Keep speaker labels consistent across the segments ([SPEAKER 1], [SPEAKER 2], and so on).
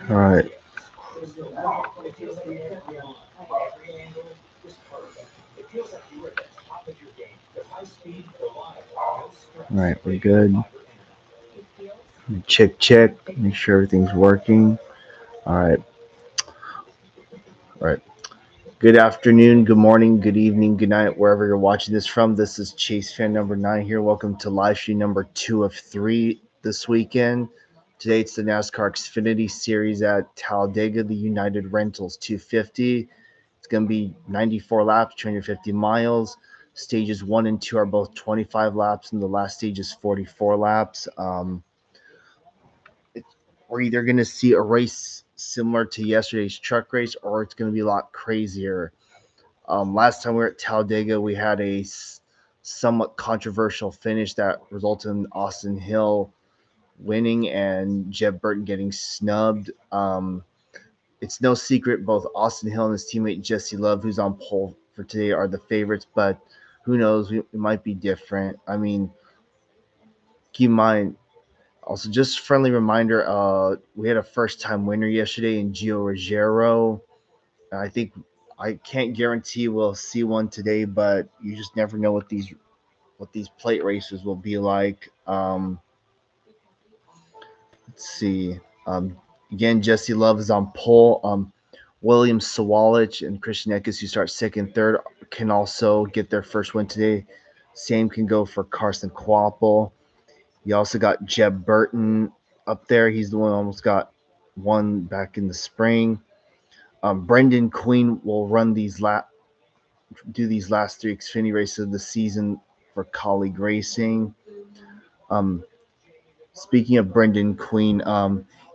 [SPEAKER 1] All right. All right, we're good. Check, check. Make sure everything's working. All right. All right. Good afternoon, good morning, good evening, good night, wherever you're watching this from. This is Chase fan number 9 here. Welcome to live stream number 2 of 3 this weekend. Today it's the NASCAR Xfinity Series at Talladega, the United Rentals 250. It's going to be 94 laps, 250 miles. Stages 1 and 2 are both 25 laps, and the last stage is 44 laps. We're either going to see a race similar to yesterday's truck race, or it's going to be a lot crazier. Last time we were at Talladega, we had a somewhat controversial finish that resulted in Austin Hill winning and Jeb Burton getting snubbed. It's no secret both Austin Hill and his teammate Jesse Love, who's on pole for today, are the favorites, but who knows? It might be different. I mean, keep in mind, also just friendly reminder, we had a first-time winner yesterday in Gio Ruggiero. I think I can't guarantee we'll see one today, but you just never know what these plate races will be like. Let's see. Again, Jesse Love is on pole. William Sawalich and Christian Eckes, who start second, third, can also get their first win today. Same can go for Carson Kvapil. You also got Jeb Burton up there. He's the one who almost got one back in the spring. Brendan Queen will do these last 3 Xfinity races of the season for Colleague Racing. Um, Speaking of Brendan Queen,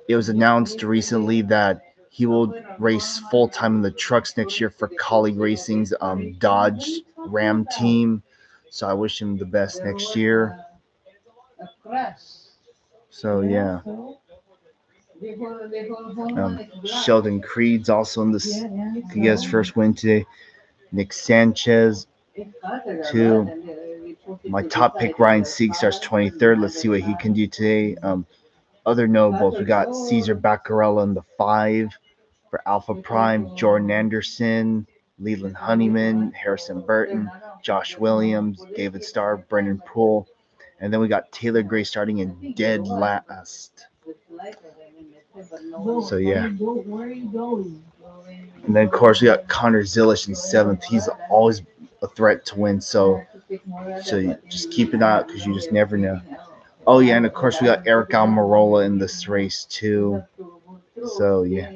[SPEAKER 1] it was announced recently that he will race full time in the trucks next year for Colleague Racing's Dodge Ram team. So I wish him the best next year. So yeah, Sheldon Creed's also in this. He gets first win today. Nick Sanchez, 2. My top pick, Ryan Sieg, starts 23rd. Let's see what he can do today. Other notables, we got Caesar Baccarella in the 5 for Alpha Prime, Jordan Anderson, Leland Honeyman, Harrison Burton, Josh Williams, David Starr, Brendan Poole. And then we got Taylor Gray starting in dead last. So, yeah. And then, of course, we got Connor Zilish in 7th. He's always a threat to win. So you just keep an eye out because you just never know. Oh, yeah, and of course we got Eric Almirola in this race, too. So, yeah.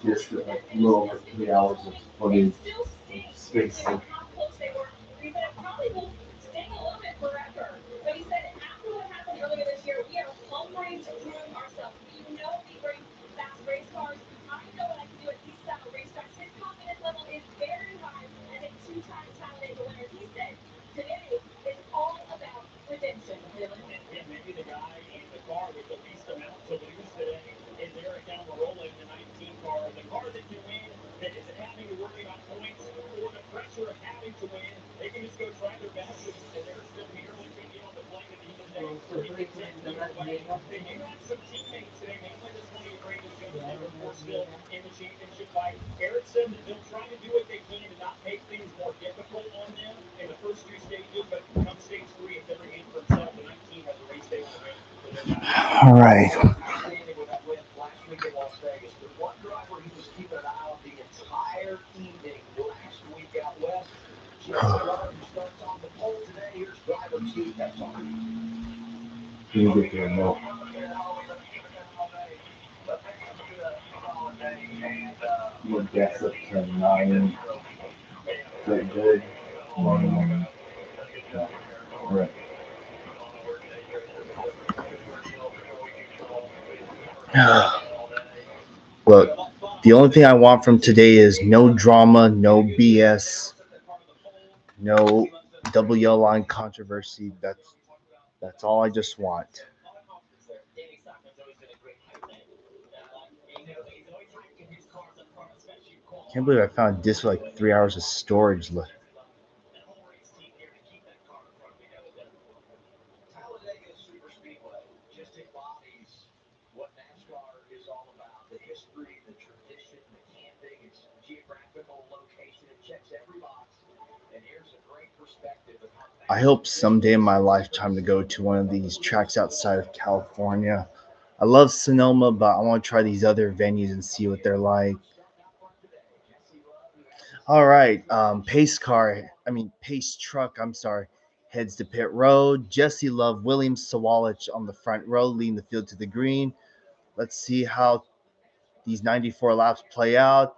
[SPEAKER 1] Just a little over 3 hours of footage, space. All right. You get the remote. We'll guess up to 9. Is that good? Yeah. All right. Look, the only thing I want from today is no drama, no BS, no double yellow line controversy. That's all I just want. Can't believe I found this with like 3 hours of storage left. I hope someday in my lifetime to go to one of these tracks outside of California. I love Sonoma, but I want to try these other venues and see what they're like. All right, pace truck. I'm sorry, heads to pit road. Jesse Love, William Sawalich on the front row, leading the field to the green. Let's see how these 94 laps play out.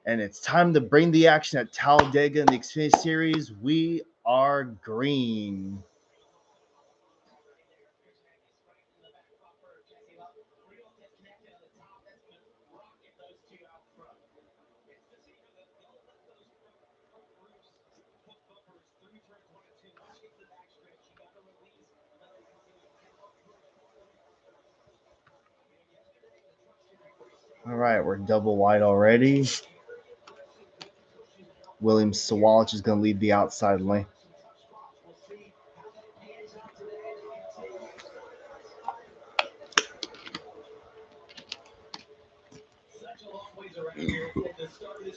[SPEAKER 1] And it's time to bring the action at Talladega in the Xfinity Series. We are green. All right, we're double wide already. William Sawalich is going to lead the outside lane.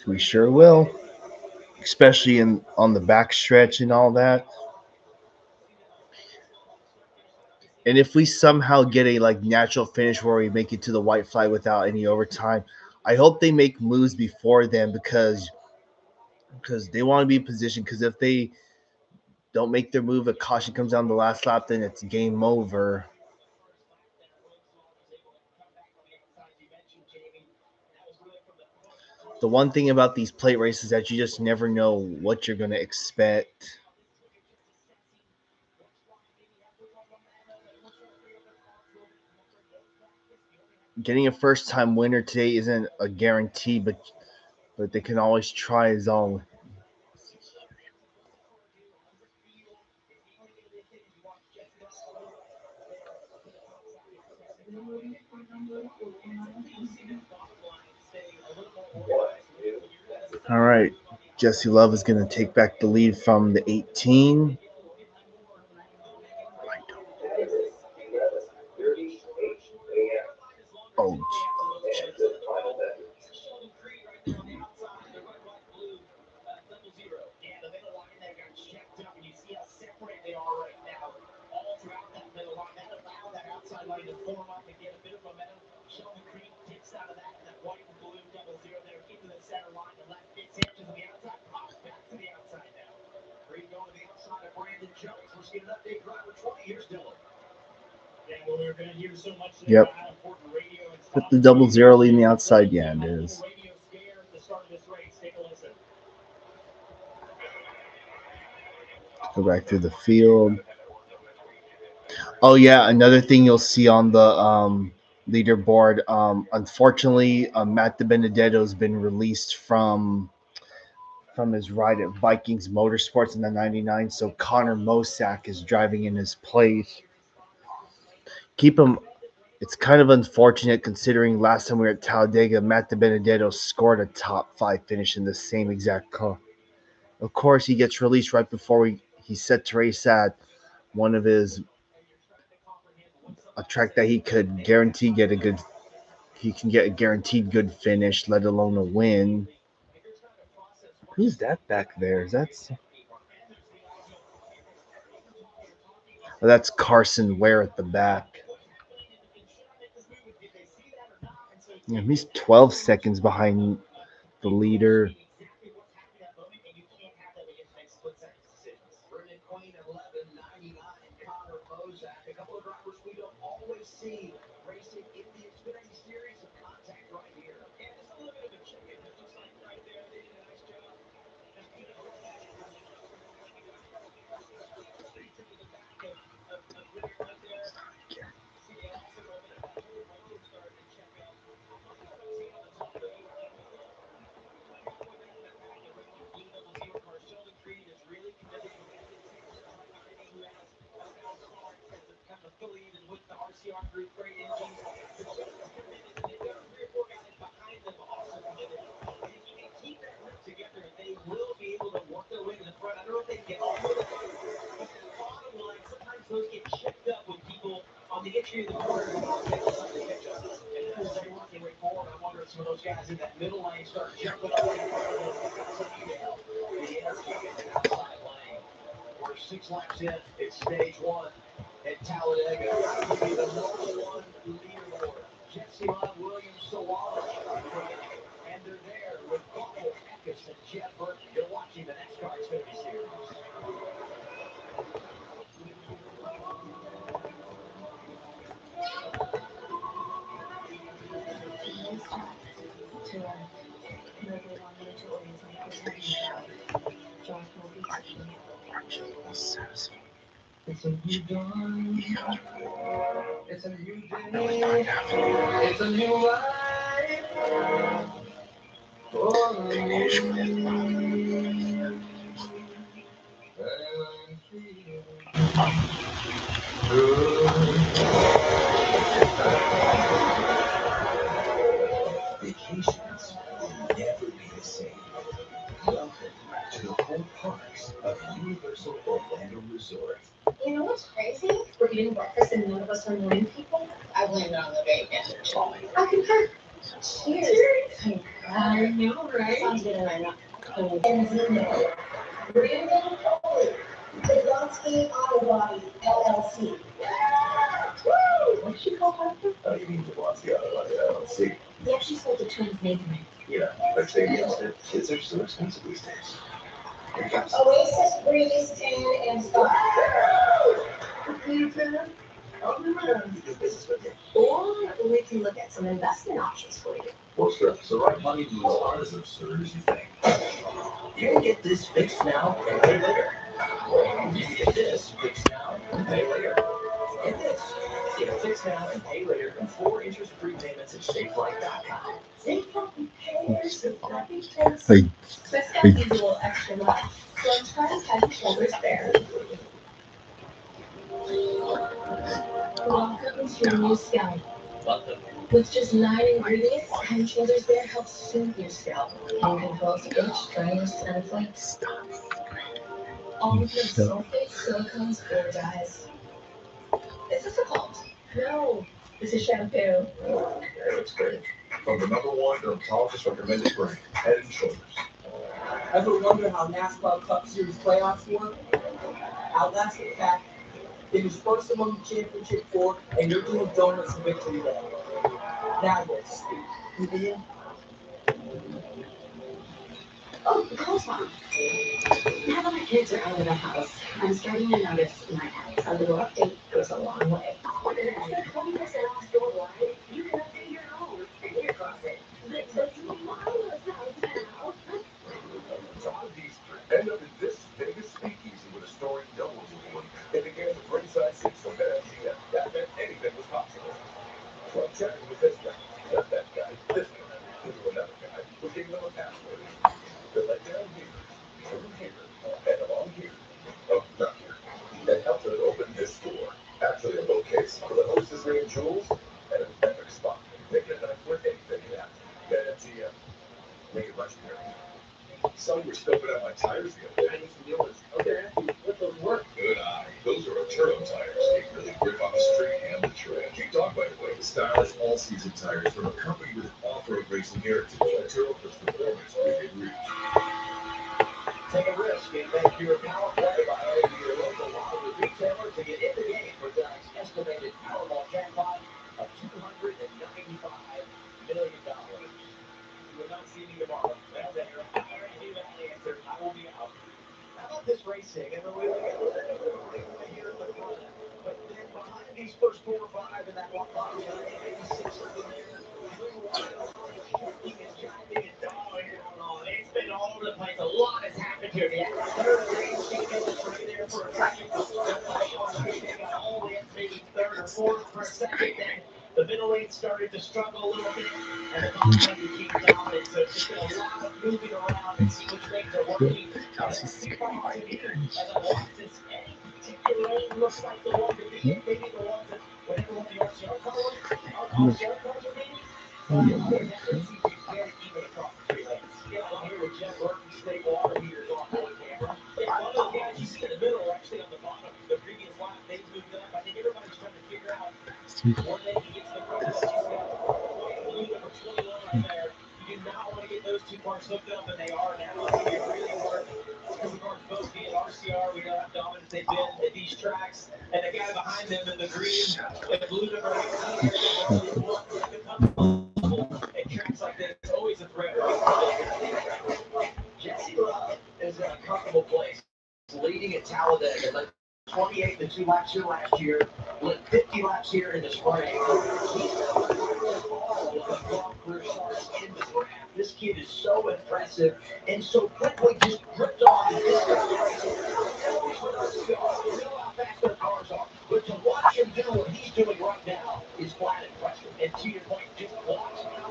[SPEAKER 1] We sure will, especially on the back stretch and all that. And if we somehow get a natural finish where we make it to the white flag without any overtime, I hope they make moves before then because they want to be in position. Because if they don't make their move, a caution comes down the last lap, then it's game over. The one thing about these plate races is that you just never know what you're going to expect. Getting a first time winner today isn't a guarantee, but they can always try as all. All right, Jesse Love is going to take back the lead from the 18. Oh, yep. Put the 00 leading the outside. Yeah, it is. Go back through the field. Oh yeah, another thing you'll see on the leaderboard. Unfortunately, Matt DiBenedetto has been released from his ride at Vikings Motorsports in the '99. So Connor Mosack is driving in his place. Keep him. It's kind of unfortunate considering last time we were at Talladega, Matt DiBenedetto scored a top 5 finish in the same exact car. Of course, he gets released right before he's set to race at one of his a track that he could guarantee get a good he can get a guaranteed good finish, let alone a win. Who's that back there? That's Carson Ware at the back. Yeah, he's 12 seconds behind the leader.
[SPEAKER 2] At Talladega, will be the #1 leaderboard. Jesse Love, William Sawalich are running, and they're there with Paul Eckes and Jeff Burton. You're watching the NASCAR Xfinity Series. It's a new dawn. It's a new day. It's a new life. Oh, vacations will never be the same. Welcome to the home parks of Universal Orlando Resort.
[SPEAKER 3] You know what's crazy? We're eating breakfast and none of us are morning people. I blame it on the bacon. I concur. Cheers. I know, right? Sounds good, I know. And Zeno. Brandon Foley. Deblonsky Auto Body, LLC. Woo!
[SPEAKER 2] What's she called after? Oh, you mean Deblonsky Auto Body, LLC?
[SPEAKER 3] Yeah, she sold the twins' name.
[SPEAKER 2] Yeah, I'd say yes. Kids are so expensive these days.
[SPEAKER 3] Oasis, Breeze, Tan, and Star.
[SPEAKER 2] I'll do business with you.
[SPEAKER 3] Or we can look at some investment options for you.
[SPEAKER 2] Well, sure. So right money moves aren't as absurd as you think. You can get this fixed now and pay later. You can get this fixed now and pay later. Get this. Get a fix now and pay later in 4 interest-free payments at SafeLife.com.
[SPEAKER 3] Swiss got usual extra large. Lunch fries, head and shoulders bare. Welcome to New Scalp. With just 9 ingredients, Head and Shoulders Bare helps soothe your scalp and controls itch, dryness, and flakes. All with no sulfates, silicones, or dyes. Is this a cult? No, this is shampoo.
[SPEAKER 2] Yeah, looks great. From the #1 dermatologist recommended brand, Head and Shoulders.
[SPEAKER 4] Ever wonder how NASCAR Cup Series playoffs work? Outlast the fact. Finish first among the championship 4, and you're doing donuts in victory lane. Now this. You in?
[SPEAKER 3] Oh, the clothes mom. Now that my kids are out of the house, I'm starting to notice my habits. A little update goes a long way. With an extra 20% off store-wide, you can update your home and your closet. That's Mama's house now.
[SPEAKER 2] Southeastern end up in this Vegas speakeasy with a story no one will believe. It began with ringside seats from BetMGM. That meant anything was possible. So I'm chatting with this guy, that guy, this guy, into another guy who gave them a password. They let down here, through here, and along here. Oh, not here. And helped her open this door. Actually, in both cases, for the hostess named Jules, and it was epic spot. Make it a night where anything can happen. BetMGM. Make it legendary. Some were scoping out my tires the other day.
[SPEAKER 4] I need some new ones. Okay, let those work.
[SPEAKER 2] Good eye. Those are Arturo tires. They really grip on the street and the track. Keep talking, by the way. The stylish all-season tires from a company with off-road racing heritage. Arturo puts performance within reach.
[SPEAKER 4] Take a risk and make your power play by going to your local lottery retailer to get in the game for tonight's estimated Powerball jackpot of $295 million. You will not see me tomorrow. Well, there. I already knew that answer. I will be out. How about this racing? And we look at a little here at the front. But then behind these first 4 or 5 in that one box, maybe 6 or 7 there. It's been all over the place. A lot has happened here. The third race came in the fray there for a second. They got all the way up maybe 3rd or 4th for a second. Then the middle lane started to struggle a little bit. And the bottom lane became dominant. So it's just been a lot of moving around and see which lanes are working. As I watch this, any particular lane looks like the one to be. Maybe the ones that whenever one of the RCR cars are being. Very even across the 3 lanes. Yeah, I'm here with Jeff Burton, state water heaters on camera. Yeah, one of those guys you see in the middle are actually on the bottom. The previous lap, they moved up. I think everybody's trying to figure out where they can get to the front. He's got white blue number 21 right there. You do not want to get those 2 cars hooked up, and they are now. It really worked. Because the cars both being RCR, we know how dominant they've been at these tracks. And the guy behind them in the green and blue number 19 there that really looks like a comfortable at tracks like this. Always a threat when he's coming into the lead track. Jesse Love is in a comfortable place, leading at Talladega. Led 28 the 2 laps here last year, led 50 laps here in the spring. He's got all of the golf career starts in the draft. This kid is so impressive and so quickly just gripped on this race. Always with our skill. We know how fast their cars are, but to watch him do what he's doing right now is flat impressive. And to your point, just watch how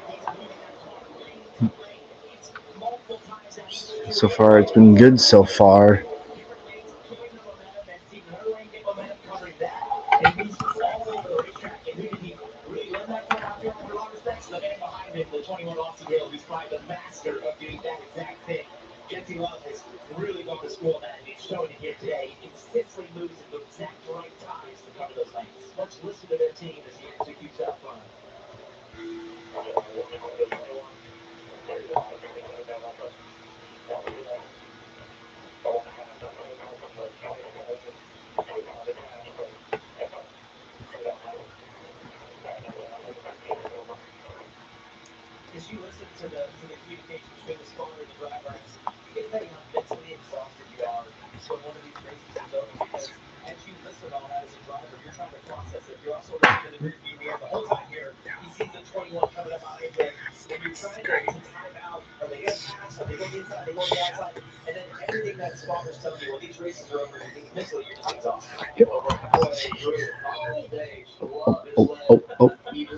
[SPEAKER 4] he's moving that car lane to lane. It's multiple times out each
[SPEAKER 1] So
[SPEAKER 4] period.
[SPEAKER 1] far, it's been good so far.
[SPEAKER 4] Different lanes, keeping the momentum and seeing her lane get momentum, covering that, and moves all over the racetrack. And who did he really lend that car out there for a lot of respects? The man behind him, the 21 Austin Hill, who's probably the master of doing that exact thing. Jesse Love has really gone to school on that, and he's showing it here today. He consistently moves at the exact right times to cover those lanes. Let's listen to their team as he executes that front. As you listen to the communication between the spotter and the driver, you get that how mentally exhausted you are when one of these races is over because as you listen to all that as a driver, you're trying to process it. You're also looking in the rearview mirror the whole time here. He sees the 21 coming up behind him, and you're trying to time out. Are they going to pass? Are they going inside? Are they going the outside? And then everything that spotter's telling you, well, these races are over. Mentally, you're just exhausted. Over halfway through the final stage, Love is
[SPEAKER 1] Oh,
[SPEAKER 4] led.
[SPEAKER 1] oh, oh.
[SPEAKER 4] Even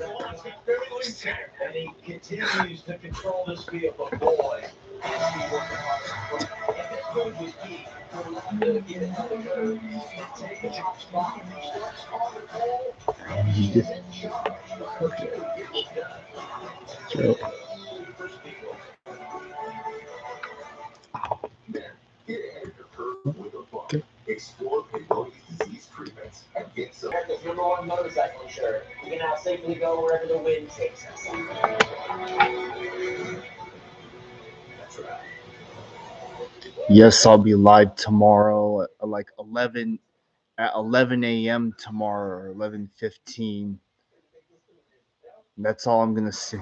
[SPEAKER 4] very loose there. And he continues to control this field, but boy, is he working hard. And this move was key for Love to get ahead of the curve and take the top spot. He starts on the pole, and he is in charge of pushing to get it done.
[SPEAKER 1] True.
[SPEAKER 2] Super speedway. Get ahead of the curve with a bump. Explore Peyronie's disease treatments and get some.
[SPEAKER 4] America's #1 motorcycle insurer. You can now safely go wherever the wind takes us.
[SPEAKER 2] That's right.
[SPEAKER 1] Yes, I'll be live tomorrow at like 11 a.m. tomorrow or 11:15. That's all I'm gonna say.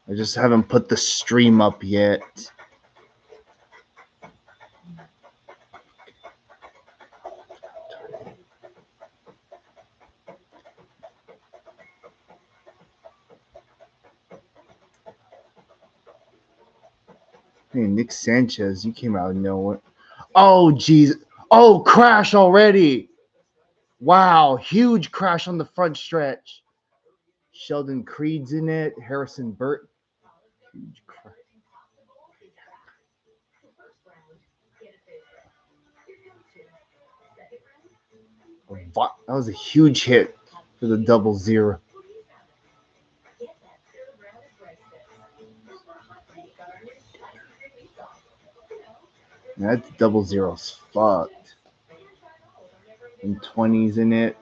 [SPEAKER 1] I just haven't put the stream up yet. Hey, Nick Sanchez, you came out of nowhere. Oh, jeez. Oh, crash already. Wow, huge crash on the front stretch. Sheldon Creed's in it. Harrison Burt. Huge crash. That was a huge hit for the 00. That's 00's fucked. And 20's in it.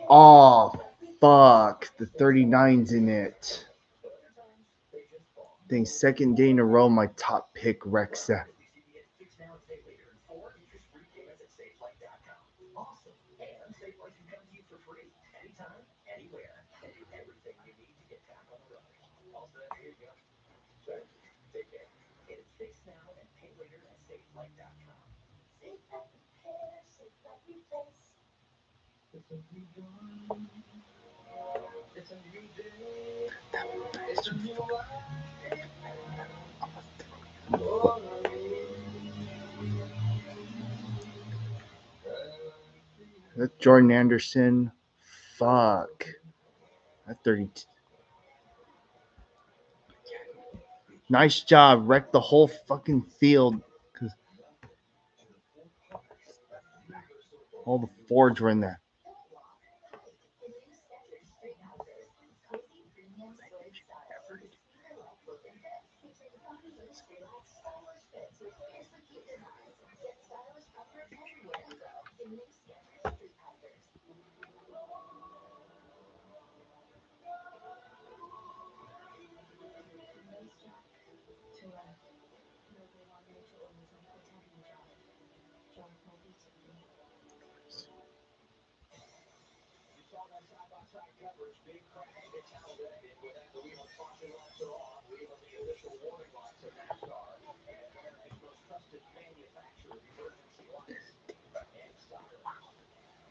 [SPEAKER 1] Oh, fuck. The 39's in it. Dang, second day in a row, my top pick wrecks that. That's Jordan Anderson. Fuck. That 32. Nice job. Wrecked the whole fucking field. Because all the Fords were in there.
[SPEAKER 4] inside coverage. Big crash at Talladega. With that, the wheel and caution lights are off. Wheel of the official warning lights of NASCAR and America's most trusted manufacturer of emergency lights and sirens.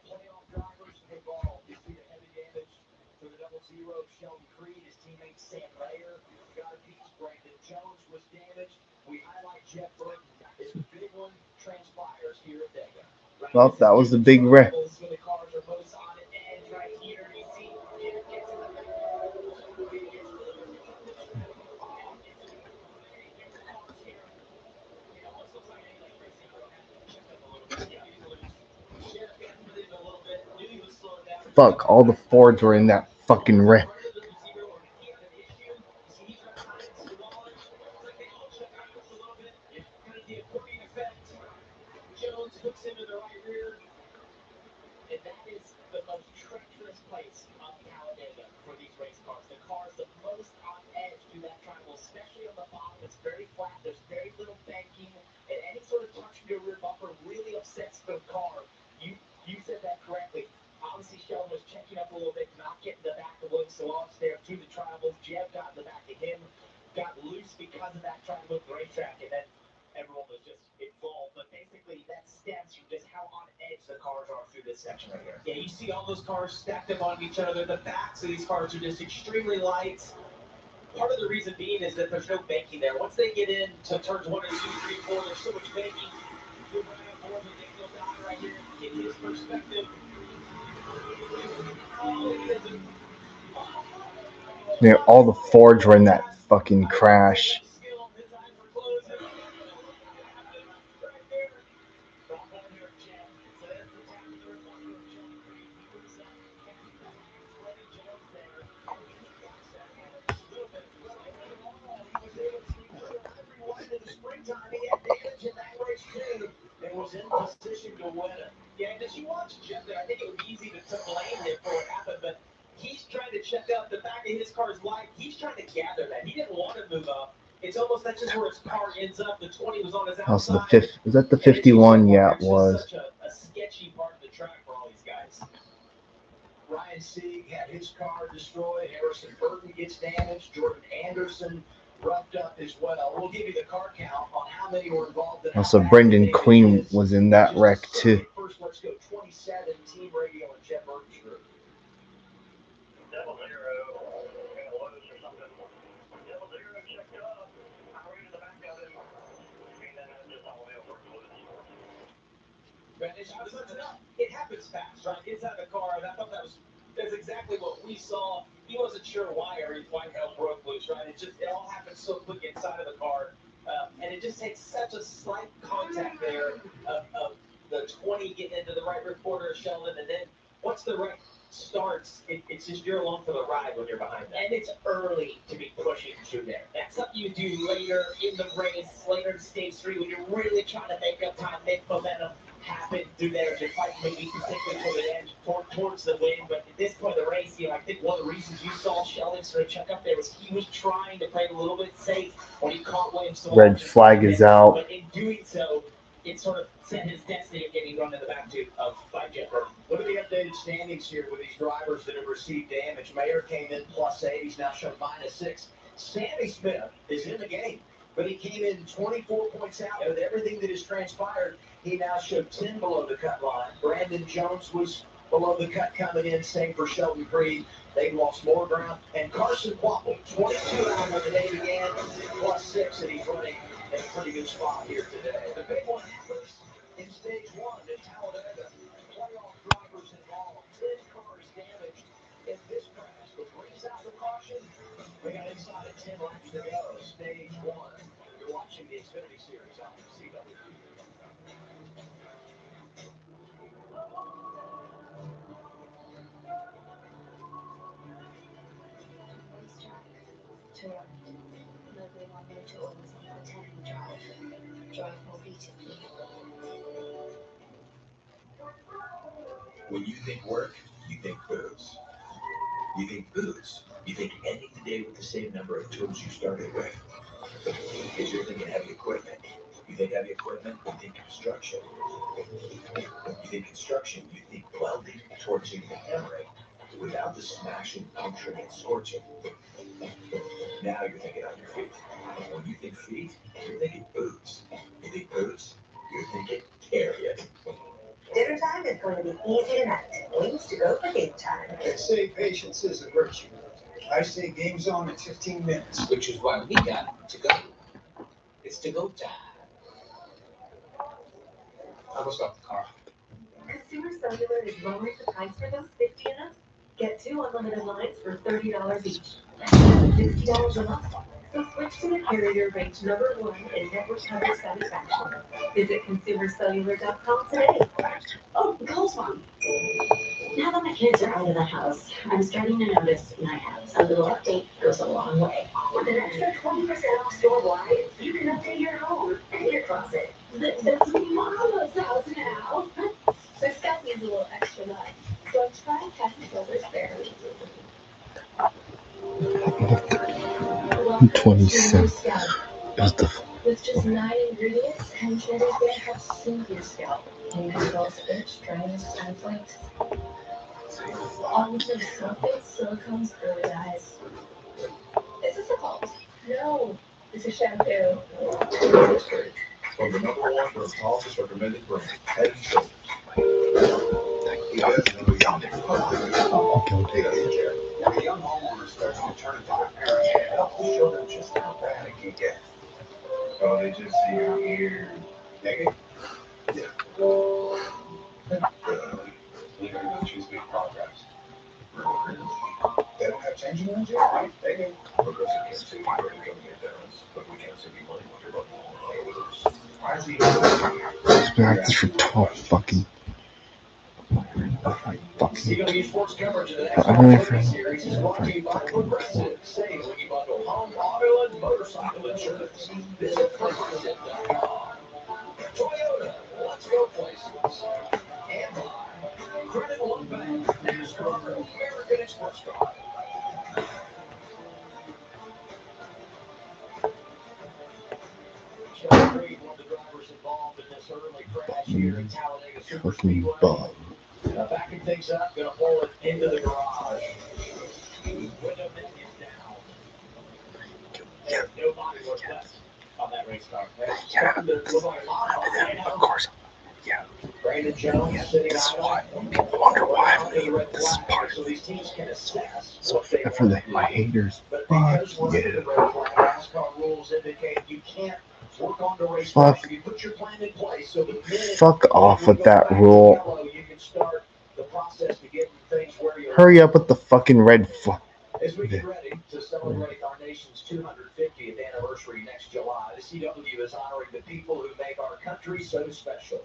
[SPEAKER 4] Playoff drivers involved. You see the heavy damage to the 00 Sheldon Creed, his teammate Sam Mayer. Got a piece. Brandon Jones was damaged. We highlight Jeff Burton as the big one transpires here at Dega. Right,
[SPEAKER 1] Well, that was the big wreck.
[SPEAKER 4] when the cars are most on edge right here. You see Jeff gets in the back. Sheldon Creed gets moved up the track. And it's very in the cars here. It almost looks like racing had to check up a little bit. Yeah, he's loose. Jeff got put in a little bit. Knew he was slowing down.
[SPEAKER 1] Fuck, all the Fords were in that fucking wreck.
[SPEAKER 4] Or did he have an issue? You see, he's right behind Sawallish. It's like they all check out just a little bit. Yeah, kind of the accordion effect. Jones hooks into the right rear. And that is the most treacherous place on Talladega for these race cars. The cars the most on edge through that triangle, especially on the bottom. It's very flat. There's very little banking, and any sort of touch of your rear bumper really upsets the car. You said that correctly. Obviously, Sheldon was checking up a little bit, not getting the back of Williams Sawallish there through the triangles. Jeb got in the back of him, got loose because of that trying to move the racetrack, and then everyone was just involved. But basically, that stems from just how on edge the cars are through this section right here. Yeah, you see all those cars stacked up on each other. The backs of these cars are just extremely light. Part of the reason being is that there's no banking there. Once they get into turns 1 and 2, 3, 4, there's so much banking. You're right on board with Daniel Dye right here. Get his perspective. Oh, he is a
[SPEAKER 1] Yeah, all the Fords were in that fucking crash.
[SPEAKER 4] And was in position to win it. Yeah, and as you watch Jeff there, I think it would be easy to blame him for what happened, but he's trying to check up the back of his car's light. He's trying to gather that. He didn't want to move up. It's almost that's just where his car ends up. The 20 was on his outside.
[SPEAKER 1] Also, the fifth was that the 51? Yeah, it was.
[SPEAKER 4] Such a sketchy part of the track for all these guys. Ryan Sieg had his car destroyed. Harrison Burton gets damaged. Jordan Anderson roughed up as well. We'll give you the car count on how many were involved in that.
[SPEAKER 1] Also, Brendan Queen was in that wreck too.
[SPEAKER 4] First, let's go 27 Team Radio and Jeff Burton's group.
[SPEAKER 5] 00, kind of loose or something. 00 checked up. Power into the back of him. And then just all the way over loose.
[SPEAKER 4] It happens fast, right? Inside the car, and I thought that's exactly what we saw. He wasn't sure why Whitehill broke loose, right? It all happened so quick inside of the car, and it just takes such a slight contact there of the 20 getting into the right rear quarter of Sheldon, and then once the right starts, it's just you're along for the ride when you're behind them. And it's early to be pushing through there. That's something you do later in the race, later in stage 3, when you're really trying to make up time, make momentum happen through there. You're fighting maybe particularly for the edge, towards the win. But at this point of the race, I think one of the reasons you saw Sheldon sort of check up there was he was trying to play a little bit safe when he caught Williams.
[SPEAKER 1] Red flag is out.
[SPEAKER 4] But in doing so, it sort of set his destiny of getting run in the back by Jeff Burton.
[SPEAKER 2] Look at the updated standings here with these drivers that have received damage. Mayer came in +8. He's now shown -6. Sammy Smith is in the game, but he came in 24 points out. With everything that has transpired, he now showed 10 below the cut line. Brandon Jones was below the cut coming in. Same for Sheldon Creed. They've lost more ground. And Carson Quapple, 22 out when the day began, +6, and he's running in a pretty good spot here today. The big one happens in stage 1 at Talladega. Playoff drivers involved. 10 cars damaged in this crash. But brings out the caution. We got inside of 10 laps to go. Stage 1. You're watching the Xfinity Series on CW.
[SPEAKER 3] Racetrack, nobody wanted to always on the 10 drive more beautifully.
[SPEAKER 2] When you think work, you think boots. You think boots, you think ending the day with the same number of tools you started with. Because you're thinking heavy equipment. You think heavy equipment, you think construction. You think construction, you think welding, torching, and hammering. without the smashing, puncturing, and scorching. Now you're thinking on your feet. When you think feet, you're thinking boots. You think boots, you're thinking Harriet. Dinner time is going to be easy tonight. Wings to go for game time.
[SPEAKER 4] They say patience is a virtue. I say game's on in 15 minutes.
[SPEAKER 6] Which is why we got to go. It's to go time. I'm gonna stop the car.
[SPEAKER 7] Consumer Cellular is lowering the price for those 50 and up. Get 2 unlimited lines for $30 each. That's $60 a month. So switch to the carrier ranked #1 in network coverage satisfaction. Visit consumercellular.com today.
[SPEAKER 3] Oh, calls mom. Now that my kids are out of the house, I'm starting to notice my habits. A little update goes a long way. With an extra 20% off store-wide, you can update your home and your closet. That's Mama's house now.
[SPEAKER 7] So Scott needs a little extra love. So try Kathy Silver's Berry.
[SPEAKER 1] 27. Is the
[SPEAKER 7] With just 9 ingredients, Henry Bear helps soothe your scalp and controls itch, dryness, and flakes. All with no sulfates, silicones, or dyes. Is this a cult? No, it's a shampoo.
[SPEAKER 2] From the #1 dermatologist recommended brand, Head and Shoulders.
[SPEAKER 1] okay.
[SPEAKER 2] When a young homeowner starts to turn into a parent, it helps to show them just how bad it can get. Oh, they just see your ear. Naked? Yeah. Leaving no choose big progress. They don't have changing rooms yet, right? They do. Progressive can't see where to go get theirs, but we can't see you money when you're running on. Why is he
[SPEAKER 1] That's for 12 fucking.
[SPEAKER 2] CW Sports coverage of the
[SPEAKER 1] I don't know
[SPEAKER 2] NASCAR
[SPEAKER 1] if
[SPEAKER 2] Series is brought to you by Progressive. Save when you bundle home, auto, and motorcycle insurance. Visit Progressive.com. Toyota, let's go places. And by Credit One Bank, NASCAR, American Express Card.
[SPEAKER 4] Scott Reed, one of the drivers involved in this early crash here at Talladega Super
[SPEAKER 1] fucking
[SPEAKER 4] Speedway.
[SPEAKER 1] bum.
[SPEAKER 4] Backing things up, going to pull it into the garage. Window net is down. There's no body work left on that race car.
[SPEAKER 1] Yeah. Of course. Yeah.
[SPEAKER 4] Brandon Jones sitting
[SPEAKER 1] This is
[SPEAKER 4] idle.
[SPEAKER 1] why people wonder why
[SPEAKER 4] Under the red
[SPEAKER 1] this is
[SPEAKER 4] flag,
[SPEAKER 1] part
[SPEAKER 4] so these teams can assess
[SPEAKER 1] so
[SPEAKER 4] what they
[SPEAKER 1] for
[SPEAKER 4] want to
[SPEAKER 1] my
[SPEAKER 4] do.
[SPEAKER 1] haters.
[SPEAKER 4] But
[SPEAKER 1] Fuck
[SPEAKER 4] because we're under
[SPEAKER 1] you.
[SPEAKER 4] the red flag, NASCAR rules indicate you can't work on the race
[SPEAKER 1] Fuck.
[SPEAKER 4] car. You put your plan in place so the minute
[SPEAKER 1] Fuck off
[SPEAKER 4] we
[SPEAKER 1] with
[SPEAKER 4] go
[SPEAKER 1] that
[SPEAKER 4] back to
[SPEAKER 1] rule.
[SPEAKER 4] yellow, you can start the process to get things where you
[SPEAKER 1] Hurry up with the fucking red flag.
[SPEAKER 4] As we get ready to celebrate our nation's 250th anniversary next July, the CW is honoring the people who make our country so special.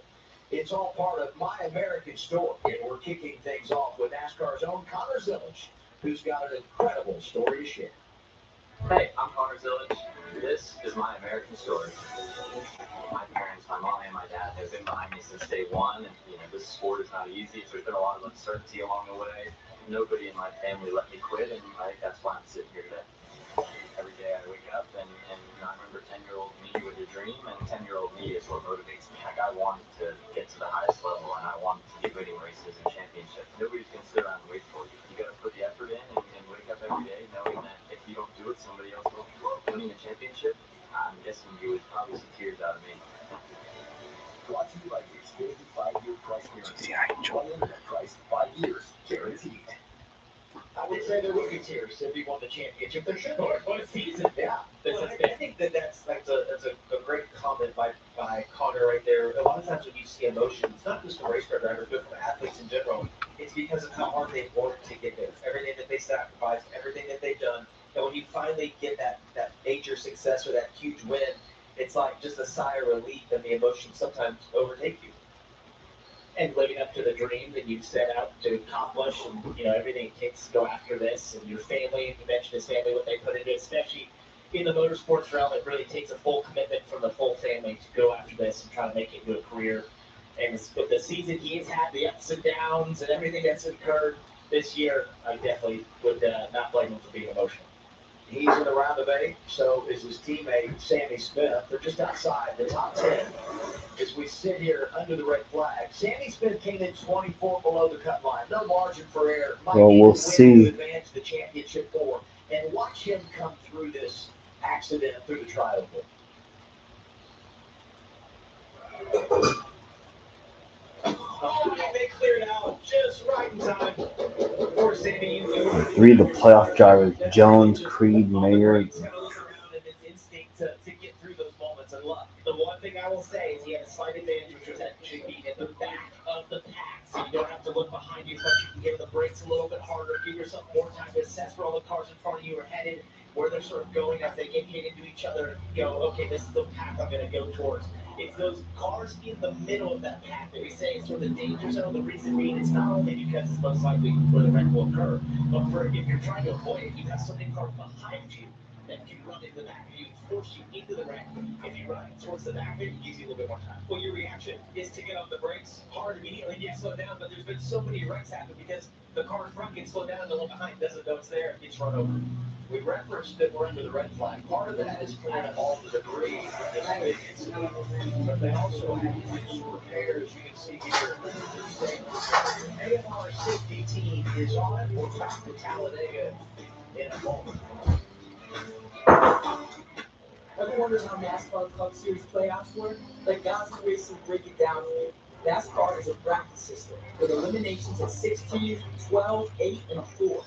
[SPEAKER 4] It's all part of My American Story, and we're kicking things off with NASCAR's own Connor Zillage, who's got an incredible story to share.
[SPEAKER 8] Hey, I'm Connor Zillage. This is My American Story. My parents, my mom and my dad, have been behind me since day one, and this sport is not easy. So there's been a lot of uncertainty along the way. Nobody in my family let me quit, and I think that's why I'm sitting here today. Every day I wake up and I remember 10-year-old me with a dream, and 10-year-old me is what motivates me. Like, I wanted to get to the highest level, and I wanted to be winning races and championships. Nobody's going to sit around and wait for you. You got to put the effort in and wake up every day knowing that if you don't do it, somebody else will. Winning a championship, I'm guessing you would probably see tears out of me.
[SPEAKER 2] Brought to you by the Xfinity 5-year price guarantee.
[SPEAKER 1] See, I enjoy
[SPEAKER 2] One internet price, 5 years, guaranteed.
[SPEAKER 4] I would say there would be tears if he won the championship. There should be. What a season. Yeah.
[SPEAKER 6] Well, I think that's a great comment by Connor right there. A lot of times when you see emotion, it's not just from race car drivers, but from athletes in general. It's because of how hard they've worked to get there. Everything that they sacrificed, everything that they've done. And when you finally get that major success or that huge win, it's like just a sigh of relief, and the emotions sometimes overtake you.
[SPEAKER 4] And living up to the dream that you set out to accomplish, and everything it takes to go after this, and your family. You mentioned his family, what they put into it, especially in the motorsports realm. It really takes a full commitment from the full family to go after this and try to make it into a career. And with the season he has had, the ups and downs, and everything that's occurred this year, I definitely would not blame him for being emotional.
[SPEAKER 6] He's in the round of 8, so is his teammate Sammy Smith. They're just outside the top 10 as we sit here under the red flag. Sammy Smith came in 24 below the cut line. No margin for error.
[SPEAKER 1] Well, we'll see.
[SPEAKER 6] To advance the championship 4. And watch him come through this accident through the trial. They cleared out just right in time.
[SPEAKER 1] Three of the playoff drivers: Jones, Creed, Mayer.
[SPEAKER 6] To get through those moments and luck. The one thing I will say is he had a slight advantage, which was that being at the back of the pack, so you don't have to look behind you, but you can give the brakes a little bit harder, give yourself more time to assess where all the cars in front of you are headed, where they're sort of going as they get hit into each other, and go, okay, this is the path I'm going to go towards. It's those cars in the middle of that path that we say is sort of the danger zone. The reason being it's not only because it's most likely where the wreck will occur, but for if you're trying to avoid it, you have so many cars behind you that can run into the back of you, force you into the wreck. If you run towards the back of it, it gives you a little bit more time. Well, your reaction is to get off the brakes hard immediately, yeah, slow down, but there's been so many wrecks happen because the car in front gets slowed down and the one behind doesn't know it's there, it gets run over. We referenced that we're under the red flag. Part of that is clearing up all the debris from this big incident, but they also had to do some repairs. You can see here, AMR safety team is on it. We're back to Talladega in a moment.
[SPEAKER 9] Ever wondered how NASCAR Cup Series playoffs work? Let Gosling Racing break it down for you. NASCAR is a bracket system with eliminations at 16, 12, 8, and a 4.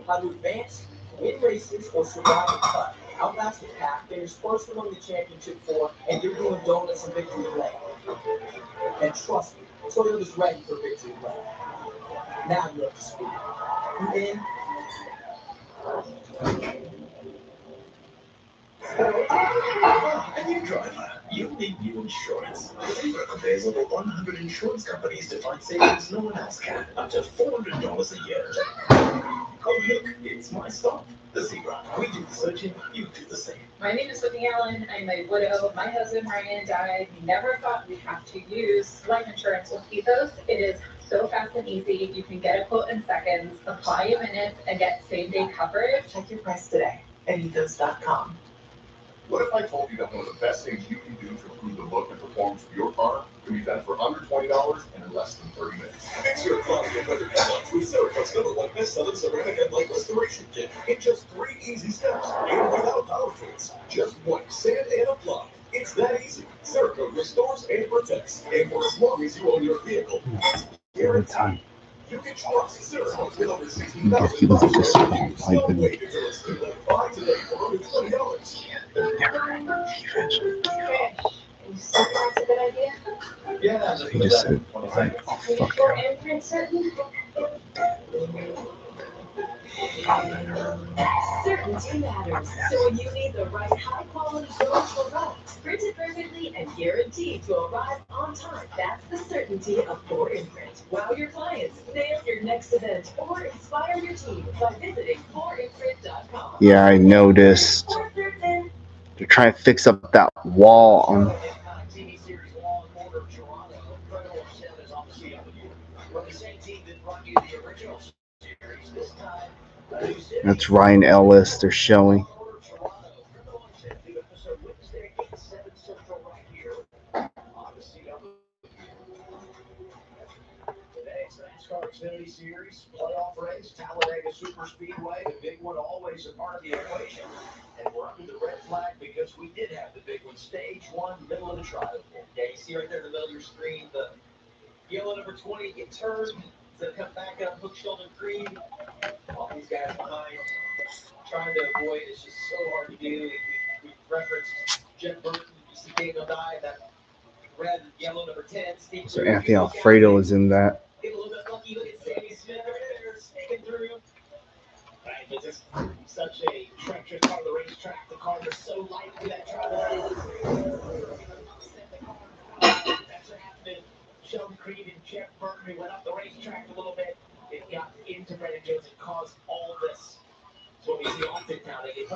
[SPEAKER 9] How to advance, win races, or survive a cut. Outlast the pack, finish first among the championship 4, and you're doing donuts and victory lane. And trust me, Toyota's ready for victory lane. Now you're up to speed. You in?
[SPEAKER 2] A new driver. You need new insurance. There's over 100 insurance companies to find savings no one else can. Up to $400 a year. Oh, look, it's my stop. The Zebra. We do the searching, you do the same.
[SPEAKER 10] My name is Whitney Allen. I'm a widow. My husband, Ryan, died. We never thought we'd have to use life insurance with Ethos. It is so fast and easy. You can get a quote in seconds, apply in minutes, and get same-day coverage.
[SPEAKER 9] Check your price today at ethos.com.
[SPEAKER 2] What if I told you that one of the best things you can do to improve the look and performance of your car can be done for under $20 and in less than 30 minutes? Fix your quality of under headlights with Cerakote's #1 best-selling ceramic headlight restoration kit in just 3 easy steps and without power tools. Just wipe, sand, and apply. It's that easy. Cerakote restores and protects, and for as long as you own your vehicle, it's guaranteed. You can trust Cerakote with over 16,000 reviews. So wait until it's too late. Buy today for under $20.
[SPEAKER 10] You think that's a good idea?
[SPEAKER 6] Yeah,
[SPEAKER 1] He just said, oh, fuck.
[SPEAKER 10] For imprint certain?
[SPEAKER 7] Certainty matters. So when you need the right high-quality gold for right, printed perfectly and guaranteed to arrive on time. That's the certainty of 4imprint. Wow your clients, nail your next event, or inspire your team by visiting 4imprint.com.
[SPEAKER 1] Yeah, I noticed. They're trying to fix up that wall on.
[SPEAKER 6] TV series Law and Order Toronto. Criminal Intent is on the CW. From the same team that brought you the original series, this time.
[SPEAKER 1] That's Ryan Ellis. They're showing.
[SPEAKER 6] Today's NASCAR Xfinity Series playoff race, Talladega Super Speedway, the big one always a part of the equation. And we're under the red flag because we did have the big one, stage 1, middle of the trial. Yeah, you see right there in the middle of your screen, the yellow number 20 get turned to come back up, hook shoulder Creed. All these guys behind, trying to avoid, it's just so hard to do. We referenced Jeff Burton, you see Daniel Dye, that red and yellow number 10.
[SPEAKER 1] So Anthony Alfredo is in that.
[SPEAKER 6] Get a little bit lucky, look at Sammy Smith right there, sneaking through. Right, but this such a treacherous part of the racetrack. The car was so light for that trial. That's what happened to Sheldon Creed and Jeff Burton, who went up the racetrack a little bit. It got into Brandon Jones and caused all this. So we see often now they get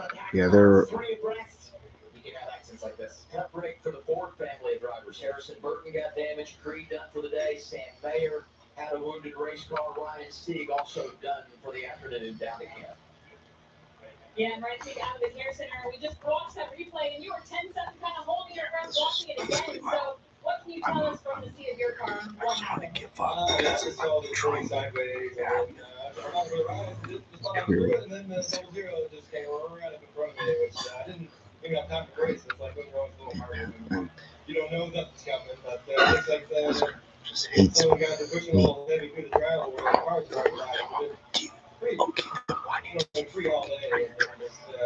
[SPEAKER 1] they're
[SPEAKER 6] 3 abreast. You can have accidents like this. Tough break for the Ford family of drivers. Harrison Burton got damaged. Creed done for the day. Sam Mayer had a wounded race car. Ryan Sieg also done for the afternoon down again.
[SPEAKER 10] Yeah, and right out of the care center, we just watched that replay, and you were 10-7 kind of holding your breath, watching it again. So, what can you tell us from the seat of your car on what happened?
[SPEAKER 2] I just saw the train sideways, and then I'm not really right. Just thought I was through it, and then the 0-0 just came right up in front of me, which I didn't even have time to brace. It's like when you're always a little harder, and you don't know nothing's coming. But it looks like some of the guys are pushing a little heavy through the travel where the cars are right. Free all day, and just a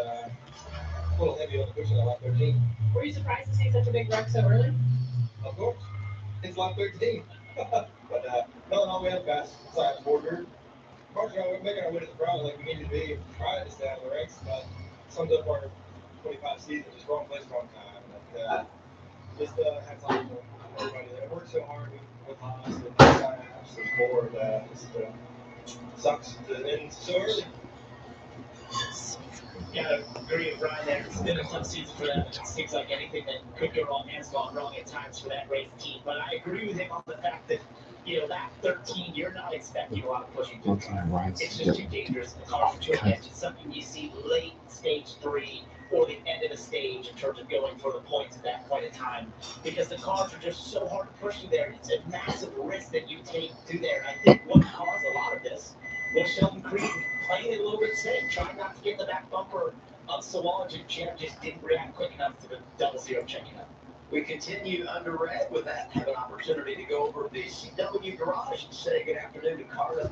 [SPEAKER 2] little heavy on the pushing on lap 13.
[SPEAKER 10] Were you surprised to see such a big wreck so early?
[SPEAKER 2] Of course, it's lap 13. But no, we have fast side border. Unfortunately, we're making our way to the front like we need to be, trying to stay out of the ranks, but sums up our 25 season, just wrong place, wrong time. But just hats off to everybody that worked so hard with us and sign-ups and board. Just sucks to end so early.
[SPEAKER 4] Yeah, I agree with Ryan there. It's been a tough season for them. It seems like anything that could go wrong has gone wrong at times for that race team. But I agree with him on the fact that, that 13, you're not expecting a lot of pushing through the car. It's just too dangerous. The cars are too against. It's something you see late stage 3 or the end of the stage in terms of going for the points at that point in time. Because the cars are just so hard to push through there. It's a massive risk that you take through there. And I think what caused a lot of this was Sheldon Creed playing it a little bit safe, trying not to get the back bumper of Sawallic, and Jim just didn't react quick enough to the 0-0 checking up.
[SPEAKER 6] We continue under red with that. Have an opportunity to go over the CW garage and say good afternoon to Carla.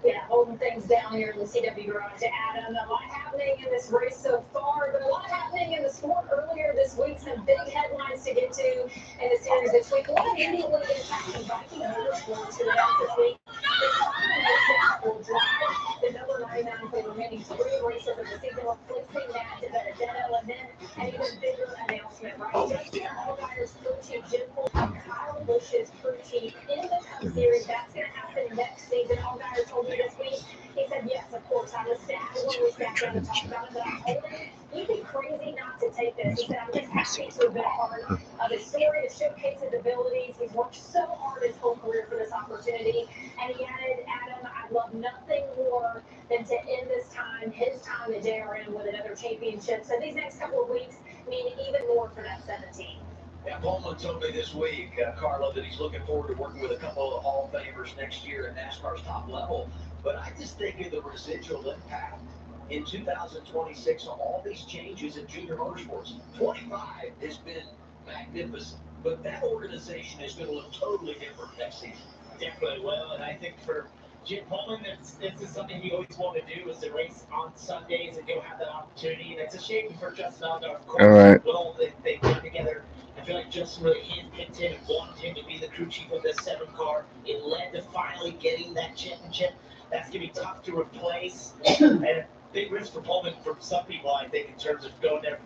[SPEAKER 10] Yeah, holding things down here in the CW garage, Adam. A lot happening in this race so far, but a lot happening in the sport earlier this week. Some big headlines to get to in the series this week. One immediately impacting Viking Motorsports, who announced this week the final race that will drive the number 99 for the remaining 3 races of the season, replacing Matt Benedetto, and then an even bigger announcement, right? Justin Allgaier's crew chief, Jim Fulton, Kyle Busch's crew chief in the Cup Series. That's going to happen next season. Allgaier told me this week, he said, yes, of course, I was sad when we sat down and talked about it, but I told him, you'd be crazy not to take this. He said, I'm just happy to have been a part of his story, to showcase his abilities. He's worked so hard his whole career for this opportunity. And he added, Adam, I'd love nothing more than to end this time, his time at JRM, with another championship. So these next couple of weeks mean even more for that 17.
[SPEAKER 6] Yeah, Pullman told me this week, Carla, that he's looking forward to working with a couple of the Hall of Famers next year at NASCAR's top level. But I just think of the residual impact in 2026 of all these changes in junior motorsports. 25 has been magnificent, but that organization is going to look totally different next season.
[SPEAKER 4] Definitely will, and I think for Jim Pullman, this is something he always wanted to do, is to race on Sundays and go have that opportunity. And it's a shame for Justin Allgaier, of course, with all they've done together. I feel like Justin really handpicked him and wanted him to be the crew chief of this 7 car. It led to finally getting that championship. That's going to be tough to replace. And a big risk for Pullman for some people, I think, in terms of going there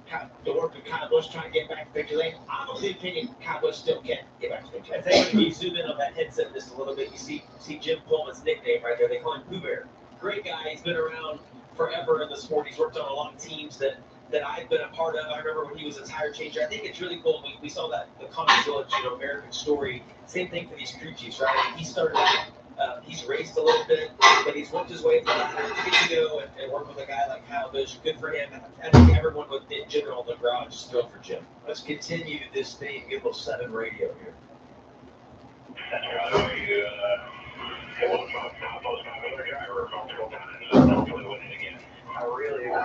[SPEAKER 4] to work with Kyle Busch, trying to get back to victory lane. I'm of the opinion Kyle Busch still can get back to victory lane.
[SPEAKER 6] I think if you zoom in on that headset just a little bit, you see Jim Pullman's nickname right there. They call him Pooh Bear. Great guy. He's been around forever in the sport. He's worked on a lot of teams that I've been a part of. I remember when he was a tire changer. I think it's really cool. We saw that the Connie Village, American story. Same thing for these crew chiefs, right? I mean, he started he's raced a little bit, but he's worked his way through the ladder to get to go and work with a guy like Kyle Busch. Good for him. I think everyone in general in the garage is thrilled for Jim. Let's continue this theme. Give us 7 radio here.
[SPEAKER 5] I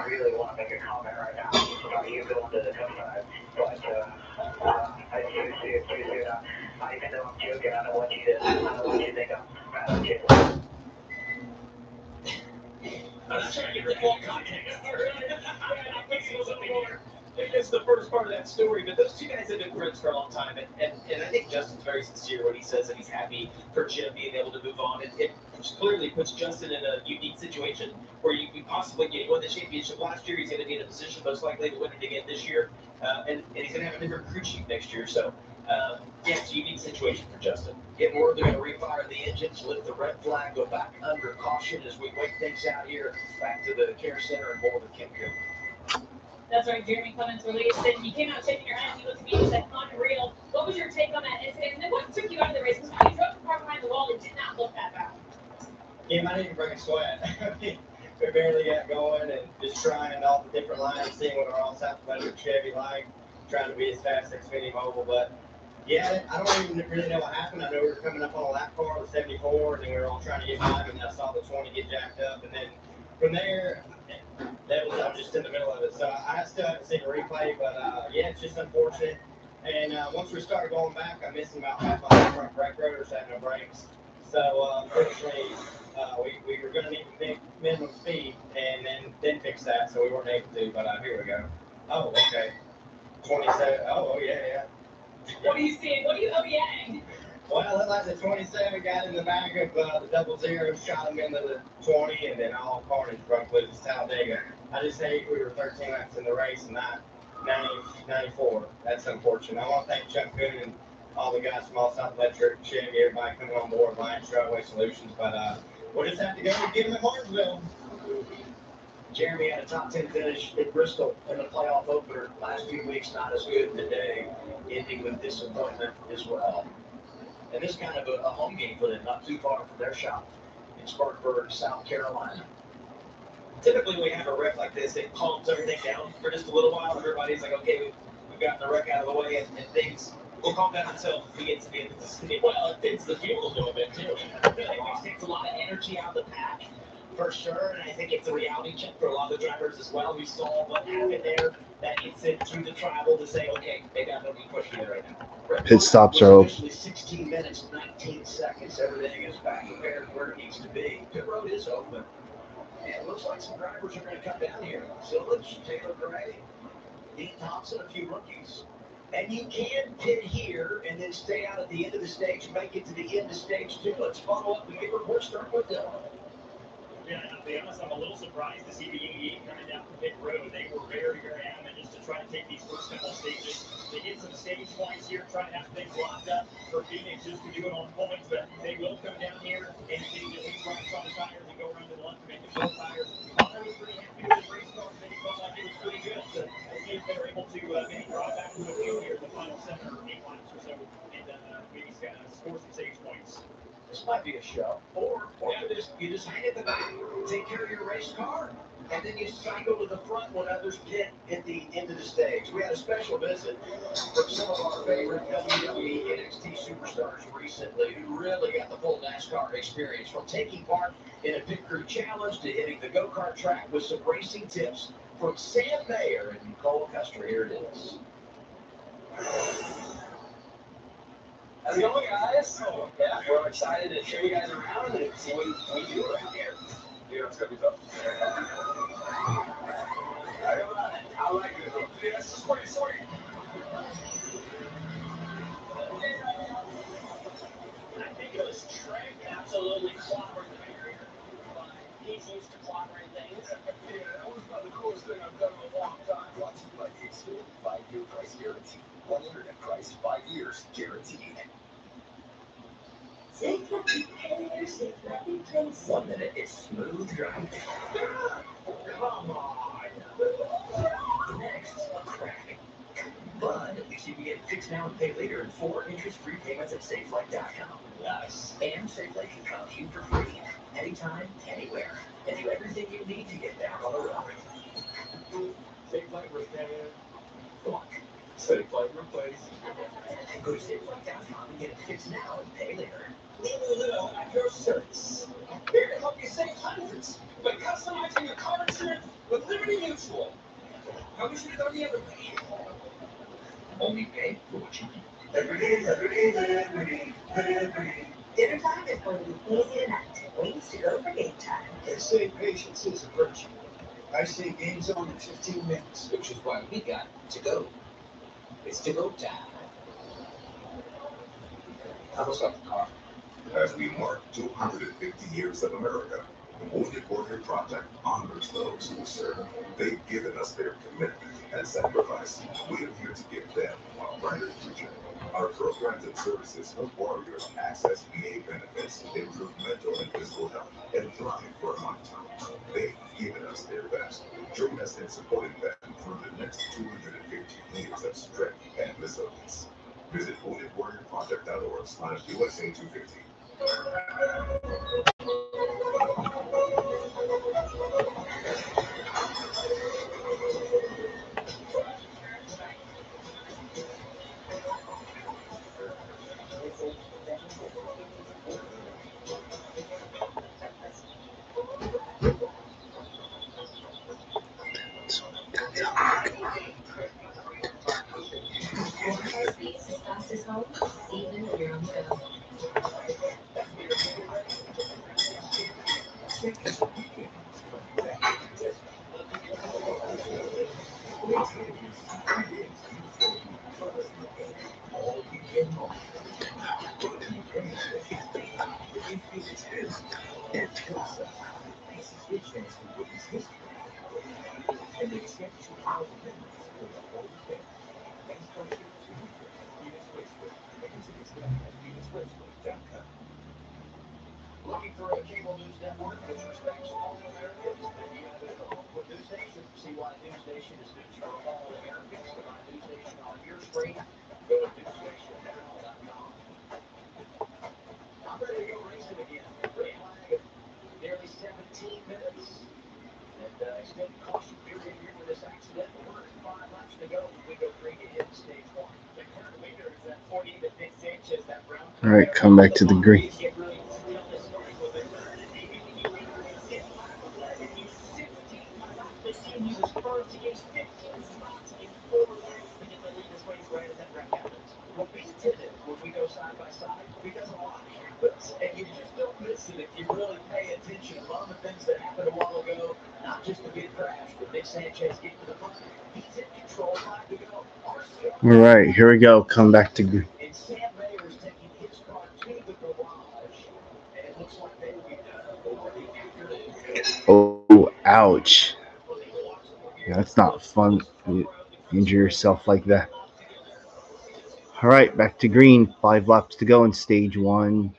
[SPEAKER 5] really want to make a comment right now about you going to the tough side, but I do see it. Even though I'm joking, I don't want you to think I'm kidding.
[SPEAKER 4] I'm just trying to get the full context.
[SPEAKER 6] It's the first part of that story, but those 2 guys have been friends for a long time, and I think Justin's very sincere when he says that he's happy for Jim being able to move on. It clearly puts Justin in a unique situation where you possibly he won the championship last year. He's going to be in a position most likely to win it again this year, and he's going to have a different crew chief next year. So, it's a unique situation for Justin. Get word they're going to refire the engines, lift the red flag, go back under caution as we wait things out here. Back to the care center and more with Kim Hill.
[SPEAKER 10] That's right, Jeremy Clements released, and you came out shaking your head. You looked at me and said, unreal. What was your take on that incident? And then what took you out of the race? Because when you drove the car behind the wall, it did not look that bad.
[SPEAKER 2] Yeah, I didn't bring a sweat.
[SPEAKER 6] we barely got going and just trying all the different lines, seeing what our all South Electric Chevy like, trying to be as fast as Xfinity Mobile. But yeah, I don't even really know what happened. I know we were coming up on a lap car with 74, and then we were all trying to get by, and I saw the 20 get jacked up, and then from there, I was just in the middle of it. So I still haven't seen a replay, but yeah, it's just unfortunate. And once we started going back, I missed about half my front brake rotors had no brakes. So unfortunately, we were going to need to make minimum speed and then fix that, so we weren't able to. But here we go. Oh, okay. 27. Oh, yeah.
[SPEAKER 10] What are you seeing? What are you OBAing?
[SPEAKER 6] Well, it looked like the 27 got in the back of the 00, shot him into the 20, and then all carnage broke loose. Talladega. I just hate we were 13 laps in the race and not 94. That's unfortunate. I want to thank Chuck Good and all the guys from All South Electric, Chevy, everybody coming on board, Lions Driveway Solutions. But we'll just have to go and get them at Martinsville.
[SPEAKER 4] Jeremy had a top 10 finish at Bristol in the playoff opener last few weeks. Not as good today, ending with disappointment as well. And this kind of a home game for them, not too far from their shop in Spartanburg, South Carolina.
[SPEAKER 6] Typically, we have a wreck like this, it calms everything down for just a little while. Everybody's like, okay, we've gotten the wreck out of the way, and things will calm down until we get to the end of the city. Well, it fits the fuel a little bit, too.
[SPEAKER 4] It always takes a lot of energy out of the pack, for sure, and I think it's a reality check for a lot of the drivers as well. We saw what happened there, that incident through the travel to say, okay, maybe I'm going to be pushing it right now.
[SPEAKER 1] Pit stops are open.
[SPEAKER 4] 16 minutes, 19 seconds. Everything is back prepared where it needs to be. Pit road is open. And it looks like some drivers are going to come down here. Zillage, Taylor Gray, Dean Thompson, a few rookies. And you can pit here and then stay out at the end of the stage, make it to the end of stage 2. Let's follow up and get reports start with Dylan.
[SPEAKER 11] Yeah, to be honest, I'm a little surprised to see the 88 coming down the pit road. They were very, very adamant just to try to take these first couple stages. They get some stage points here, try to have things locked up for Phoenix just to do it on points, but they will come down here and change at least right on the tires and go around to the left to make the short tires. Connor was pretty happy with his race car, and he felt like it was pretty good. So we'll see if they're able to maybe draw back to a few here in the final 7 or 8 laps or so and maybe score some stage points.
[SPEAKER 4] This might be a show. Or you just hang at the back, take care of your race car, and then you cycle to the front when others pit at the end of the stage. We had a special visit from some of our favorite WWE NXT superstars recently who really got the full NASCAR experience, from taking part in a pit crew challenge to hitting the go-kart track with some racing tips from Sam Mayer and Nicole Custer. Here it is.
[SPEAKER 12] How's it going, guys? Yeah, we're excited to show you guys around and see what we do around here.
[SPEAKER 2] Yeah, it's gonna be tough.
[SPEAKER 12] I like it. Yeah, this is pretty sweet.
[SPEAKER 11] I think it was Trey absolutely clobbered the barrier, but he's used to clobbering things.
[SPEAKER 2] Yeah, that was about the coolest thing I've done in a long time. Watching like Xfinity 5-year price guarantee. One internet price, 5 years guaranteed.
[SPEAKER 7] Safe Lucky Pair, Safe Lucky Place.
[SPEAKER 4] 1 minute, it's smooth driving. Come on. Next, a crack. But you can get fixed now and pay later in 4 interest-free payments at SafeLight.com.
[SPEAKER 11] Nice.
[SPEAKER 4] And SafeLight can come to you for free, anytime, anywhere, and do everything you need to get back on the road.
[SPEAKER 2] Safe Light repair.
[SPEAKER 4] Look,
[SPEAKER 2] Safe Light replace.
[SPEAKER 4] go to SafeLight.com and get it fixed now and pay later.
[SPEAKER 12] Leave a little at your service. Here to help you save hundreds by customizing your car insurance with Liberty Mutual. How much are you going to ever pay?
[SPEAKER 4] Only pay for what you need.
[SPEAKER 7] Liberty, Liberty, Liberty, Liberty. Dinner time is going to be easy tonight. Wings to go for game time.
[SPEAKER 12] They say patience is a virtue. I say game zone in 15 minutes,
[SPEAKER 4] Which is why we got to go. It's to go time.
[SPEAKER 12] How was that car?
[SPEAKER 2] As we mark 250 years of America, the Wounded Warrior Project honors those who serve. They've given us their commitment and sacrifice. We are here to give them a brighter future. Our programs and services help warriors access VA benefits, improve mental and physical health, and thrive for a lifetime. They've given us their best. Join us in supporting them through the next 250 years of strength and resilience. Visit woundedwarriorproject.org/USA250.
[SPEAKER 4] Looking for a cable news network which respects all Americans? Then you gotta go to Oakwood News Station. See why News Station is news for all Americans. To find News Station on your screen, go to newsstationnow.com. I'm ready to go racing again. Green flag of nearly 17 minutes. And extended caution period here with this accident. 105 laps to go when we go green to hit stage one.
[SPEAKER 11] The current leader is that 48 of Nick Sanchez, that brown
[SPEAKER 1] All
[SPEAKER 11] car
[SPEAKER 1] right,
[SPEAKER 11] there
[SPEAKER 1] come
[SPEAKER 11] on
[SPEAKER 1] back
[SPEAKER 11] the
[SPEAKER 1] to the
[SPEAKER 11] bottom.
[SPEAKER 1] green.
[SPEAKER 11] You can't really tell this story was a turn, and maybe the leader is his lap 11. He's 16. My last machine, he was first. He gained 15 spots in 4 laps to get the lead this race right as that wreck happens.
[SPEAKER 4] We'll be timid when we go side by side because a lot happens, and you just don't miss it if you really pay attention. A lot of the things that happened a while ago, not just a big crash, but Nick Sanchez getting to the front. He's in control. 5 to go.
[SPEAKER 1] All right, here we go. Come back to green.
[SPEAKER 4] And Sam Mayer's taking his car to the garage, and it looks like they will be done for the afternoon.
[SPEAKER 1] Oh, ouch. Yeah, that's not fun. You injure yourself like that. All right, back to green. 5 laps to go in stage one.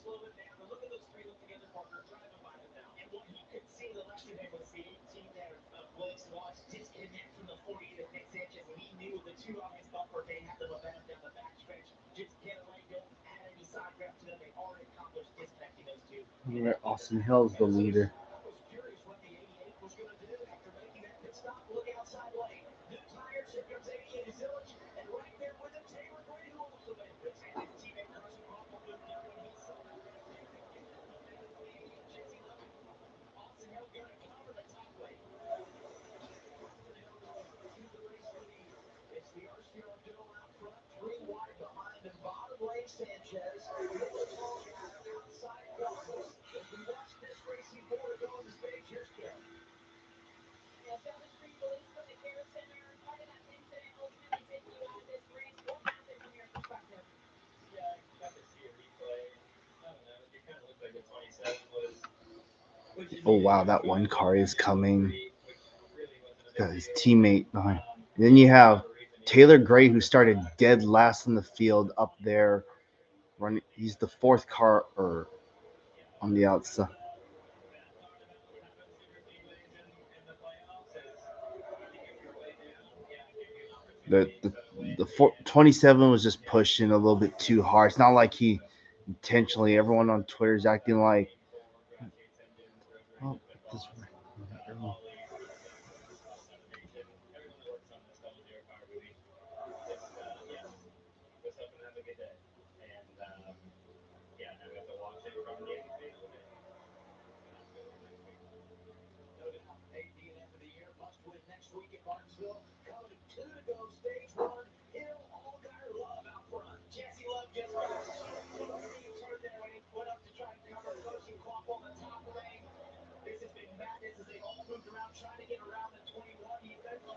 [SPEAKER 11] Slow it down and look at those three look together partner driving by them now. And what he could see the left of him was the 18 there, Willie Swash disconnect from the 48 of Nick Sanchez, and he knew the two on his bumper, they had the momentum down the backstretch. Just get away, don't add any side rev to them. They already accomplished disconnecting those two.
[SPEAKER 1] All right, Austin Hill's the leader.
[SPEAKER 4] I was curious what the 88 was going to do after making that pit stop. Look outside lane. New tires. Here comes 88 Zillich. And right there with him, Taylor Gray, who also made a pit stop.
[SPEAKER 11] And his teammate Carson Crawford moved up when he saw that right there. They get that momentum for the 88 Jesse Love. Austin Hill going to cover the top lane.
[SPEAKER 4] Austin Hill going to the race lead. It's the RCR duo out front, 3 wide behind him. Bottom lane, Sanchez. Miller Allgaier outside Carlos. As we watch this racing more to go in the stage, here's Kim.
[SPEAKER 10] Yeah, Sheldon Street released from the care center. How did that incident ultimately take you out of this race? What happened from your perspective?
[SPEAKER 11] Yeah, I got to see a replay, and I don't know, it kind of looked like the 27 was, which is
[SPEAKER 1] Oh,
[SPEAKER 11] neither
[SPEAKER 1] wow,
[SPEAKER 11] here nor
[SPEAKER 1] that
[SPEAKER 11] there,
[SPEAKER 1] one
[SPEAKER 11] going
[SPEAKER 1] car
[SPEAKER 11] down
[SPEAKER 1] is
[SPEAKER 11] the outside
[SPEAKER 1] coming.
[SPEAKER 11] three, which really wasn't a big
[SPEAKER 1] Got his
[SPEAKER 11] deal.
[SPEAKER 1] teammate behind. Then
[SPEAKER 11] Yeah,
[SPEAKER 1] you
[SPEAKER 11] for
[SPEAKER 1] have
[SPEAKER 11] whatever reason, he
[SPEAKER 1] Taylor Gray, who started dead last in the field up there. Running, he's the fourth car on the outside.
[SPEAKER 11] best part about having super speedways in the playoffs is when you get your way down, yeah, it gives you an
[SPEAKER 1] The
[SPEAKER 11] opportunity.
[SPEAKER 1] the
[SPEAKER 11] So
[SPEAKER 1] the 27 was just pushing a little bit too hard. It's not like he intentionally. Everyone on Twitter is acting like,
[SPEAKER 11] congratulates him doing this road race.
[SPEAKER 1] oh,
[SPEAKER 11] It's been
[SPEAKER 1] this.
[SPEAKER 11] awesome. Ollie, Automation, everyone that works on this double zero car movie. Just yeah, just hope and have a good day. And yeah, now we have to watch it from Yankee Stadium and Knoxville next week.
[SPEAKER 4] No doubt. 8 DNF of the year. Must win next week at Martinsville. Coming to 2 to go. Stage 1. Hill, Allgaier, Love out front.
[SPEAKER 11] Jesse Love just got swept on the main turn there when he went up to try and cover Carson Klopp on the top lane. This has been madness as they've all moved around trying to get around the 21. He's been the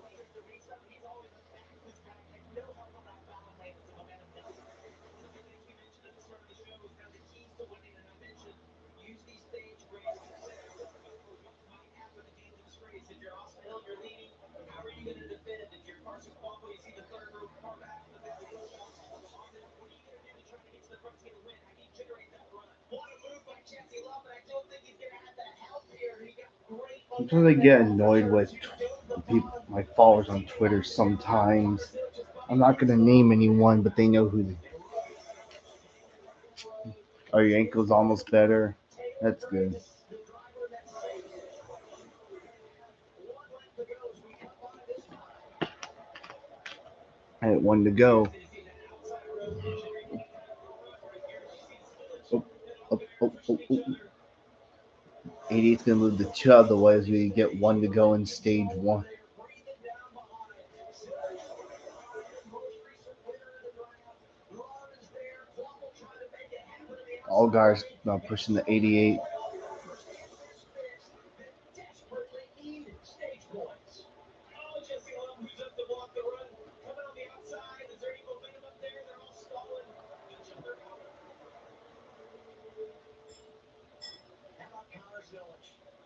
[SPEAKER 11] leader at the restart. He's always the fastest guy. Had no help on that bottom lane as the momentum built.
[SPEAKER 4] One of the things we mentioned at the start of the show is kind of the keys to winning, and I mentioned use these stage races to set yourself up for what might happen at the end of this race. If you're Austin Hill, you're leading, how are you going to defend? If you're Carson Cuomo, you see the third car back from the back on there. What are you going to do to try to get to the front to get a win? How do you generate that run?
[SPEAKER 11] What a move by Jesse Love, but I don't think he's going to have the help here. He got great
[SPEAKER 1] Sometimes I
[SPEAKER 11] momentum
[SPEAKER 1] get
[SPEAKER 11] there off of
[SPEAKER 1] annoyed
[SPEAKER 11] turn
[SPEAKER 1] with
[SPEAKER 11] 2 down the
[SPEAKER 1] the people,
[SPEAKER 11] bottom.
[SPEAKER 1] my followers on Twitter. Sometimes I'm not gonna name anyone, but they know who. Are your ankles almost better? That's good.
[SPEAKER 4] The driver that saved the situation. 1 lap to go as we come by this time.
[SPEAKER 1] I had one to go.
[SPEAKER 11] Interesting to see that outside road action replay kind of throw up right here as you see Zilic
[SPEAKER 1] Oh,
[SPEAKER 11] and
[SPEAKER 1] oh,
[SPEAKER 11] Allgaier
[SPEAKER 1] oh,
[SPEAKER 11] pushing
[SPEAKER 1] oh,
[SPEAKER 11] each
[SPEAKER 1] oh.
[SPEAKER 11] other.
[SPEAKER 1] 88's going to move the 2 out of the way as we get 1 to go in stage 1. All guys now pushing the 88.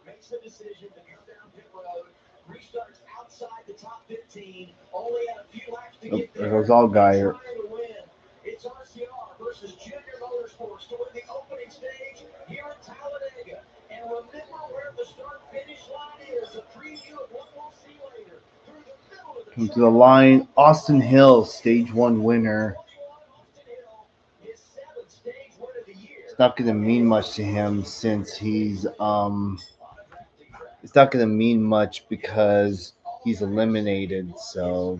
[SPEAKER 4] Makes the decision to go down pit road, restarts outside the top 15, only had a few laps to get
[SPEAKER 1] There
[SPEAKER 4] there.
[SPEAKER 1] goes all guy.
[SPEAKER 4] It's RCR versus Junior Motorsports to win the opening stage here at Talladega. And remember where the start-finish line is. A preview of what we'll see later. Through the middle of the
[SPEAKER 1] Come to the line, Austin Hill, stage 1 winner. It's not going to mean much to him since he's it's not going to mean much because he's eliminated. So,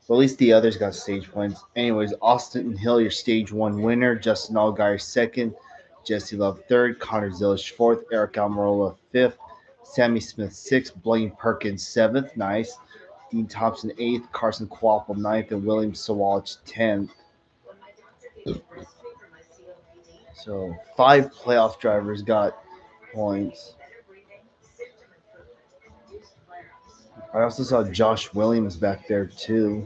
[SPEAKER 1] but at least the others got stage points. Anyways, Austin Hill, your stage 1 winner. Justin Allgaier second. Jesse Love third. Connor Zilisch fourth. Eric Almirola fifth. Sammy Smith sixth. Blaine Perkins seventh. Nice. Dean Thompson eighth. Carson Quapple ninth. And William Sawalich 10th. So 5 playoff drivers got points. I also saw Josh Williams back there too.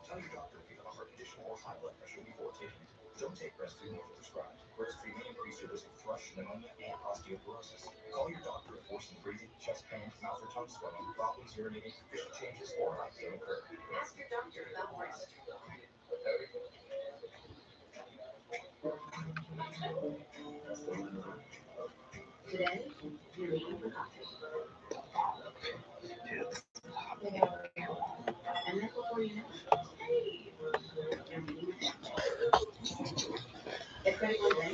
[SPEAKER 2] Tell your doctor if you have a heart condition or high blood pressure before taking it. Don't take Breztri if prescribed. Breztri may increase your risk of thrush, pneumonia, and osteoporosis. Call your doctor if worsening breathing, chest pain, mouth or tongue swelling, problems urinating, vision changes, or nausea occur.
[SPEAKER 7] Ask your doctor about breast. Today, you're eating for coffee. And then before you know it, hey, you're meeting with It's been one day.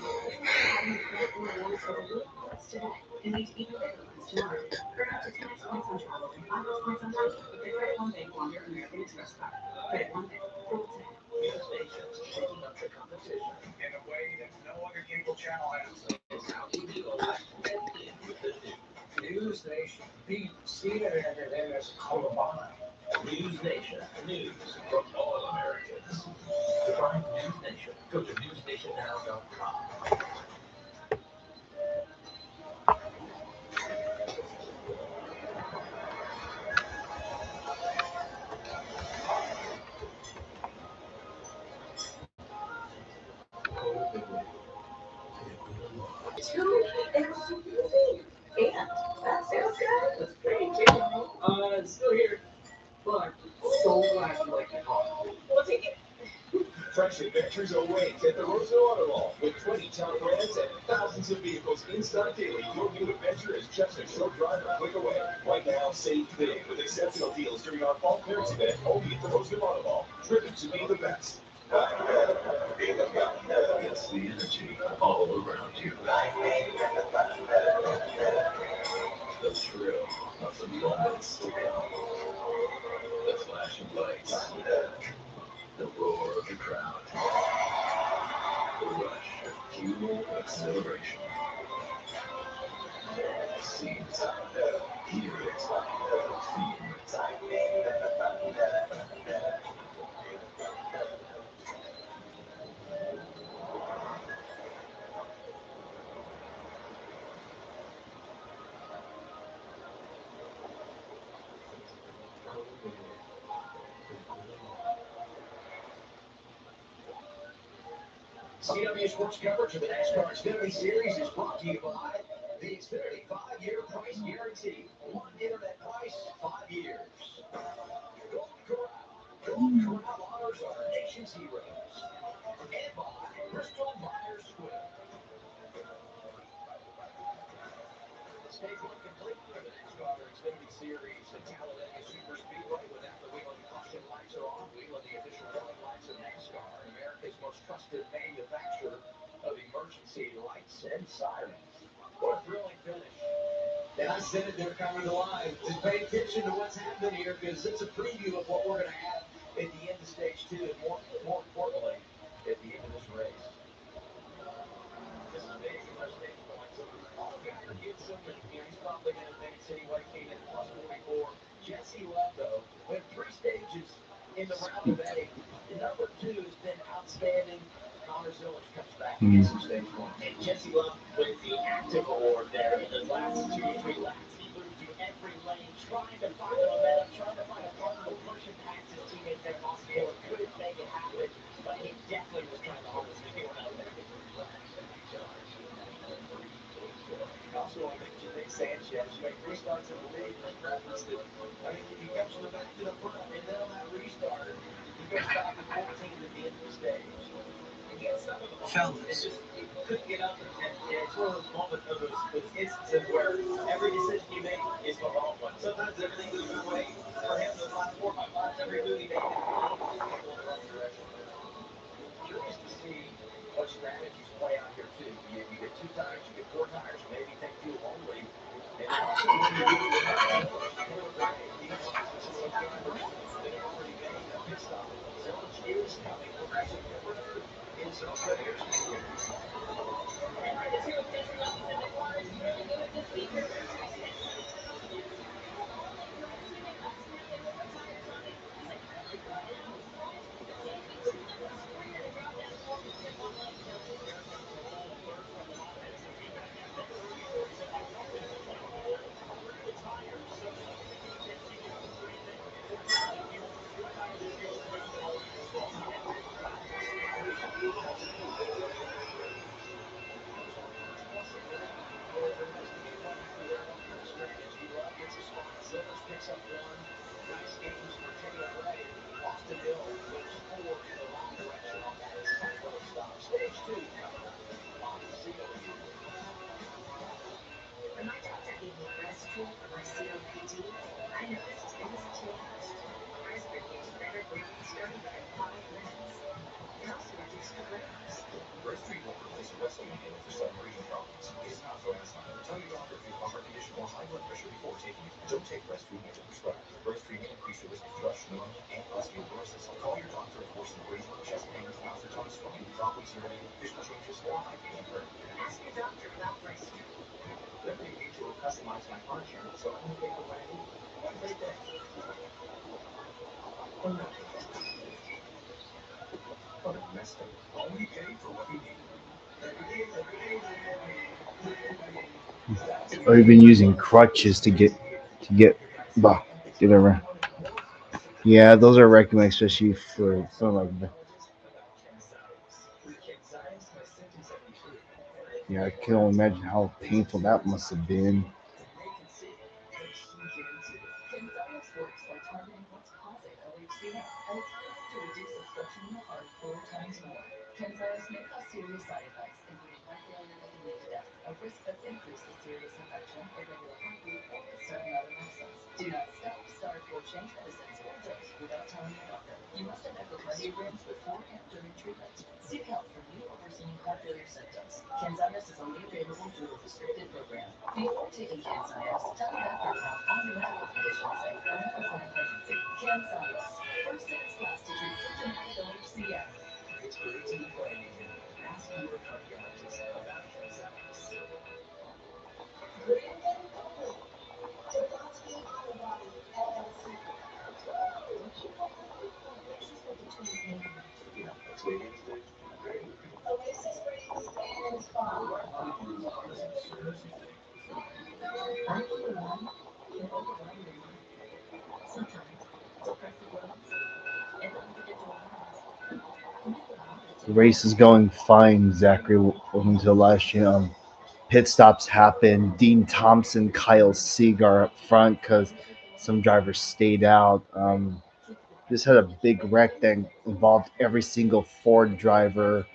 [SPEAKER 7] Having a credit in the ones for the blue points today. And need to even bigger ones tomorrow. Earn up to 10x points on travel and 5 points on dining with the Credit One Bank Wonder American Express card. Credit One Bank. Roll today.
[SPEAKER 4] News Nation's shaking up the competition in a way that no other cable channel has. It's how we do life and in with the news. News Nation beat CNN and MS Colorado. News Nation, news from all Americans. To find News Nation, go to newsnationnow.com.
[SPEAKER 7] Two SUVs. And that sales guy was pretty too.
[SPEAKER 9] Still here. But so glad you like the car.
[SPEAKER 7] We'll take it.
[SPEAKER 2] Fresh adventures await at the Roseville Auto Mall. With 20 top brands and thousands of vehicles in stock daily, your new adventure is just a short drive or click away. Right now, save big with exceptional deals during our fall clearance event only at the Roseville Auto Mall. Driven to be the best. It's the energy all around you. The thrill of the moments to come. The flashing lights. The roar of the crowd. The rush of pure exhilaration. See it, hear it, feel it.
[SPEAKER 4] CW Sports coverage of the NASCAR Xfinity Series is brought to you by the Xfinity 5-year price guarantee. One internet price, 5 years. Golden Corral. Golden Corral honors our nation's heroes. And by Bristol Myers Squibb. Stage 1 complete for the NASCAR Xfinity Series at Talladega Super Speedway. With that, the wheel and caution lights are on. Wheel and the official running lights of NASCAR, America's most trusted manufacturer of emergency lights and sirens. What a thrilling finish. And I said it, they're coming alive. Just pay attention to what's happening here because it's a preview of what we're going to have at the end of stage 2 and more importantly, at the end of this race. This is big for our stage points.
[SPEAKER 6] the round of A. Number two has been outstanding. Connor Zillich comes back to
[SPEAKER 1] Mm.
[SPEAKER 6] get some stage one. And Jesse Love with the active award there. In the last 2 or 3 laps, he moved through every lane, trying to find the momentum, trying to find a partner to push him past his teammate there. Austin Taylor couldn't make it happen, but he definitely was trying the hardest if he went out there. Also, I mentioned Nick Sanchez made restarts in the lead, and referenced it. I think if he comes from the back to the front and then on that restart, he goes back to 14th at the end of the stage. And he had some of the momentum. It just he couldn't get up, and it's one of those moments of those instances where every decision you make is the wrong one. Sometimes everything goes your way. For him, those last 4 or 5 laps, every move he made, everything just kept going the wrong direction. Curious to see what strategies play out here too. You get 2 tires, you get 4 tires, you maybe take fuel only. And then also what you do with Connor Zillich for the break. He's one of those drivers that have already made a pit stop. Zillich is coming progressively different in some good airspeed here.
[SPEAKER 10] And number two, Jesse Love said the car is really good this week.
[SPEAKER 6] Strategy Love gets a spot. Zillich picks up one. Nice gains for Taylor Reddick. Austin Hill moves forward in the right direction on that tackler stop. Stage two coming up on the COP.
[SPEAKER 7] When my doctor gave me Breztri for my COPD, I noticed it was changed. Breztri gives better breathing, starting within 5 minutes. It also reduced the breaths.
[SPEAKER 2] Breastfeed won't replace a rescue inhaler for sudden breathing problems. It's not for asthma. Tell your doctor if you have a heart condition or high blood pressure before taking it. Don't take breastfeed as prescribed. Breastfeed may increase your risk of thrush, pneumonia, and osteoporosis. Call your doctor if worsened breathing, chest pain, mouth or tongue swelling, problems urinary, vision changes, or eye pain occur.
[SPEAKER 7] Ask your doctor about Breztri.
[SPEAKER 6] Liberty Mutual customized my car insurance, so I only pay for what I need. What do they think? Or not they think? Or messed up?
[SPEAKER 2] Only pay for what you need.
[SPEAKER 1] Or even using crutches to bah, get around. Yeah, those are recommended, especially for something like that.
[SPEAKER 6] About Ken Zayas. Ken Zayas has symptoms that include
[SPEAKER 1] Yeah, I can only imagine how painful that must have been.
[SPEAKER 6] and they can see that he can too.
[SPEAKER 7] Kenzias works by targeting what's causing OHCM, and it's proven to reduce obstruction in the heart 4 times more. Kenzias may cause serious side effects, including heart failure that can lead to death, a risk that's increased with serious infection, irregular heartbeat, or with certain other medicines. Do not stop, start, or change medicines or dose without telling your doctor. You must have echocardiograms before and during treatment. Seek help for new or worsening heart failure symptoms. Kenzias is only available through a restricted program. Before taking Kenzias, tell a doctor about all your medical conditions and plan for planned pregnancy. Kenzias, first in its class to treat symptomatic OHCM.
[SPEAKER 6] It's great to be playing again. Ask your cardiologist about Ken Zayas.
[SPEAKER 3] Brandon Cooley, Devontae Auto Body, LLC. Oasis will determine the name.
[SPEAKER 2] That's made anything.
[SPEAKER 3] Oasis Brands and Spa.
[SPEAKER 7] Unbelievable can overwhelm your mind. Sometimes it's oppressive lows and unpredictable highs. When you forgot to
[SPEAKER 1] The
[SPEAKER 7] take
[SPEAKER 1] race is going fine, Zachary. Welcome to the last year. Pit stops happen. Dean Thompson, Kyle Seagar up front because some drivers stayed out. This had a big wreck that involved every single Ford driver,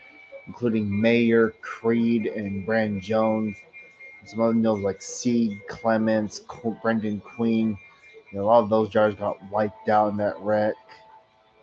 [SPEAKER 1] including Mayer, Creed, and Brand Jones. Some other notes like Sieg, Clements, Brendan Queen. A lot of those drivers got wiped out in that wreck.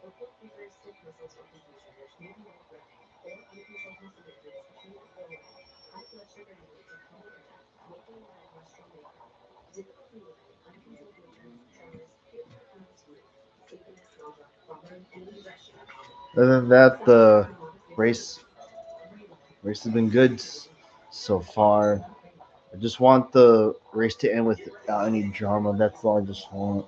[SPEAKER 7] report features stiff muscles or confusion which may be life-threatening, or uncontrolled muscle weakness, pain or weight. High blood sugar may lead to heart attack, local or high cholesterol may occur. Difficulty breathing, uncontrolled movements, tremors, feeling like nervous breathing, sleepiness, nausea, vomiting, and indigestion are common.
[SPEAKER 1] Other than that,
[SPEAKER 7] Side effects
[SPEAKER 1] the
[SPEAKER 7] are modest
[SPEAKER 1] race
[SPEAKER 7] inflammation. Everyone
[SPEAKER 1] race has
[SPEAKER 7] has
[SPEAKER 1] been good
[SPEAKER 7] symptoms of aging,
[SPEAKER 1] so
[SPEAKER 7] but
[SPEAKER 1] far.
[SPEAKER 7] not fading.
[SPEAKER 1] I just want the race to end without any drama. That's all I just want.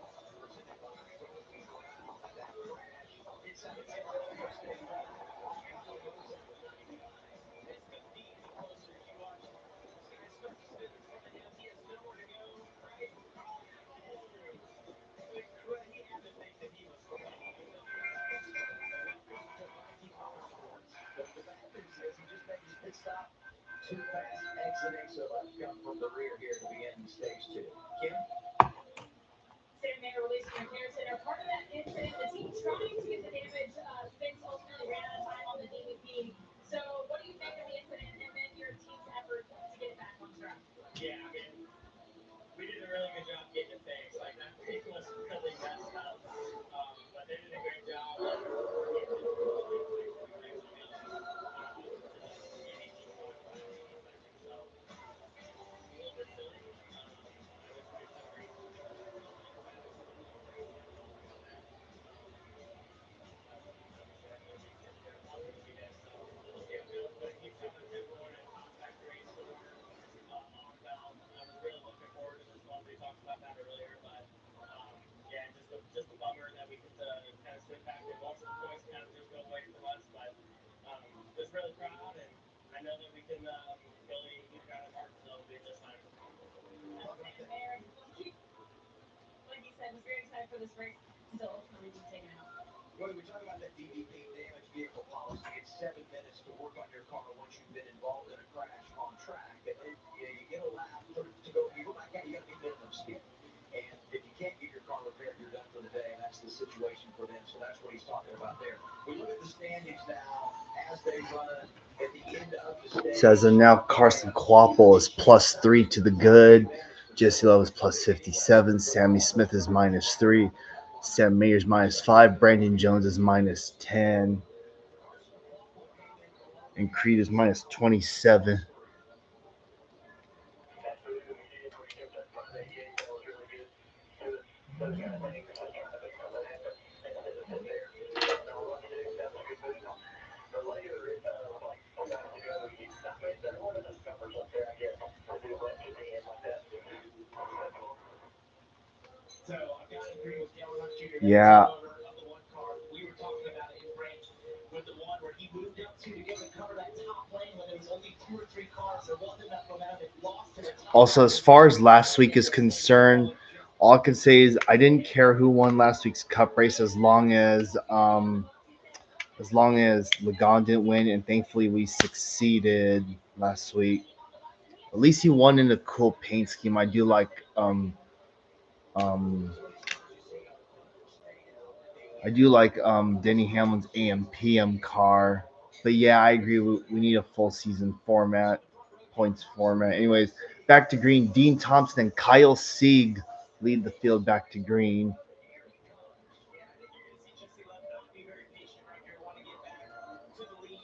[SPEAKER 4] stop. Too fast exiting, so let's come from the rear here to begin stage two. Kim?
[SPEAKER 10] Sam Mayer releasing your parents in. Part of that incident, the team trying to get the damage fixed ultimately ran out of time on the DVP. So, what do you think of the incident and then your team's effort to get it back on track?
[SPEAKER 11] Yeah, I mean, we did a really good job getting it fixed. Like, that thing was really messed up. But they did a great job of getting it like we were able to go to the championship point without anything affecting. So, a little bit silly. I wish we could have raced a little faster, a little crazier, but ultimately that that's what makes it craziness. So, yeah, we were able to keep coming. Everyone at top factory score on belt. I was really looking forward to this one. We talked about that earlier, but yeah, just a bummer that we get to kind of sit back and watch the points kind of just go away from us. But was really proud, and I know that we can really look out at Martinsville big this time.
[SPEAKER 10] Sam Mayer, like you said, was very excited for this race until ultimately being taken out.
[SPEAKER 4] When we talk about that DVP, damaged vehicle policy, it's 7 minutes to work on your car once you've been involved in a crash on track. And then you get a lap to go. You go back out, you got to be minimum speed. And if you can't get your car repaired, you're done for the day. And that's the situation for them. So that's what he's talking about there. We look at the standings now as they run at the end of the stage.
[SPEAKER 1] Says and now Carson Kvapil is +3 to the good. Jesse Love is +57. Sammy Smith is -3. Sam Mayer's -5. Brandon Jones is -10. And Creed is -27.
[SPEAKER 5] That food when you did, when you kept that front 88, that was really good. Those guys, I think, just trying to make something happen. Instead of sitting there, just no what to do. That was good food. But later, like 4 nights ago, I made that one of the scuppers up there, I guess, to do lunch at the end like that. So cool.
[SPEAKER 4] So I've got to agree with Dale Earnhardt Jr.
[SPEAKER 1] Yeah.
[SPEAKER 4] Takeover of the one car. We were talking about it in range with the one where he moved up to be able to cover that top lane when there was only 2 or 3 cars. There wasn't enough momentum. It lost to the top.
[SPEAKER 1] Also, as far as last week is concerned, all I can say is I didn't care who won last week's Cup race as long as Lagon didn't win, and thankfully we succeeded last week. At least he won in a cool paint scheme. I do like um Denny Hamlin's AM/PM car. But yeah, I agree. We need a full season format, points format. Anyways, back to green. Dean Thompson and Kyle Sieg lead the field back to green.
[SPEAKER 4] Yeah, I think you're going to see Jesse Love not be very patient right here. Want to get back to the lead.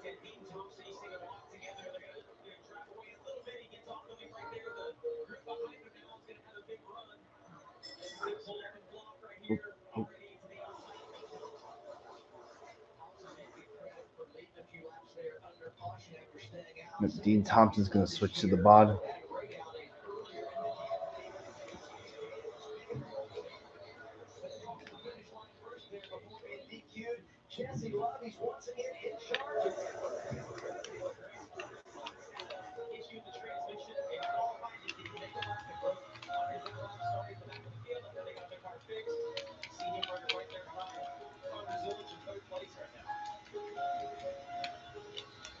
[SPEAKER 4] And Dean Thompson, you see them walk together. They're going to drive away a little bit. He gets off the lead right there. The group behind him now is going to have a big run. As they pull up and block right here, already to the outside. Thompson taking credit for leading a few laps there under caution after staying out.
[SPEAKER 1] Dean Thompson's going to switch to the bottom.
[SPEAKER 4] Had a great outing earlier in the campaign. Set across the finish line first there before being DQ'd. Jesse Love, he's once again in charge of that one. Issue with the transmission. They qualified, it didn't make a lap. It broke under their lap, starting at the back of the field until they got their car fixed. See him right there behind Connor Zilic in third place right now.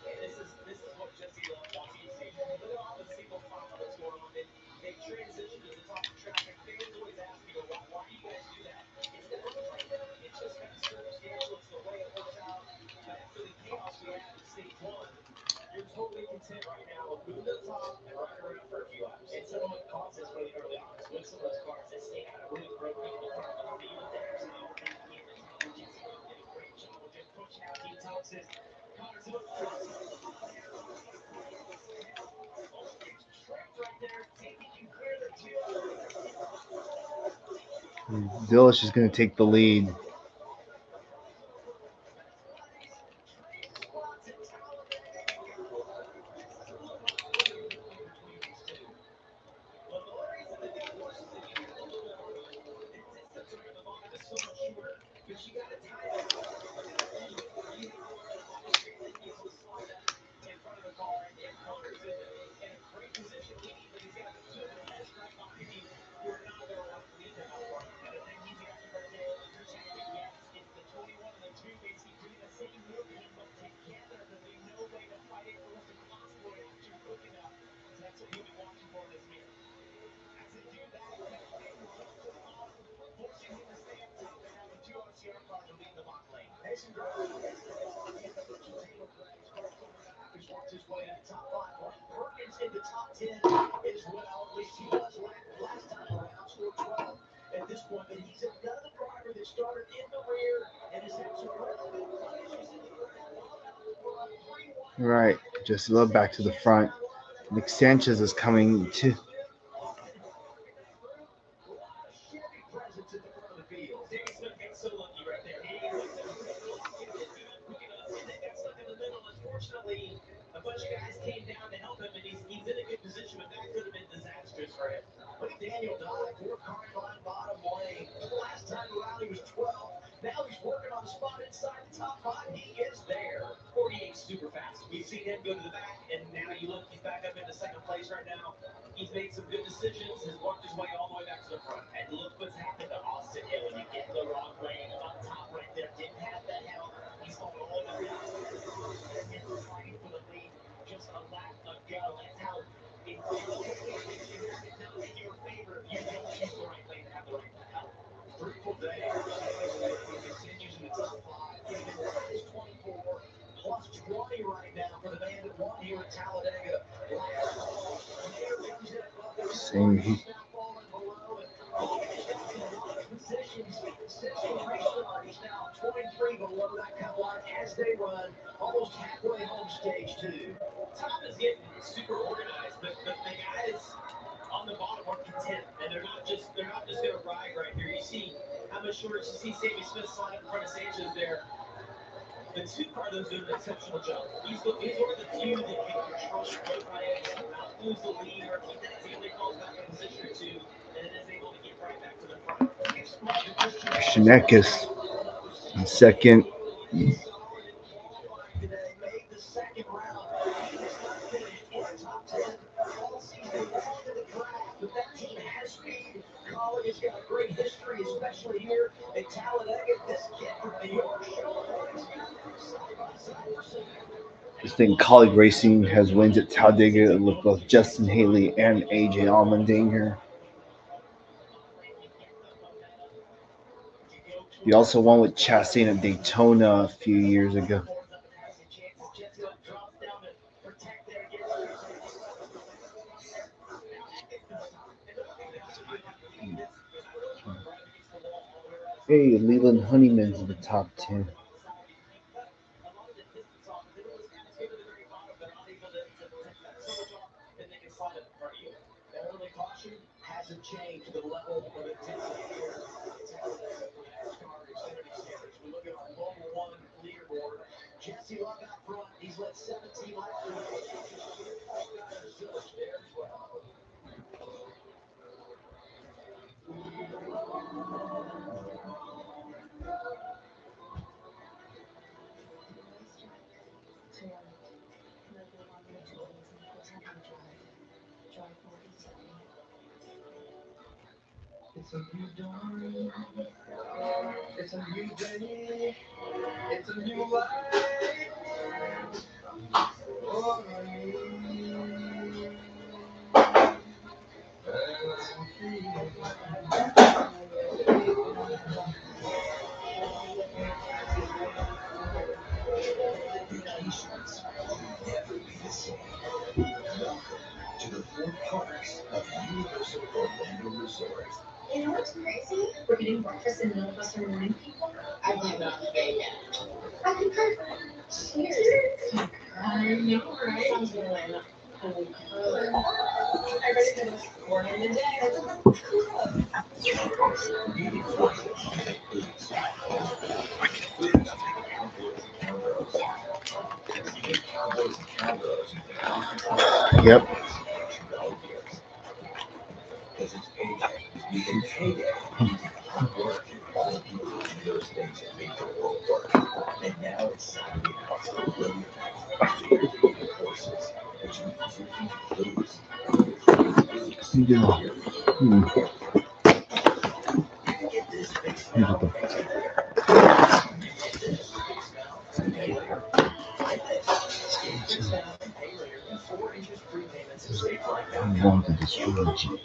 [SPEAKER 4] And this is what Jesse Love wants to see. Look at all the single file that's going on. They transition to the top of traffic. Fans always ask, why do you guys do that? It's never planned out. It's just kind of circumstantial. It's the way it works out. But after the chaos we had in stage one, you're totally content right now with moving to the top and riding around for a few laps. And some of it caused us really early on is with some of those cars that stayed out of really broke up the front of the field. There's how back in the top. Jesse Love did a great job of just pushing out Dean Thompson. Connor Zilic tries to hold the line here. Almost gets tripped right there. See if he can clear the field.
[SPEAKER 1] Zilic is going to take the lead.
[SPEAKER 4] Trade spots at Talladega. Look how close it will be between these two. Well, the only reason that these horses that you have a little more, the distance around the bottom is so much shorter, but you got to time it where you have nowhere on the bottom screen that he able to slide that in front of the car, and Connor's in a great position leading, but he's got two guys right behind him who are not going to want to leave him out front. And I think he's got to protect those two
[SPEAKER 6] top 10 as well. At least he was last time around, scored 12 at this point. But he's another driver that started in the rear and has had some really good finishes in the front.
[SPEAKER 1] Right, just a little back to the front. Nick Sanchez is coming to.
[SPEAKER 6] Danny Smith got so lucky right there. He looked at quick enough, and they got stuck in the middle. Unfortunately, a bunch of guys came down to help him, and he's in a good position, but that could have been disastrous for him. Look at Daniel Dye, 4-car line, bottom lane. Last time around, he was 12th. Now he's working on a spot inside the top 5. He is there. 48 super fast. We've seen him go to the back, and now you look, he's back up into second place right now. He's made some good decisions, has worked his way all the way back to the front. And look what's happened to Austin Hill. You get in the wrong lane up top right there. Didn't have the help. He's falling all the way down. And fighting for the lead just a lap ago. That's how it's not in your favor if you don't choose the right lane to have the right help. Fruitful day for Chase. He continues in the top 5, getting as high as 24, plus 20 right now for the man that won here at Talladega last fall. Mayer comes in above the
[SPEAKER 1] Same.
[SPEAKER 6] he's now falling below, and he's got some lost positions since the restart. He's now 23 below that cut line as they run almost halfway home stage 2. Top is getting super organized, but the guys on the bottom are content, and they're not just going to ride right here. You see how much shorter. You see Sammy Smith slide up in front of Sanchez there. The two car does an exceptional job. He's one of the few that can control both ends, not lose the lead, or keep that team that falls back a position or two, and then is able to get right back to the front.
[SPEAKER 1] Shinekis in second.
[SPEAKER 6] Today made the second round. He has not finished in the top 10 all season long in the draft, but that team has speed. Colin has got a great history, especially here at Talladega. This kid from New York showing what he's got side by side for second.
[SPEAKER 1] This thing, Colleague Racing has wins at Talladega with both Justin Haley and AJ Allmendinger. He also won with Chastain at Daytona a few years ago. Hey, Leland Honeyman's in the top 10.
[SPEAKER 6] Early caution hasn't changed the level of intensity here at Talladega for the NASCAR Xfinity Series. We look at our Mobil 1 leaderboard. Jesse Love out front. He's led 17 laps today. Zilch there as well. It's a new dawn. It's a new day. It's a new life. Oh, vacations will never be the same. Welcome to the four corners of Universal Orlando Resort.
[SPEAKER 3] You know what's crazy? We're getting breakfast and none of us are morning people. I blame it on the bacon. I concur. Cheers. I know, right? Sounds good. I ready for this morning today.
[SPEAKER 2] Meeting forces includes with nothing cowboys and cowgirls. Even cowboys and cowgirls
[SPEAKER 1] Yep.
[SPEAKER 2] because it's payday. You can payday. You can hard work. All the people who do those things that make the world work. And now it's Saturday night. Where you have favorite horses, which means you can lose. You can get this fixed now and get there. Get this fixed now and pay later. Get this fixed now and pay later in 4 interest free payments of State Farm.
[SPEAKER 1] I want to destroy you.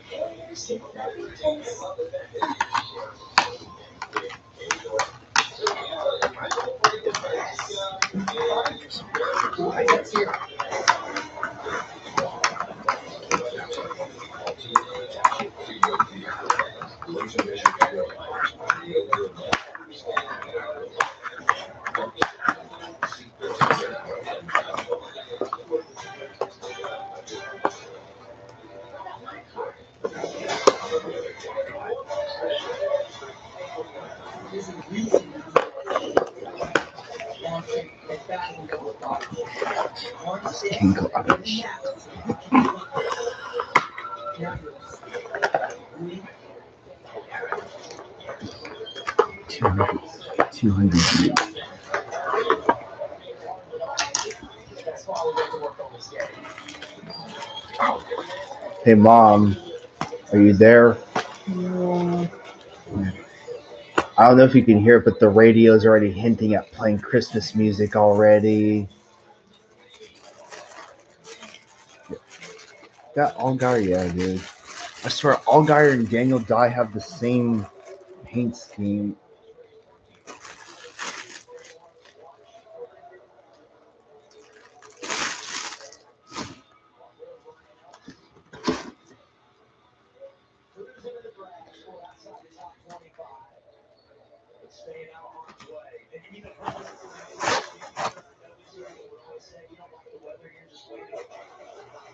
[SPEAKER 9] and battling over body.
[SPEAKER 1] King Garbage.
[SPEAKER 9] Now you're
[SPEAKER 1] 200. 200 views.
[SPEAKER 9] that's why we went to work on this game.
[SPEAKER 1] Hey, Mom, are you there? I don't know if you can hear it, but the radio's already hinting at playing Christmas music already. That Allgaier, yeah, dude. I swear, Allgaier and Daniel Dye have the same paint scheme.
[SPEAKER 4] Staying out of harm's way. And you know, this is the deal. We always say, you don't like the weather, you're just waiting to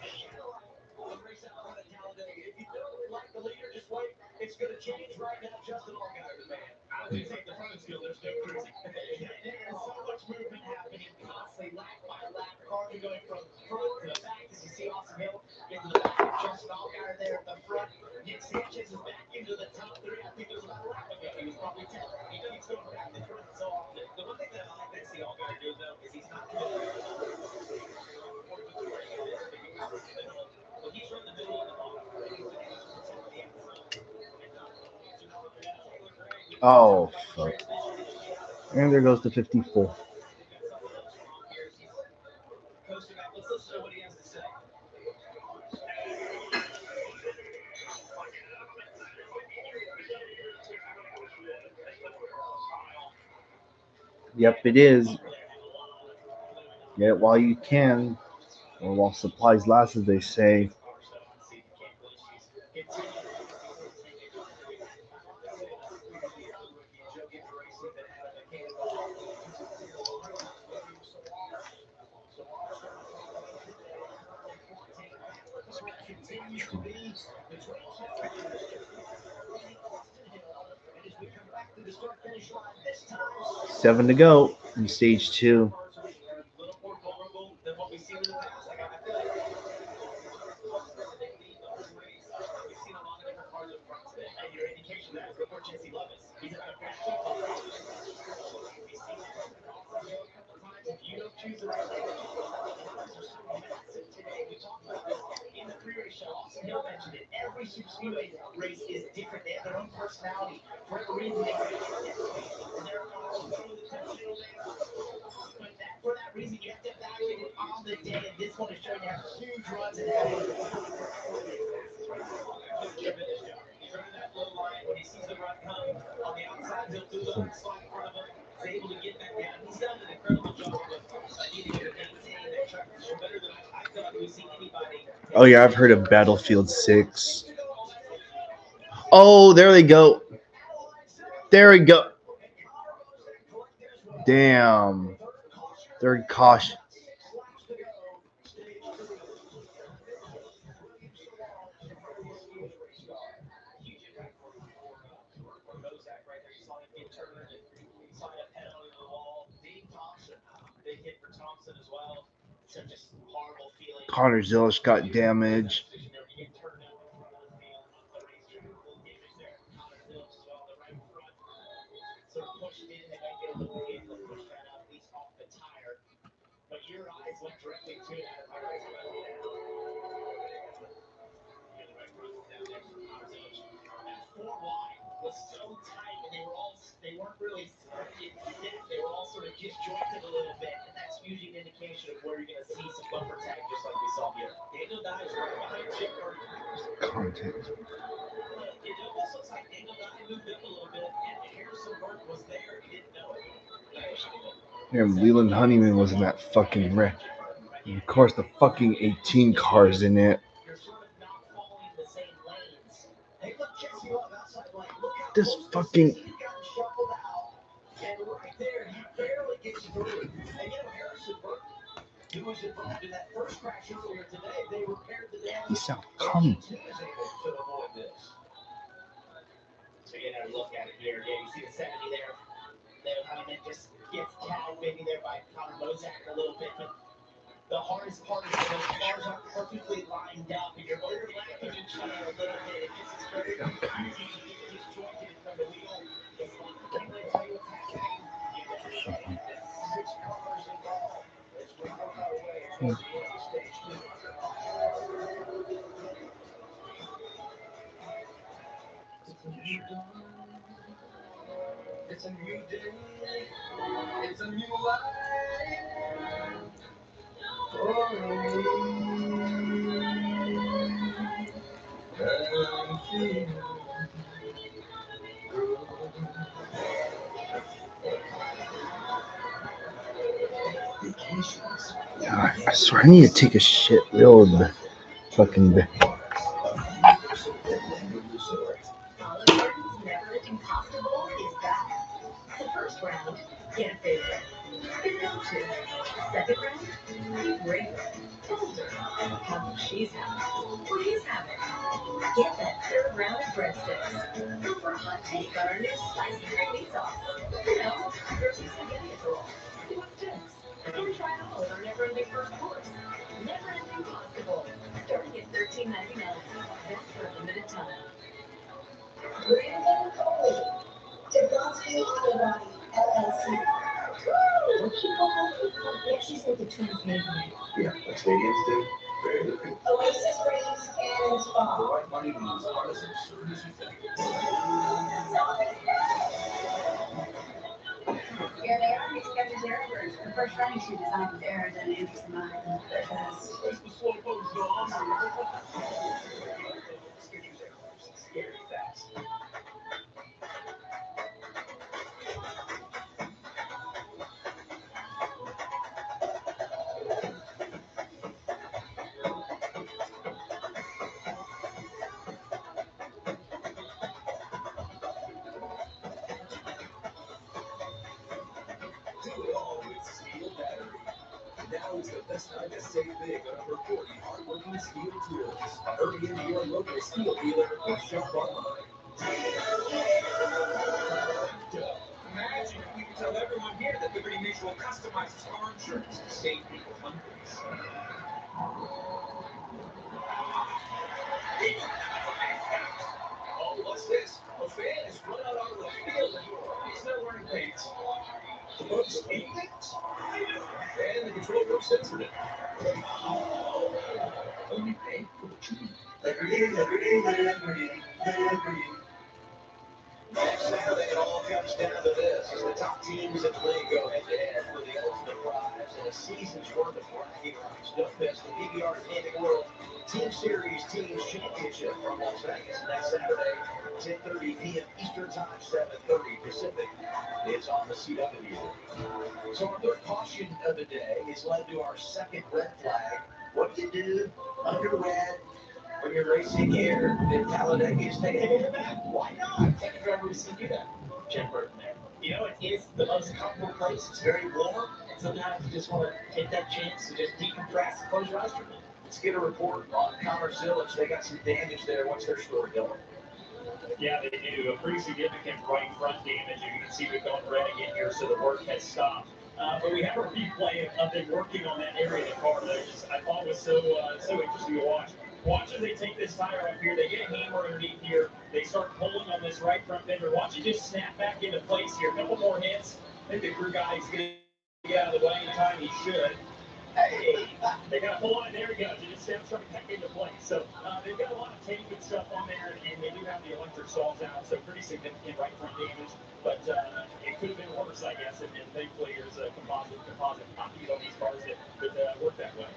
[SPEAKER 4] check it out. The race out front of Talladega. If you don't like the leader, just wait. It's going to change right now. Justin Allgaier, the man. I would say at the front of the field, there's no cruising. There is so much movement happening constantly, lap by lap. Cars are going from front to the back as you see Austin Hill into the back of Justin Allgaier there at the front. Nick Sanchez is back into the top three. I think it was about a lap ago. He was probably 10th. He keeps going back to front so often. The one thing that I like to see Allgaier do, though, is he's not committed to the bottom. Around 40 minutes where he is, but he was in the middle. Well, he's run the middle of the bottom, and he's been able to protect the outside. Taylor Gray, we talked
[SPEAKER 1] Oh,
[SPEAKER 4] about the
[SPEAKER 1] fuck.
[SPEAKER 4] transmission issue.
[SPEAKER 1] And there goes the 54.
[SPEAKER 4] They've got something else wrong here. He's coasting back. Let's listen to what he has to say.
[SPEAKER 1] Yep, it is. Get it while you can, or while supplies last, as they say.
[SPEAKER 4] Continues to be the trailhawk in Austin Hill. And as we come back to the start finish line, this time
[SPEAKER 1] 7 to go in stage 2.
[SPEAKER 4] cars are a little more vulnerable than what we've seen in the past. Like I feel like cars that lead the whole race. We've seen a lot of different cars up front today. And your indication of that is look where Jesse Love is. He's at the back of the line. We've seen that happen at Austin Hill a couple times. If you don't choose the right lane, the lines are so massive today. We talked about this in the pre-race show. Austin Hill mentioned it. Every super speedway race is different. They have their own personality. For whatever reason, they create step speed, and there are cars who go the middle there. But for that reason, you have to evaluate it on the day. And this one is showing to have huge runs and having massive runs. Allgaier's doing a tremendous job. He's running that low line. When he sees the run coming on the outside, he'll do the back slide in front of him. He's able to get back down. He's done an incredible job of needing to maintain that track position better than I feel like we've seen anybody.
[SPEAKER 1] Oh, yeah, I've heard of Battlefield 6. Oh, there they go. There we go. Damn. Third caution. Connor Zillish got damage.
[SPEAKER 4] Sort of pushed in, they might get a little hit, they'll push that out, at least off the tire. But your eyes went directly to that, if I right, yeah, the right front down there for Connor Zillish. That four wide was so tight, and they weren't really stacked. They were all sort of disjointed a little bit, and that's usually an indication of where you're going to see some bumper tag, just like we saw here. Daniel Dye is right behind Chip Gordon.
[SPEAKER 1] Content.
[SPEAKER 4] It almost looks like Daniel Dye moved up a little bit, and Harrison Burke was there. He didn't know it.
[SPEAKER 1] Damn, Leland Honeyman was in that fucking wreck. And of course, the fucking 18 cars in it.
[SPEAKER 4] You're sort of not following the same lanes. Hey, look, Jesse Love outside lane. Look how
[SPEAKER 1] This
[SPEAKER 4] close
[SPEAKER 1] fucking.
[SPEAKER 4] he's gotten shuffled out. And right there, he barely gets through. And you know, Harrison Burke, who was involved in that first crash earlier today, they repaired the damage.
[SPEAKER 1] He's out coming.
[SPEAKER 4] He too is able to avoid this. So you get a look at it here. Yeah, you see the 70 there. Honeyman just gets tagged maybe there by Connor Bozak a little bit, but the hardest part is when those cars aren't perfectly lined up and you're overlapping each other a little bit. It just is very easy to get disjointed in front of the wheel. It's like, I'm going to tell you what's happening. You better say it. 6 cars involved as we work our way towards the end of stage 2. It's a new dawn. It's a new day. It's a new life.
[SPEAKER 1] I swear I need to take a shit real fucking bit.
[SPEAKER 7] Olive Garden's Never Impossible is back. The first round, get a favorite. Your go-to. Second round, rate older. How she's having. What he's having. Get that third round of breadsticks. Go for a hot take on our new spicy creamy sauce. You know, grocery spaghetti roll. See what sticks. And try it all with our never-ending first course. Never-ending possible. Starting at $13.99. That's for a limited time. Brandon Cole. Degrassi Auto Body, LLC. Woo! Yeah, she said the twins made me.
[SPEAKER 2] Yeah, that's Canadians do. Very good.
[SPEAKER 7] Oasis Rings and Spa.
[SPEAKER 2] The right money means aren't as absurd as you think.
[SPEAKER 3] Here they are, rescheduled airworks. The first running shoe designed with aerodynamics in mind. They're fast.
[SPEAKER 2] That's the slow motion on.
[SPEAKER 4] Scary fast.
[SPEAKER 2] Do it all with Steel Battery. Now is the best time to save big on over 40 hardworking Steel tools. Hurry into your local Steel dealer or shop online.
[SPEAKER 12] Imagine if we could tell everyone here that Liberty Mutual customizes car insurance to save people hundreds.
[SPEAKER 2] Oh, what's this? A fan has run out onto the field and he's not wearing pants. Above speed limits? And the control room sensitive. Only pay for what you need. Liberty.
[SPEAKER 6] Next Saturday, it all comes down to this. As the top teams in the league go head-to-head for the ultimate prize and a season's worth of bragging rights. Don't miss the PBR Gaming World Team Series Teams Championship from Las Vegas next Saturday, 10:30 p.m. Eastern Time, 7:30 Pacific. It's on the CW. So our third caution of the day is led to our second red flag. What do you do under red when you're racing here in Talladega? You stay in the back. Why not?
[SPEAKER 4] Take a driver to see you that. Jen Burton there. You know, it is the most comfortable place. It's very warm, and sometimes you just want to take that chance to just decompress and close your eyes for a minute.
[SPEAKER 6] Let's get a report on Connor Zillage. They got some damage there. What's their story going?
[SPEAKER 11] Yeah, they do. A pretty significant right front damage. You can see we've gone red again here, so the work has stopped. But we have a replay of them working on that area of the car that I thought was so interesting to watch. Watch as they take this tire up here. They get a hammer underneath here. They start pulling on this right front fender. Watch it just snap back into place here. A couple more hits. I think the crew guy is going to get out of the way in time. He should. Hey, they got to pull on it. There we go. It just snaps right back into place. So they've got a lot of tape and stuff on there, and they do have the electric saws out. So pretty significant right front damage. But it could have been worse, I guess. And thankfully, there's a composite concrete on these cars that work that way.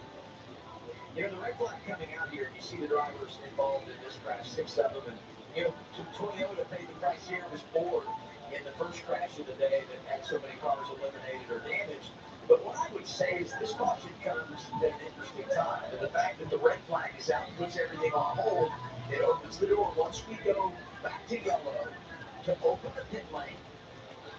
[SPEAKER 6] You know, the red flag coming out here, you see the drivers involved in this crash, 6 of them, and, you know, Toyota paid the price here, was Ford in the first crash of the day that had so many cars eliminated or damaged. But what I would say is this caution comes at an interesting time, and the fact that the red flag is out puts everything on hold. It opens the door once we go back to yellow to open the pit lane.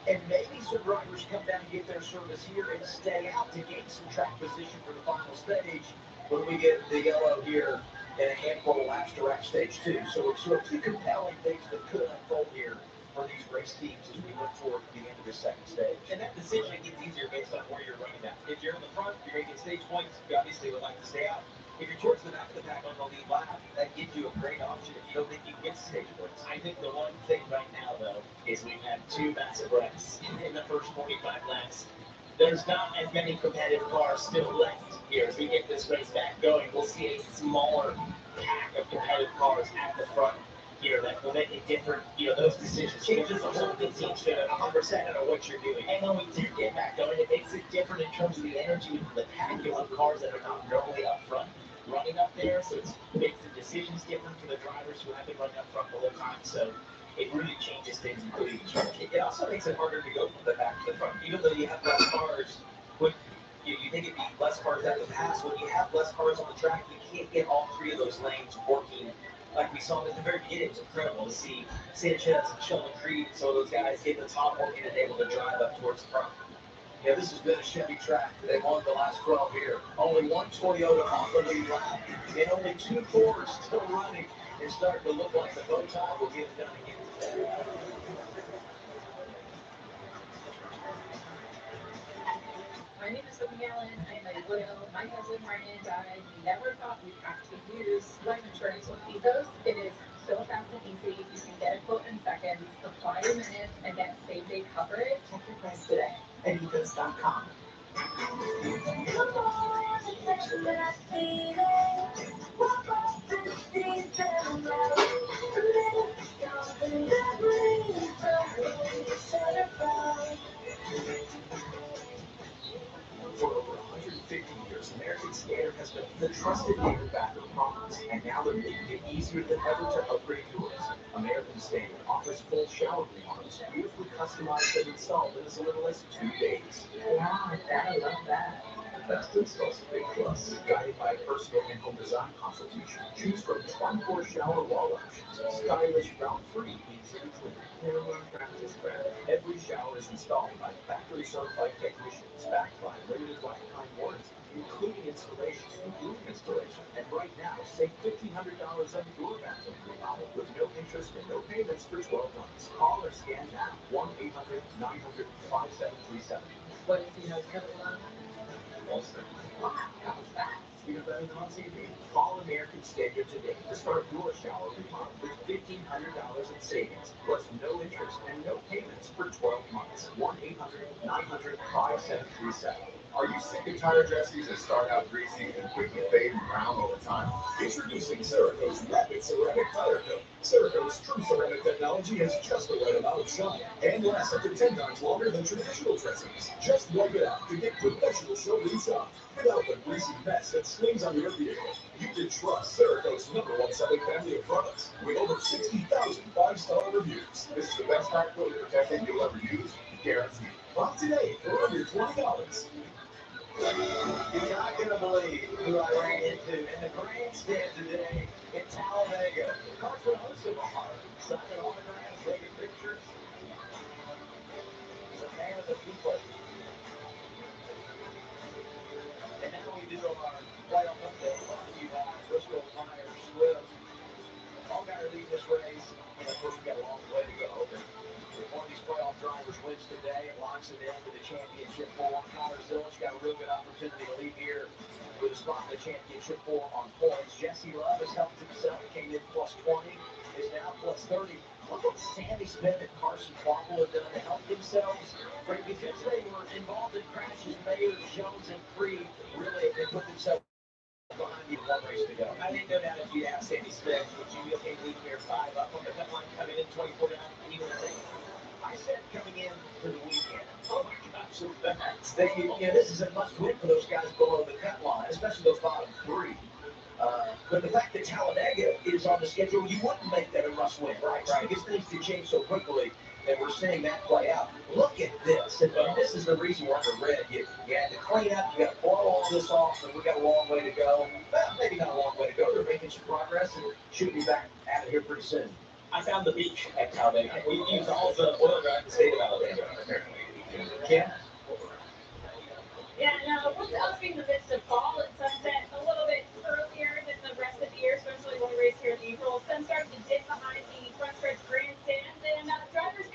[SPEAKER 6] And maybe some drivers come down and get their service here and stay out to gain some track position for the final stage when we get the yellow here in a handful of laps to wrap stage 2. So it's two compelling things that could unfold here for these race teams as we look toward the end of the second stage.
[SPEAKER 4] And that decision gets easier based on where you're running at. If you're in the front, you're making stage points, you obviously would like to stay out. If you're towards the back of the pack on the lead lap, that gives you a great option if you don't think you can get to stage points.
[SPEAKER 11] I think the one thing right now, though, is we've had two massive wrecks in the first 45 laps. There's not as many competitive cars still left here. As we get this race back going, we'll see a smaller pack of competitive cars at the front here that will make it different. Those decisions changes the whole thing to 100% on what you're doing. And when we do get back going, it makes it different in terms of the energy from the pack. You'll have cars that are not normally up front running up there, so it makes the decisions different for the drivers who have been running up front the whole time. So it really changes things completely.
[SPEAKER 6] It also makes it harder to go from the back to the front, even though you have less cars. When you think it'd be less cars at the pass, when you have less cars on the track, you can't get all three of those lanes working like we saw at the very beginning. It was incredible to see Sanchez and Sheldon Creed and some of those guys get the top working and able to drive up towards the front.
[SPEAKER 2] Yeah, this has been a Chevy track. They won the last 12 here. Only one Toyota on the lead lap, and only two Fords still running. It's starting to look like the bow tie will get it done again today.
[SPEAKER 10] My name is Sophie Allen. I'm a widow. My husband Ryan died. We never thought we'd have to use life insurance with Ethos. It is so fast and easy. You can get a quote in seconds, apply in minutes, and get same-day coverage. Check your price today at ethos.com.
[SPEAKER 2] For over 150 years, American Standard has been the trusted name of backer products, and now they're making it easier than ever to upgrade yours. American Standard offers full shower remodels, beautifully customized and installed in as little as 2 days.
[SPEAKER 10] Wow, I love that.
[SPEAKER 2] Fast install's a big plus. Guided by a personal and home design consultation, choose from 24 shower wall options. Stylish, round-free, easy to clean. Never practice better. Every shower is installed by factory-certified technicians, backed by limited lifetime warranty, including installation and room installation. And right now, save $1,500 on your bathroom remodel with no interest and no payments for 12 months. Call or scan now. 1-800-900-5737.
[SPEAKER 10] What if you know code love?
[SPEAKER 2] Also, wow, that was fast. Even better than on TV. Call American Standard today to start your shower remodel with $1,500 in savings, plus no interest and no payments for 12 months. 1-800-900-5737. Are you sick and tired of dresses that start out greasy and quickly fade and brown all the time? Introducing Cerakote's Rapid Ceramic Tire Coat. Cerakote's true ceramic technology has just the right amount of shine and lasts up to 10 times longer than traditional dressings. Just wipe it out to get professional showroom shine without the greasy mess that swings on your vehicle. You can trust Cerakote's #1 selling family of products with over 60,000 5-star reviews. This is the best high quality protection you'll ever use, guaranteed. Buy today for under $20.
[SPEAKER 4] You're not going to believe who I ran into in the grandstand today in Talladega. Carson Osamar signing autographs, taking pictures. He's a man of the people. And now we do our playoff update brought to you by Bristol Myers Squibb. All got to lead this race. And of course, we got a long way to go. If one of these playoff drivers wins today, it locks it into the championship 4. Connor Zilic got a real good opportunity to lead here with a spot in the championship 4 on points. Jesse Love has helped himself, came in plus 20, is now plus 30. Look what Sammy Smith and Carson Kvapil have done to help themselves. Right, because they were involved in crashes, Mayer, Jones, and Creed really they put themselves behind you, one race to go. I didn't know that if you'd asked Sammy Smith, would you be okay leaving here 5 up on the cut line coming in 24 down, even if they I said coming in to the weekend. Oh my gosh, so fast. This is a must-win for those guys below the cut line, especially those bottom 3. But the fact that Talladega is on the schedule, you wouldn't make that a must-win, right? Because things can change so quickly, and we're seeing that play out. Look at this, and this is the reason we're under red. You had to clean up, you got to blow all this off, and we got a long way to go. Well, maybe not a long way to go. They're making some progress, and should be back out of here pretty soon.
[SPEAKER 11] I found the beach at Talladega. We used all the oil drive in the state of Alabama, apparently.
[SPEAKER 6] Yeah.
[SPEAKER 10] Yeah, no, with us being in the midst of fall and sunset a little bit earlier than the rest of the year, especially when we race here in April, sun starts to dip behind the front stretch grandstands, and drivers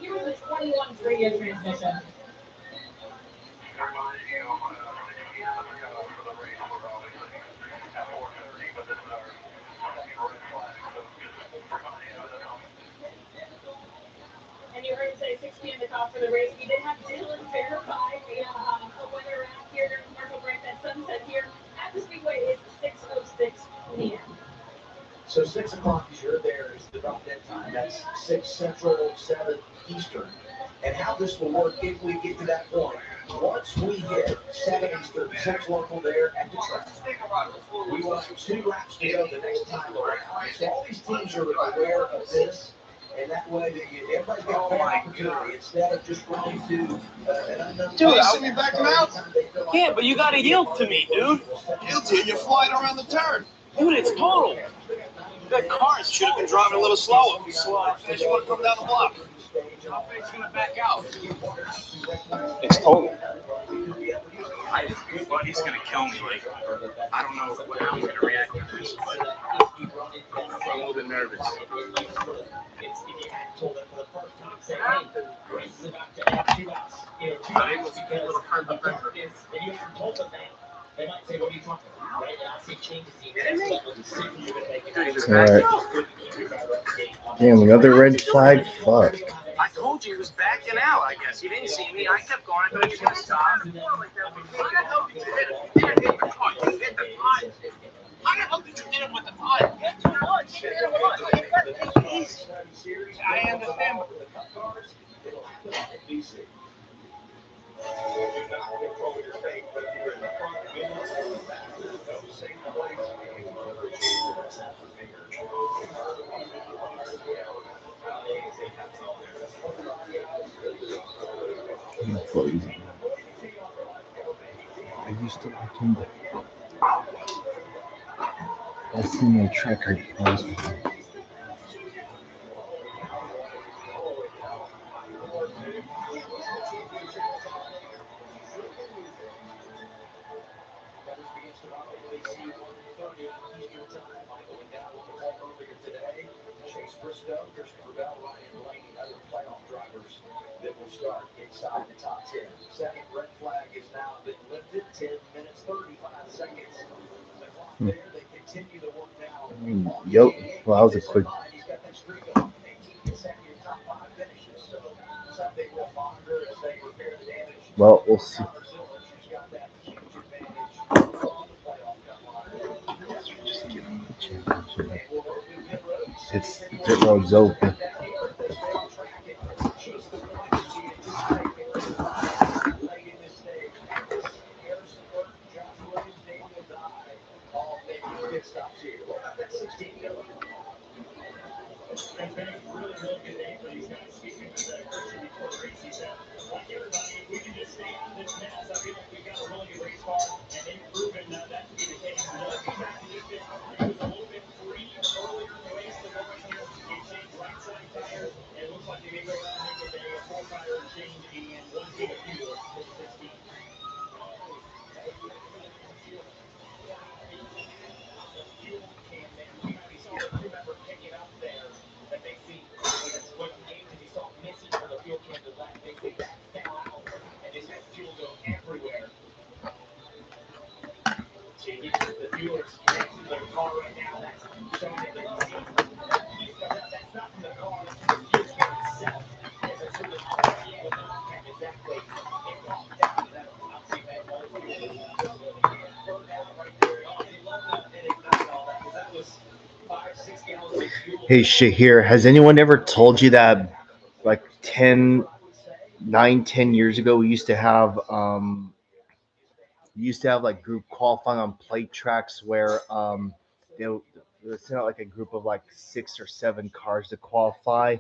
[SPEAKER 10] Here's the 21 radio transmission. And you heard it say 6 p.m. the call for the race. We did have Dylan verify via a weather app here during commercial break that sunset here at the Speedway is 6:06 p.m.
[SPEAKER 12] So 6 o'clock is your there is the drop dead time. That's 6 Central, 7 Eastern. And how this will work if we get to that point. Once we hit 7 Eastern, 6 local there at the track, we will have 2 laps to go the next time around. So all these teams are aware of this. And that way, everybody's got a fair opportunity instead of just running to an unknown.
[SPEAKER 13] Dude, I'll be backing out. Yeah, but you gotta yield to me, dude. Yield to you? You're flying around the turn. Dude, it's total. That car should have been driving a little slower. Slower. Then you want to come down the block. How fast you gonna back out? It's total. But he's gonna kill me. Like, I don't know how I'm gonna react to this, but I'm a little bit nervous. I'm able to be a little hurt the finger.
[SPEAKER 12] They might say, what are you talking about? Right? And I'll see changes
[SPEAKER 1] Damn, another red flag? Fuck.
[SPEAKER 13] I told you he was backing out, I guess. He didn't see me. I kept going. I thought he was going to stop. How the hell did you hit him? You didn't hit the car. You hit the tire. How the hell did you hit him with the tire? You hit him once. You hit him once. You got to take it easy. I understand.
[SPEAKER 1] I used to like him, but I seen the track I was with him.
[SPEAKER 12] That will start inside the top 10. Second red flag has now been lifted. 10 minutes, 35 seconds. The clock there, they continue to work now.
[SPEAKER 1] Yep. Well, that was a quick.
[SPEAKER 12] He's got that streak of 18 consecutive top 5 finishes. So something we'll monitor as they repair the damage.
[SPEAKER 1] Well, we'll see.
[SPEAKER 12] Who's got that huge advantage on the playoff cut line.
[SPEAKER 1] Just give him the championship. It's pit road's open.
[SPEAKER 11] It's been a really good day for these guys. Speaking with Christian before the race, he said, like everybody, if we can just stay on this path, I feel like we've got a really good race car, and they've proven that to be the case. And the feedback he just did, he was a little bit free earlier in the race. The moment here, he changed right side tires, and it looks like they may go around and make a full tire change and one team of fuel for the 16. Fuel can there. We saw the crew member picking up there that they see what names he saw missing from the fuel can to left. They say that fell out and just had fuel go everywhere. So you get the fuelers connected to their car right now. That's showing that they see. That's not from the car, that's from the fuel can itself. As I said, the cap exactly. It popped out of that. I'll see that all fuel burned out right there. Oh, they love that. They ignited all that because that was 5-6 gallons of fuel.
[SPEAKER 1] Hey, Shahir, has anyone ever told you that like 9, 10 years ago, we used to have like group qualifying on plate tracks where they would send out like a group of like 6 or 7 cars to qualify.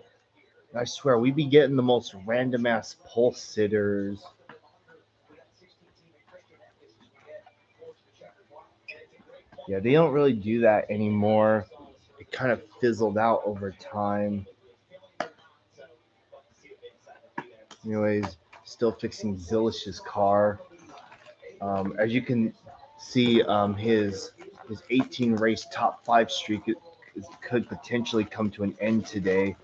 [SPEAKER 1] And I swear we'd be getting the most random ass pole sitters. Yeah, they don't really do that anymore. It kind of fizzled out over time. Anyways, still fixing Zillish's car. As you can see, his 18 race top 5 streak could potentially come to an end today.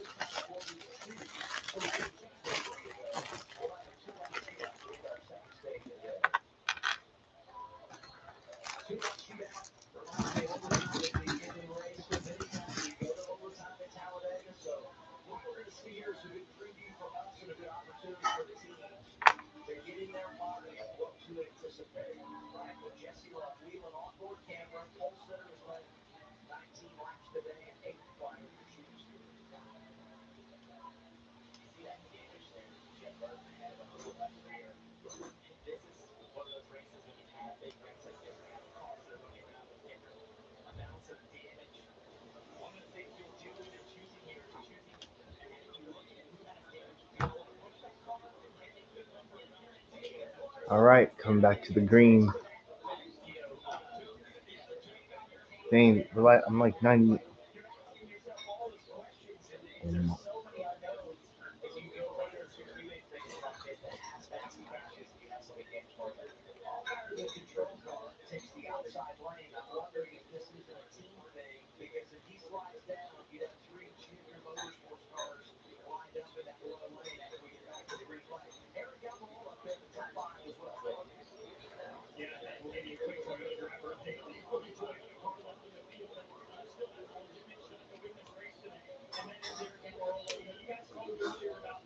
[SPEAKER 1] All right, coming back to the green. Dang, I'm like 90.
[SPEAKER 6] The control car takes the outside lane. I'm wondering if this isn't a team thing because if he slides down, you'd have three junior motorsports cars lined up in that low lane after we get back to the green flag. Eric Almirola up there at the top aisle as well.
[SPEAKER 11] Yeah, and we'll give you a quick Toyota driver update. The rookie Toyota car left in the field and still has a legitimate shot to win this race today. And that is Eric Almirola. You know, you guys talked earlier about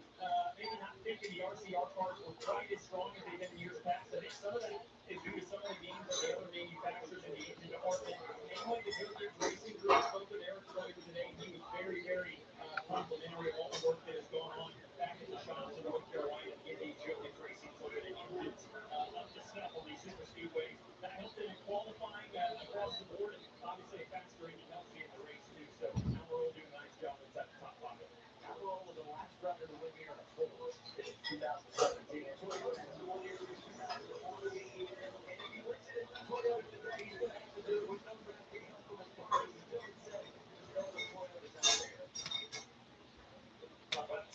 [SPEAKER 11] maybe not thinking the RCR cars were quite as strong as they've been in years past. I think some of that is due to some of the gains of the other manufacturers in the engine department, namely the Joe Gibbs Racing Group. I spoke with Eric earlier today, and he was very, very complimentary of all the work that has gone on back at the shops in North Carolina to get these Joe Gibbs Racing Toyota engines up to snuff on these super speedways. That helped them in qualifying across the board, and obviously a faster engine helps you in the race too. So Almirola doing a nice job inside the top pocket.
[SPEAKER 6] Almirola was the last driver to win here in a Ford in 2017.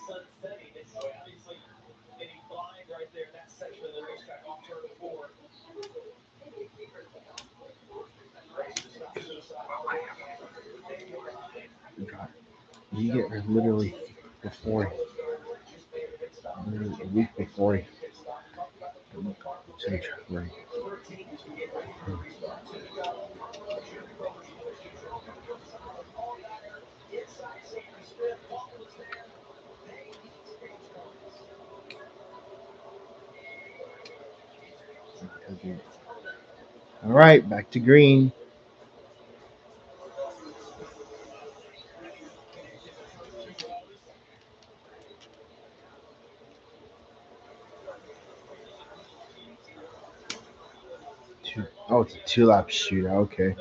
[SPEAKER 11] Sunsetting, it's obviously getting blind right there in that section of the racetrack off turn 4.
[SPEAKER 1] God, you get her literally before, literally a week before to the track, right? All right, back to green. Oh, it's a 2-lap shootout. Okay.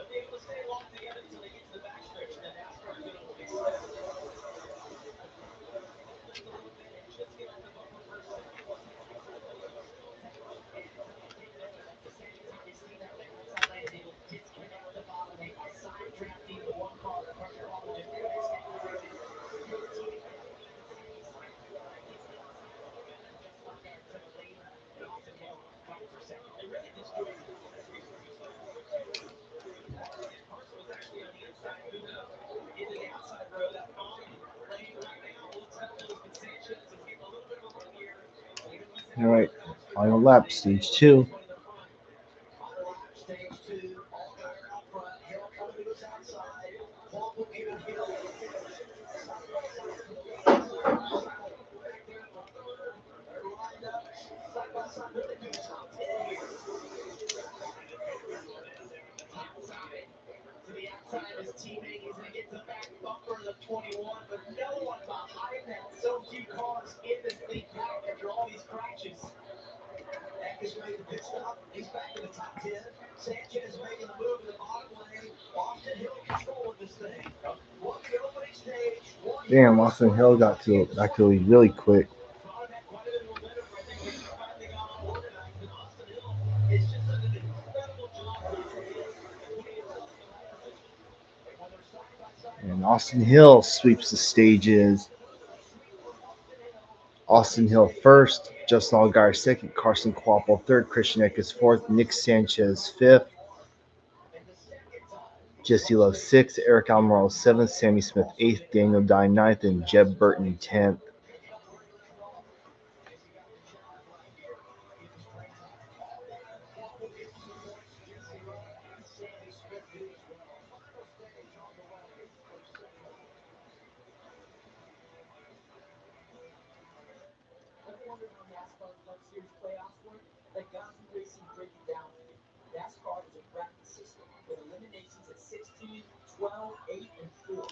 [SPEAKER 1] All right, final lap, stage 2.
[SPEAKER 6] To the outside of his teammate, he's going to get the back bumper of the 21, but no one behind that. So few cars in this thing packed after all these crashes. Eckes made the pit stop. He's back in the top 10. Sanchez making the move in the bottom lane. Austin Hill controlling this thing. Won the opening stage.
[SPEAKER 1] Damn, Austin Hill got to back to lead really quick.
[SPEAKER 6] Quite a bit of momentum right there. Things finally got on organized, and Austin Hill is just done an incredible job once again of putting himself in the right position. When they're side by side,
[SPEAKER 1] And Austin Hill sweeps the stages. Austin Hill first, Justin Allgaier second, Carson Kvapil third, Christian Eckes fourth, Nick Sanchez fifth, Jesse Love sixth, Eric Almirola seventh, Sammy Smith eighth, Daniel Dye ninth, and Jeb Burton 10th.
[SPEAKER 9] Ever wondered how NASCAR Cup Series playoffs work? Let Gosby Racing break it down for you. NASCAR is a bracket system with eliminations at 16, 12, 8, and 4.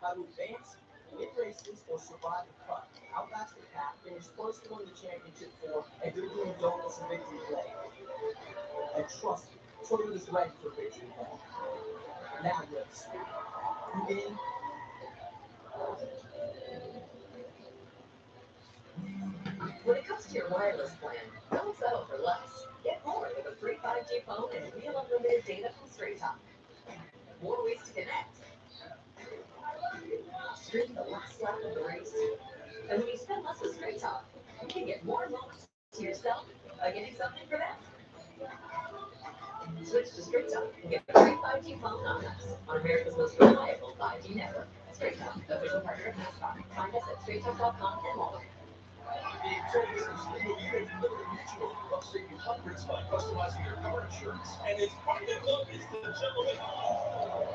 [SPEAKER 9] How to advance, win races, or survive the cut. Outlast the pack, finish first to win the championship for, and do doing donuts and victory lane. And trust me, Toyota's ready for victory lane. Now you're the speed. You in?
[SPEAKER 7] When it comes to to your wireless plan. Don't settle for less. Get more with a free 5G phone and real unlimited data from Straight Talk. More ways to connect. Stream the last lap of the race. And when you spend less with Straight Talk, you can get more moments to yourself by getting something for them. Switch to Straight Talk and get a free 5G phone on us on America's most reliable 5G network. Straight Talk, official partner of NASCAR. Find us at straighttalk.com and Walmart.
[SPEAKER 2] They'll save you hundreds by customizing your car insurance. And its private club is the gentleman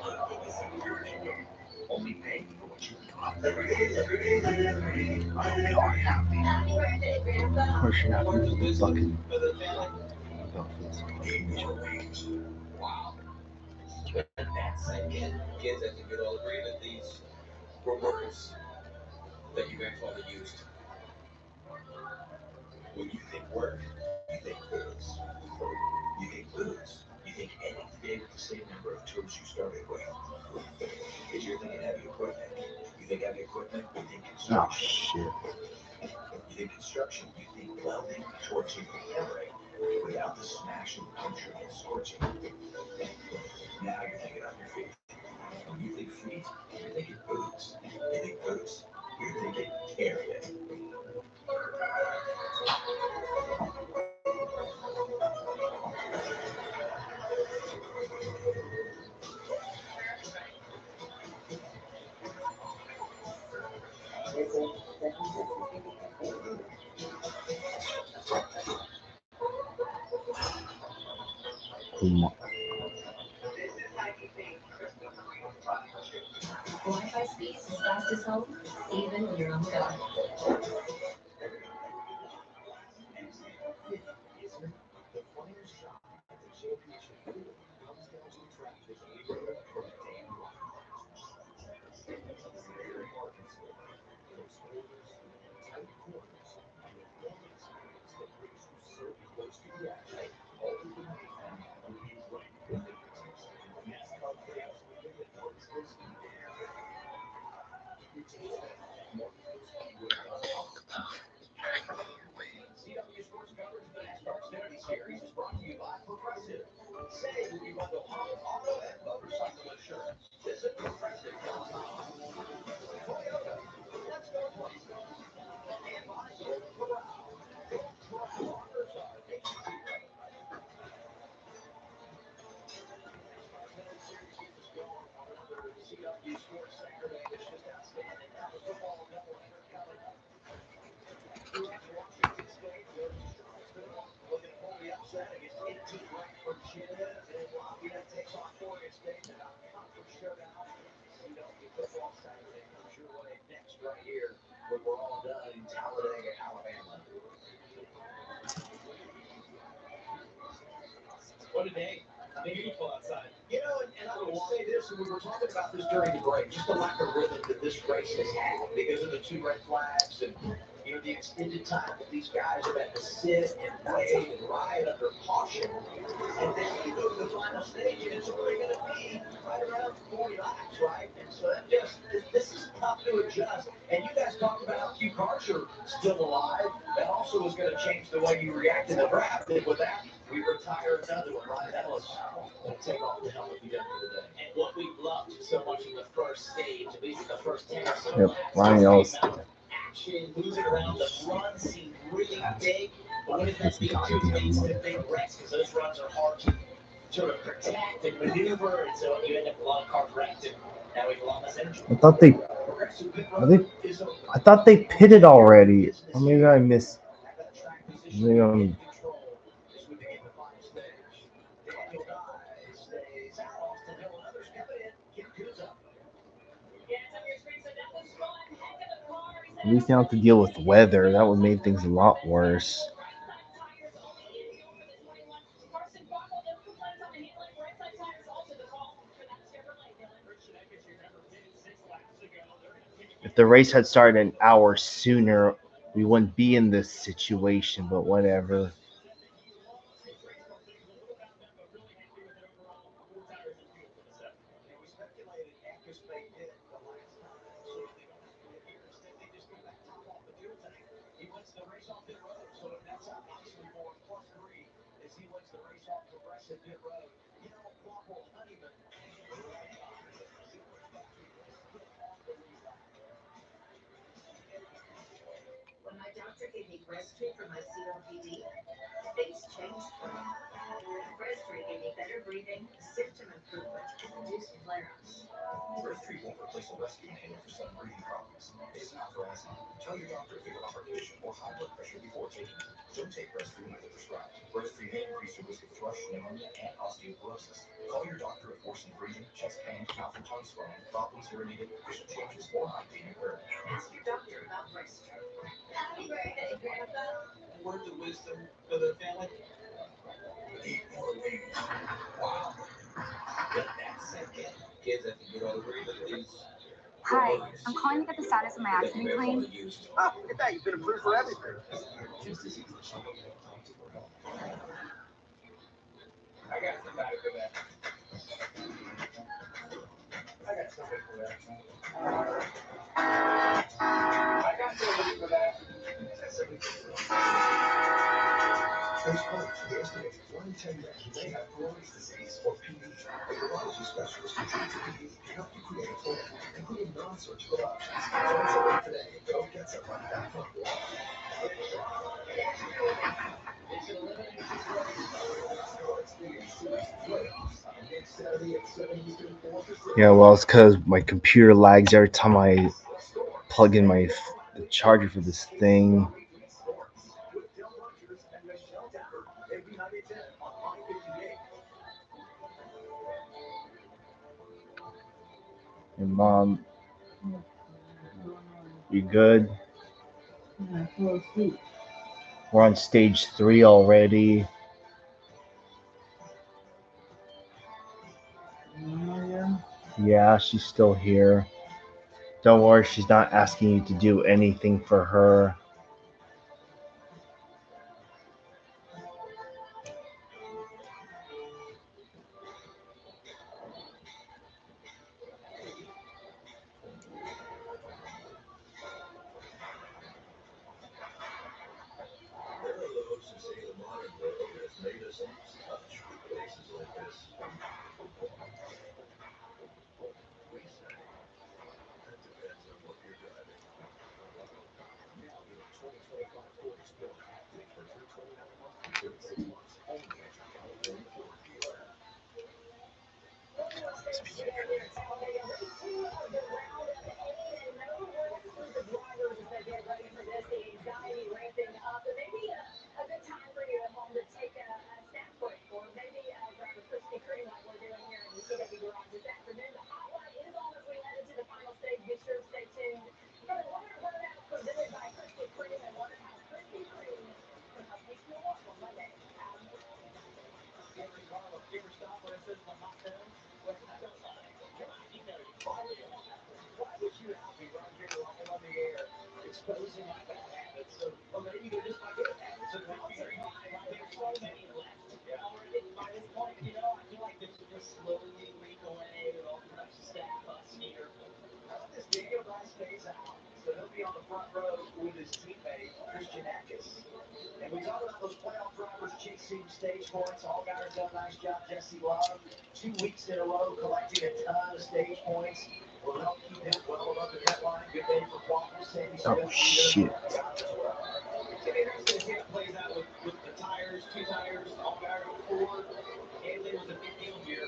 [SPEAKER 2] under the security guard. Only pay for what you got. I hope you're happy.
[SPEAKER 1] Of course you're not going to be fucking
[SPEAKER 2] Wow. Let that sink in. Kids, I think you'll all agree that these were words that your grandfather used. When you think work, you think booze. You think booze. You think ending the day with the same number of toes you started with. If you're thinking heavy equipment, you think heavy equipment, you think
[SPEAKER 1] Oh
[SPEAKER 2] construction.
[SPEAKER 1] shit.
[SPEAKER 2] You think construction, you think welding, torching, hammering, without the smashing, puncturing, and scorching. Now you're thinking on your feet. When you think feet, you're thinking boots. You think boots, you're thinking area.
[SPEAKER 7] Wi-Fi speeds as fast as home, even when you're on the go.
[SPEAKER 2] The Flyers shop at the championship field comes down to the track as we roll from day one. Very Arkansas, close quarters, tight corners, and the one experience that brings you so close to the action. All of the mayhem will be right at the fingertips. NASCAR playoffs weekend at Martinsville Speedway. Martinsville Speedway CW Sports coverage of the NASCAR Xfinity Series is brought to you by Progressive. Say when you bundle home, auto, and motorcycle insurance. Visit Progressive.com. Toyota, let's go places. And by Golden Corral. Corral offers are nationwide. NASCAR Xfinity Series keeps us going on another CW Sports Saturday. It's just outstanding. Now the football doubleheader coming up. Throughout Washington State, where Charlottesville looking to pull the upset against 18th-ranked Virginia, and Lafayette takes on Oregon State in a conference showdown. CW football Saturday comes your way next right here when we're all done in Talladega, Alabama.
[SPEAKER 6] What a day. Beautiful outside.
[SPEAKER 12] You know, and I would say this, and we were talking about this during the break, just the lack of rhythm that this race has had because of the two red flags and, you know, the extended time that these guys have had to sit and wait and ride under caution. And then you go to the final stage, and it's only going to be right around 40 laps, right? And so that just, this is tough to adjust. And you guys talked about how few cars are still alive. That also was going to change the way you react to the draft. And with that, we retire another one, right? That was going to take off the helmet we done for the day.
[SPEAKER 6] And what we loved so much in the first stage, at least in the first 10 or so
[SPEAKER 1] Yep,
[SPEAKER 6] laps,
[SPEAKER 1] Ronnie
[SPEAKER 6] was
[SPEAKER 1] knows.
[SPEAKER 6] the amount of action, moving around. The runs seemed really big. But when it comes to these two, it leads to big wrecks because those runs are hard to sort of protect and maneuver. And so you end up with a lot of cars wrecked. And now we have a lot less energy.
[SPEAKER 1] I thought they pitted already. Or maybe I missed. Maybe I'm. At least they don't have to deal with weather. That would make things a lot worse. If the race had started an hour sooner, we wouldn't be in this situation, but whatever.
[SPEAKER 12] the race off Progressive Pit Road. You know, Corporal Honeyman.
[SPEAKER 7] When my doctor gave me breastfeed for my COPD, things changed for me. Breastfeed gave me better breathing, symptom improvement, and reduced flare-ups.
[SPEAKER 2] Breastfeed won't replace a rescue inhaler for sudden breathing problems. It's not for asthma. Tell your doctor if you have a heart condition or high blood pressure before taking it. Don't take breastfeed unless prescribed. Breastfeed may increase your risk of thrush, pneumonia, and osteoporosis. Call your doctor if worsening breathing, chest pain, mouth and tongue swelling, problems urinating, vision changes, or eye pain occur.
[SPEAKER 7] Ask your doctor about breastfeed. Happy birthday, Grandpa.
[SPEAKER 6] Words of wisdom for the family.
[SPEAKER 2] Eat more babies. Wow.
[SPEAKER 6] Let that sink in. Kids have to get over these.
[SPEAKER 3] Hi, I'm calling to get the status of my accident claim.
[SPEAKER 12] Oh, look at that. You've been approved for everything.
[SPEAKER 2] Just as easy. Talk to her help.
[SPEAKER 12] I got somebody for that. I got somebody for that. I got somebody for that.
[SPEAKER 2] There's hope for the estimated 1 in 10 men who may have Crohn's disease or PD. A urology specialist who treats PD can help you create a plan, including non-surgical options. Find someone today. Go get somebody.com.
[SPEAKER 12] It's an elimination race.
[SPEAKER 2] NASCAR Xfinity Series playoffs next Saturday at 7 Eastern, 4 Pacific.
[SPEAKER 1] Yeah, well, it's because my computer lags every time I plug in my the charger for this thing.
[SPEAKER 12] With Del Rogers and Michelle Tapper, every night at 10 on I-58.
[SPEAKER 1] And Mom, you good? We're on stage 3 already. Yeah, she's still here. Don't worry, she's not asking you to do anything for her.
[SPEAKER 2] There are those who say the modern world has made us lose touch with places like this. We say that depends on what you're driving. Now get a 2025 Ford Explorer. Lease for $329 a month for 36 months. Only at your California Ford dealer.
[SPEAKER 7] Talladega race 2 of the round of 8, and no rest for the drivers as they get ready for this. The anxiety ramping up. It may be a good time for you at home to take a snack break, or maybe grab a Krispy Kreme like we're doing here in the CW Garage this afternoon. The highlight is on as we head into the final stage. Be sure to stay tuned for the Wonder Burnout presented by Krispy Kreme, and wonder how Krispy Kreme can help you fuel up on Monday.
[SPEAKER 6] Every Carlo, you ever stop where it says the hot tubs? Well, don't lie. Come on, you know you probably have. Why would you not be right here live on the air exposing my bad habits? Or maybe they're just my good habits. So now I'm saying like there's so many left. Yeah. Already by this point, you know, I feel like this will just slowly leak away with all the staff us here. How about this? Diego Rice stays out, so he'll be on the front row with his teammate, Christian Atkins. And we talk about those playoff drivers chasing stage points. Allgaier done a nice job. Jesse Love, 2 weeks in a row, collecting a ton of stage points. Will help keep him well above the cut line. Good day for Quattro. Sandy
[SPEAKER 1] Oh,
[SPEAKER 6] Smith
[SPEAKER 1] shit.
[SPEAKER 6] got as well. It's going to be interesting to see how it plays out with the tires, 2 tires, Allgaier with 4. Handling was a big deal here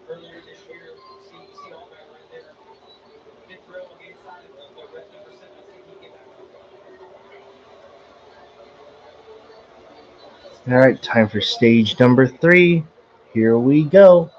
[SPEAKER 6] earlier this year. See Allgaier right there. 5th row on the inside of the red number 7. Let's see if he can get back on.
[SPEAKER 1] All right, time for stage number 3. Here we go.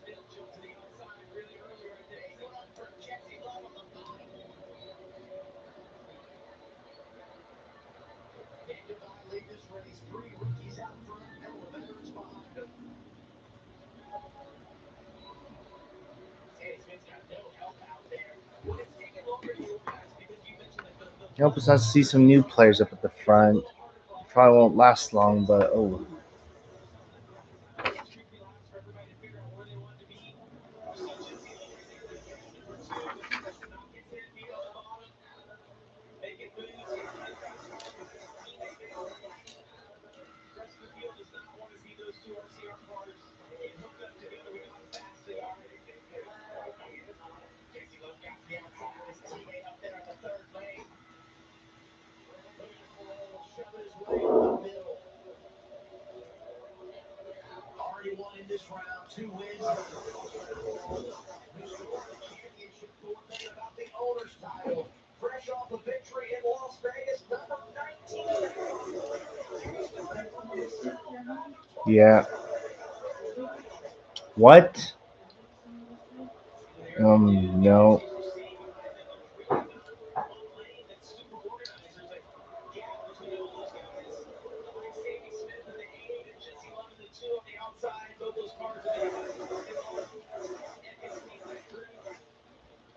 [SPEAKER 6] Smith jumped to the outside really early right there. He's going for Jesse Love on the bottom.
[SPEAKER 1] Hope it's nice to see some new players up at the front. Probably won't last long, but oh.
[SPEAKER 12] Already won in this round, 2 wins. Championship more thinking about the owner's title. Fresh off a victory in Las Vegas, number 19.
[SPEAKER 1] Yeah. What? No.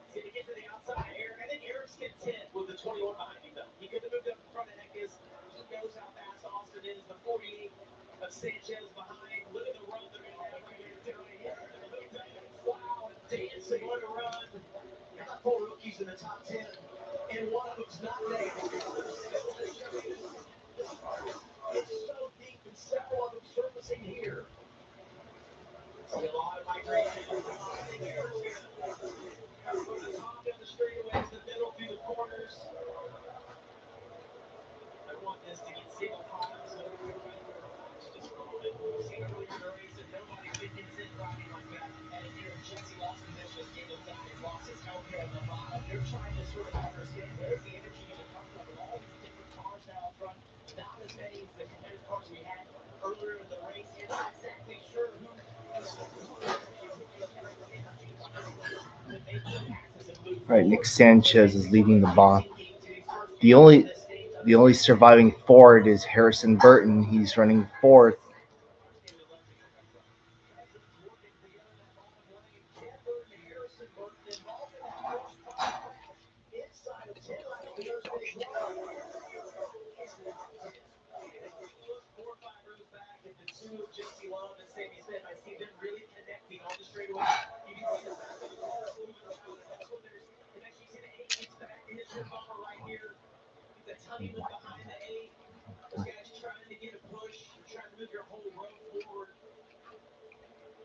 [SPEAKER 6] He's going to get to the outside, Eric. I think Eric's content with the 21 behind him, though. He could have moved up in front of Heckes. He knows how fast Austin is. The 48 of Sanchez behind. Look at the run they're going to have right here. Wow, dancing on the run. You got 4 rookies in the top 10, and one of them's not named. It's so deep, and several of them surfacing here. See a lot of migration. I think Eric's going to from the top down the straightaways, the middle through the corners. I want this to get single file, so relax just a moment. We've seen earlier in the race that nobody could get sit driving like that. And here, Jesse lost position as Daniel Dies lost his helmet on the bottom. They're trying to sort of understand where's the energy going to come from with all these different cars now up front. Not as many as the competitive cars we had earlier in the race. You're not exactly sure who
[SPEAKER 1] All right, Nick Sanchez is leading the ball. The only the only surviving Ford is Harrison Burton. He's running fourth.
[SPEAKER 12] Inside of 10 laps to go stage one.
[SPEAKER 6] 4 or 5 rows back, and the two of Jesse Love and Sammy Smith, I see them really connecting on the straightaway. You can see the back of the cars moving around, and that's when there's, and actually see the 8 gets back in his bumper right here. That's Honeyman behind the 8. Those guys trying to get a push, trying to move your whole row forward.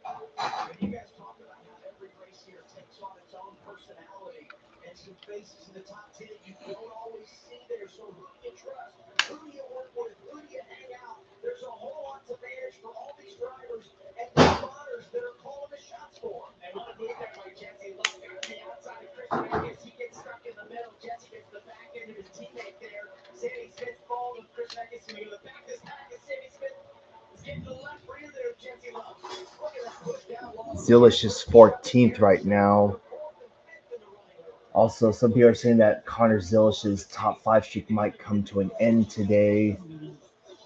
[SPEAKER 6] And you guys talk about how every race here takes on its own personality and some faces in the top 10 you don't always see there. So who do you trust? Who do you work with? Who do you hang out? There's a whole lot to manage for all these drivers and the spotters that are calling the shots for them. And what a move there by Jesse. Love got to the outside of Christian Eckes. He gets stuck in the middle. Jesse gets the back end of his teammate there. Sammy Smith falls with Christian Eckes. Going to go to the back this time as Sammy Smith is getting to the left rear there of Jesse Love. Look at that push down low.
[SPEAKER 1] Zilish is 14th right now. Also, some people are saying that Connor Zilish's top 5 streak might come to an end today.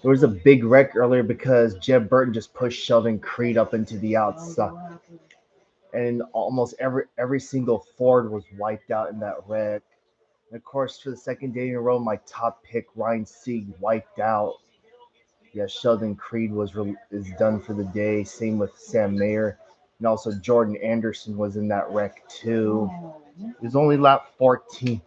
[SPEAKER 1] There was a big wreck earlier because Jeb Burton just pushed Sheldon Creed up into the outside. And almost every single Ford was wiped out in that wreck. And of course, for the second day in a row, my top pick, Ryan Sieg, wiped out. Yeah, Sheldon Creed is done for the day. Same with Sam Mayer. And also Jordan Anderson was in that wreck too. It was only lap 14.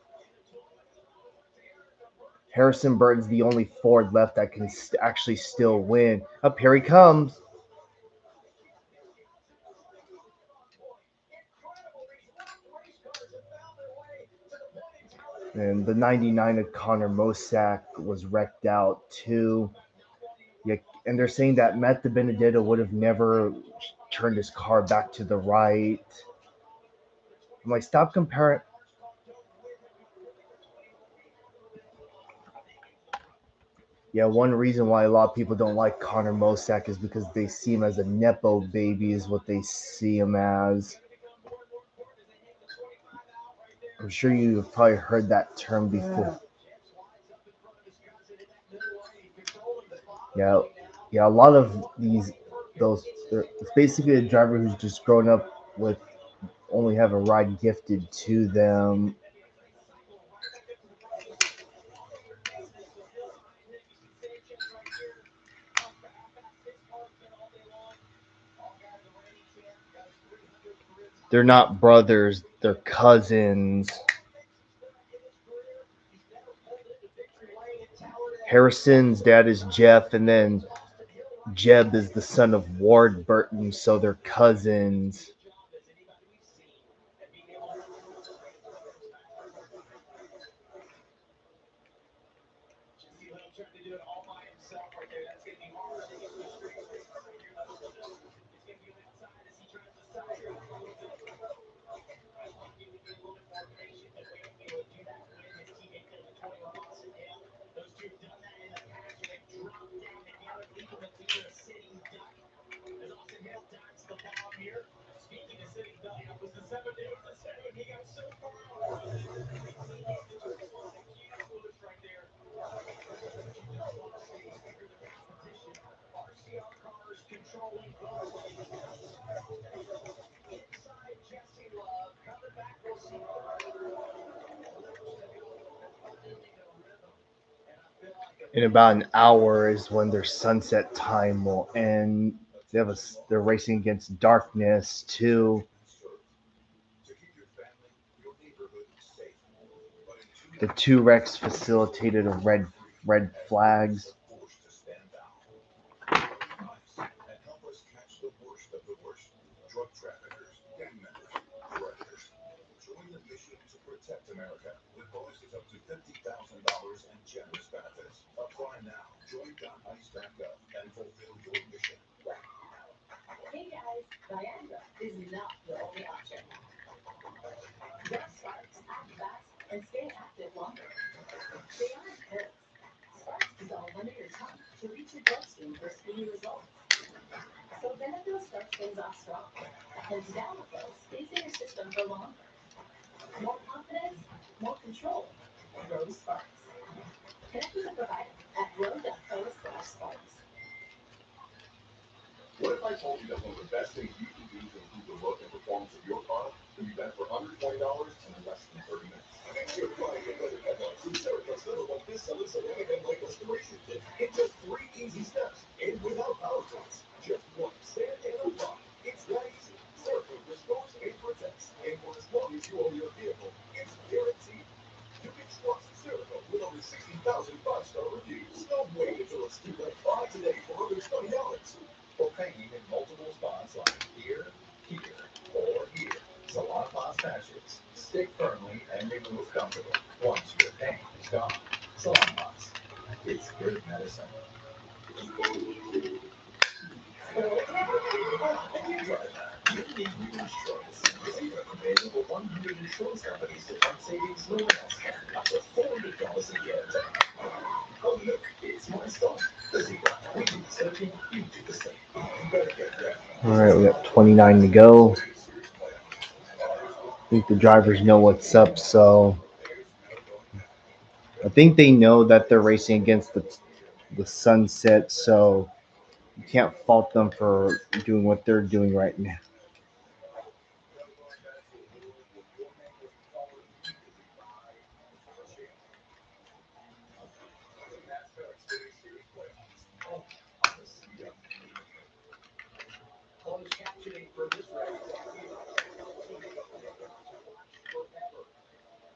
[SPEAKER 1] Harrison Burton's the only Ford left that can actually still win. Up here he comes. And the 99 of Connor Mosack was wrecked out too. Yeah, and they're saying that Matt Benedetto would have never turned his car back to the right. I'm like, stop comparing. Yeah, one reason why a lot of people don't like Connor Mosack is because they see him as a Nepo baby, is what they see him as. I'm sure you've probably heard that term before. Yeah, yeah, a lot of it's basically a driver who's just grown up with only have a ride gifted to them. They're not brothers, they're cousins. Harrison's dad is Jeff, and then Jeb is the son of Ward Burton, so they're cousins. In about an hour is when their sunset time will end. They're racing against darkness too. The two wrecks facilitated a red flags.
[SPEAKER 2] Drug traffickers, gang members, predators. Join the mission to protect America with bonuses up to $50,000 and generous benefits. Apply now. Join.ice.gov and fulfill your mission.
[SPEAKER 7] Hey guys, Viagra is not the only option. Get Sparks, act fast, and stay active longer. They aren't pills. Sparks dissolve under your tongue to reach your bloodstream for speedy results. So Benadryl starts things off strong, and Tadalafil stays in your system for longer. More confidence, more control. Grow Sparks. Connect with a provider at grow.co/sparks.
[SPEAKER 2] What if I told you that one of the best things you can do to improve the look and performance of your car can be done for under $20 in less than 30 minutes? Fix your body with better headlights through Serica's little like this Elizabeth headlight restoration kit in just 3 easy steps and without power tools. Just one stand and apply. It's that easy. Serica restores and protects, and for as long as you own your vehicle, it's guaranteed. You can trust Serica with over 60,000 five-star reviews. Don't wait until it's too late. Buy today for under $20. For pain in multiple spots like here, or here. Salon Boss patches. Stick firmly and remove comfortably. Once your pain is gone. Salon Boss. It's great medicine. You need new insurance. See available 100 insurance companies to fund savings no one else can. Up to $400 a year. Oh look, it's my son. The zebra. We do the searching, you do the same. You better get ready.
[SPEAKER 1] All right, we got 29 to go. I think the drivers know what's up, so I think they know that they're racing against the sunset, so you can't fault them for doing what they're doing right now.
[SPEAKER 12] Closed captioning for this race. Forever.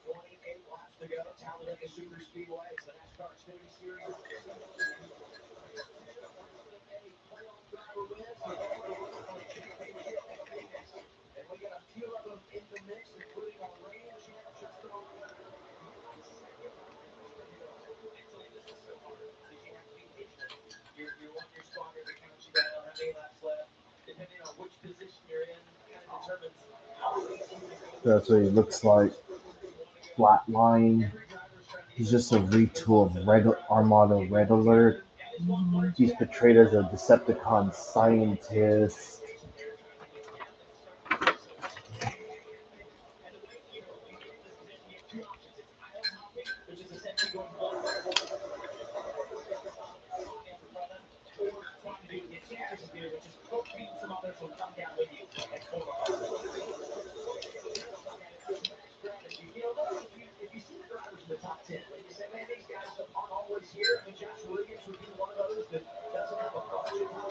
[SPEAKER 12] 28 laps to go. Talladega Super Speedway. It's the NASCAR Xfinity Series. Any playoff driver wins, and we got a few of them in the mix, including our reigning champ, Justin Allgaier. This is so hard because you have to be patient. You're 1 year stronger, they count you down, how many laps left. Depending on which position you're in, kind of determines how late you can go.
[SPEAKER 1] That's what he looks like. Flatline. He's just a retool of Armada Red Alert. He's portrayed as a Decepticon scientist.
[SPEAKER 12] Which is essentially going one way or trying to do what the Xfinity do, which is poke feed some others will come down with you and form a strategy. You know, look, if you see the drivers in the top 10, and you say, man, these guys aren't always here. I mean, Josh Williams would be one of those that doesn't have a bunch of power.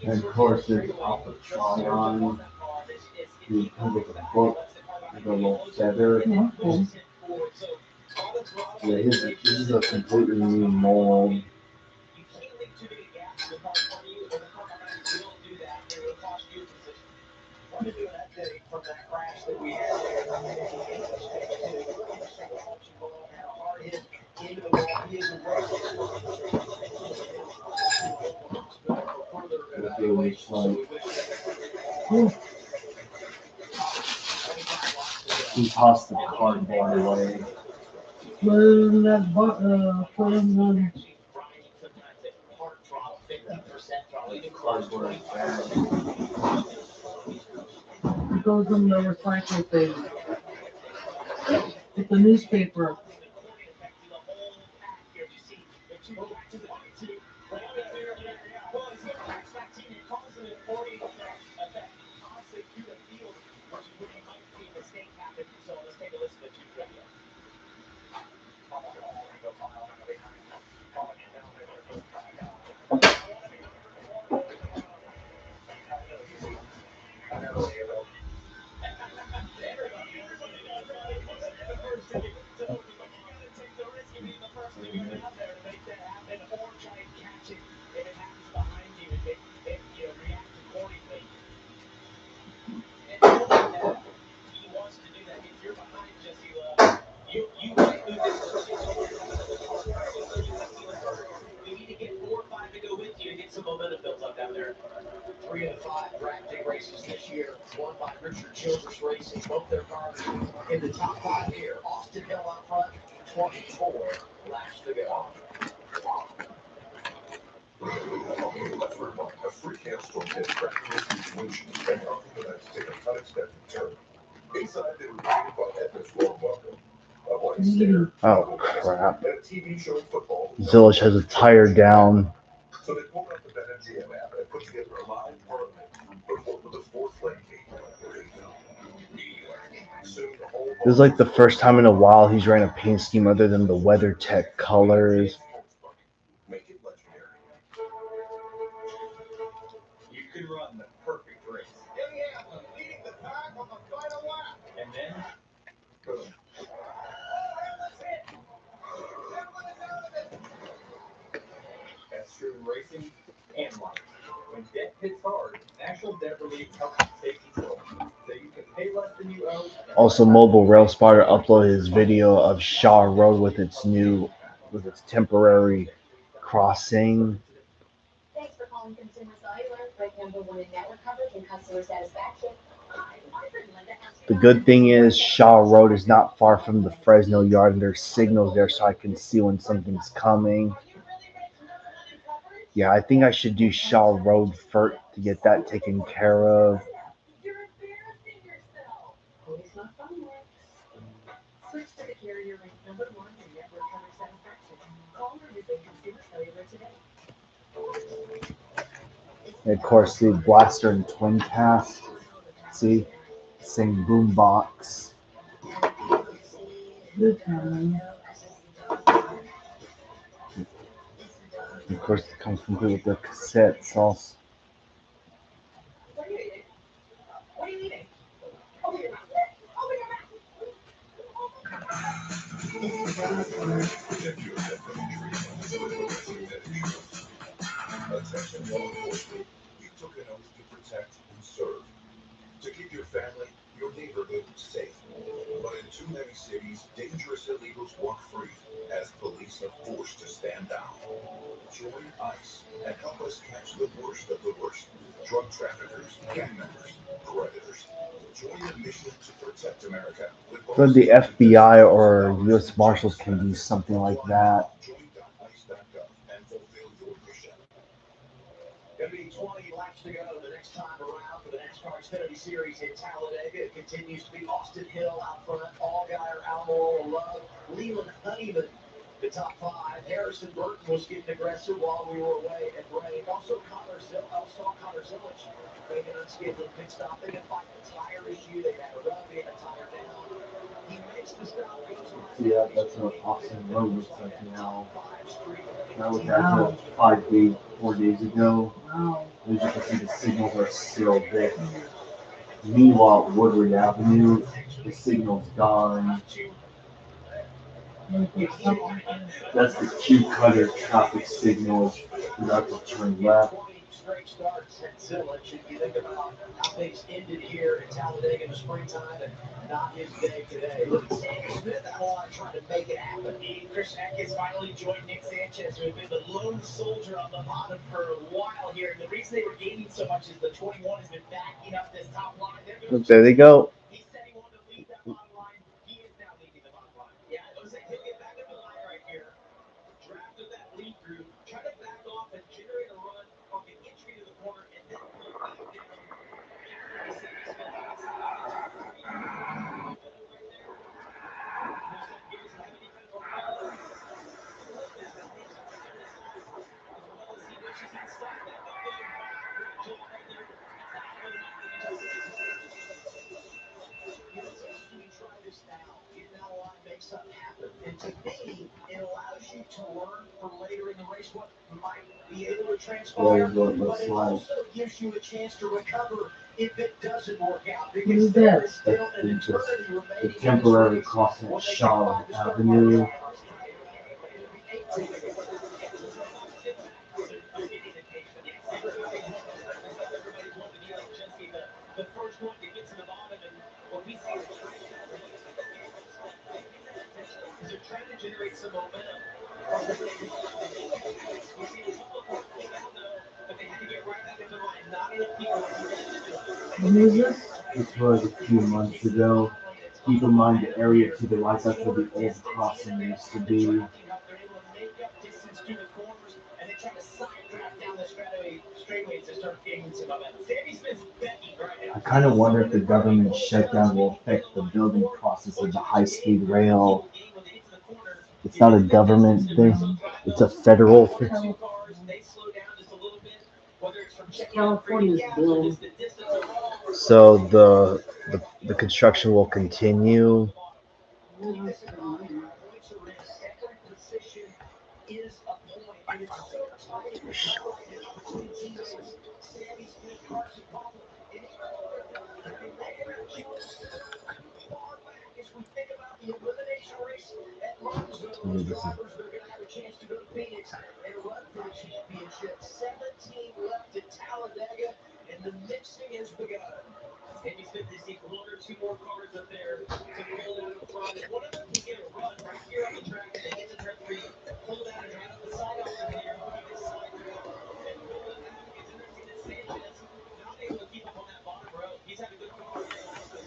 [SPEAKER 1] And of course, there's Alpha Tryon, who comes with a book with a little feather.
[SPEAKER 9] Yeah, cool.
[SPEAKER 1] Yeah, this is a completely new mold.
[SPEAKER 12] From that crash that we had there. Had a hard hit into the wall. He is
[SPEAKER 1] He tossed the cardboard away.
[SPEAKER 9] Put it in that put it in the
[SPEAKER 1] Cardboard bag.
[SPEAKER 9] it goes in the recycle thing. It's a newspaper.
[SPEAKER 12] You need to get 4 or 5 to go with you to get some momentum built up down there. 3 of the 5 drag day races this year, won by Richard Childress Racing. Both their cars in the top 5 here. Austin Hill out front, 24 laps to go.
[SPEAKER 2] A free hailstorm hit tracking solutions and causing the to take an unexpected turn. Inside, they were greeted by Edna's warm welcome. A blank stare,
[SPEAKER 1] Oh crap.
[SPEAKER 2] and a TV showing football.
[SPEAKER 1] Zillich has a tire down.
[SPEAKER 2] So they pulled up the BetMGM app and put together a live parlay. But what will the fourth lane be? New York. Soon the whole
[SPEAKER 1] This is like the first time in a while he's wearing a paint scheme other than the WeatherTech colors.
[SPEAKER 2] make it legendary.
[SPEAKER 4] You could run the perfect race.
[SPEAKER 12] Yeah, leading the pack on the final lap.
[SPEAKER 4] And then, boom. That's true in racing and life. When debt hits hard, National Debt Relief helps you stay control. So you can pay less than you owe.
[SPEAKER 1] Also, Mobile Rail Spotter uploaded his video of Shaw Road with its temporary crossing.
[SPEAKER 3] Thanks for calling Consumer Cellular, ranked #1 in network coverage and customer satisfaction.
[SPEAKER 1] The good thing is Shaw Road is not far from the Fresno yard and there's signals there so I can see when something's coming. Yeah, I think I should do Shaw Road first to get that taken care of.
[SPEAKER 7] You're embarrassing yourself. Always not fun yet. Switch to the carrier ranked #1 in network coverage satisfaction. Call or visit Consumer Cellular today.
[SPEAKER 1] And of course, the Blaster and Twin Cast. See? Same boombox.
[SPEAKER 9] Good time.
[SPEAKER 1] Of course, it comes complete with the cassettes also.
[SPEAKER 7] What are you eating? What are you eating? Open your mouth. Open your mouth.
[SPEAKER 2] Protect your pet from injury with Progressive Pet Insurance. Attention law enforcement. You took an oath to protect and serve. To keep your family, your neighborhood safe. But in too many cities, dangerous illegals walk free as police are forced to stand down. Join ICE and help us catch the worst of the worst. Drug traffickers, gang members, predators. Join the mission to protect America.
[SPEAKER 1] But the FBI or U.S. Marshals can do something like that.
[SPEAKER 2] Join.ice.gov and fulfill your mission.
[SPEAKER 12] Gonna be 20 laps to go the next time around for the NASCAR Xfinity Series in Talladega. It continues to be Austin Hill out front, Allgaier, Almirola, Love, Leland Honeyman the top five. Harrison Burton was getting aggressive while we were away at break. Also, Connor Zillich made an unscheduled pit stop. They didn't find a tire issue. They had a run, they had a tire down. He makes the stop, goes around.
[SPEAKER 14] Yeah, that's what Austin Road looks like now. That was after 5 days, 4 days ago. As you can see, the signals are still there. Meanwhile, Woodward Avenue, the signal's gone. That's the Q cutter traffic signal. We're about to turn left.
[SPEAKER 12] Straight starts at Zillich. If you think about how things ended here in Talladega in the springtime and not his day today. Look at Sammy Smith out on trying to make it happen.
[SPEAKER 4] Chris Atkins finally joined Nick Sanchez, who had been the lone soldier on the bottom for a while here. And the reason they were gaining so much is the 21 has been backing up this top line.
[SPEAKER 1] There they go.
[SPEAKER 4] He's setting one to lead that bottom line. He is now leading the bottom line. Yeah, I was saying he'll get back up the line right here. Drafted that lead through, try to back off and generate a run on the entry to the corner, and then pull back down into Sammy Smith inside the turn 3. Right there. There's that gears and have any kind of a run. As well as he wishes he'd stop that, but good job right there. Tackling him off the inside.
[SPEAKER 12] You know, sometimes when you try this now, getting out of line makes something happen. And to me, it allows you to learn for later in the race what might be able to transpire.
[SPEAKER 14] What it
[SPEAKER 12] But
[SPEAKER 14] looks
[SPEAKER 12] it
[SPEAKER 14] like.
[SPEAKER 12] also gives you a chance to recover if it doesn't work out. Because there is still an eternity
[SPEAKER 14] The
[SPEAKER 12] remaining.
[SPEAKER 14] temporary crossing at Shaw Avenue.
[SPEAKER 4] Everybody's wanting to be like Jesse, the first one to get to the bottom, and what we see is a trend there. Because they're trying to generate some momentum from where they were on the pace. We've seen a couple of cars pull down, though, but they had to get right back into the line. Not enough people were keeping up with them.
[SPEAKER 14] This was a few months ago. Keep in mind the area to the right, that's where the old crossing used to be.
[SPEAKER 4] They're able to make up distance through the corners, and they try to side draft down the straightaways to start gaining some momentum. Sammy Smith's begging right now.
[SPEAKER 14] I kind of wonder if the government shutdown will affect the building process of the high-speed rail. It's not a government thing, it's a federal thing.
[SPEAKER 9] California's bill.
[SPEAKER 1] So the construction will continue.
[SPEAKER 12] Every position is a point, and it's so tight in the car right now between teammates Sammy Smith, Carson Palmer, and even more than that, they have chosen far back as we think about the elimination race at Martinsville. Those drivers, they're going to have a chance to go to Phoenix and run for the championship. 17 left at Talladega, and the mixing has begun.
[SPEAKER 4] Sammy Smith just needs one or two more cars up there to pull out in front. If one of them can get a run right here on the track and they get to turn 3, pull it out and drive up the side off the here, he can slide through and pull it out. It's interesting that Sanchez not able to keep up on that bottom row. He's had a good car all day also.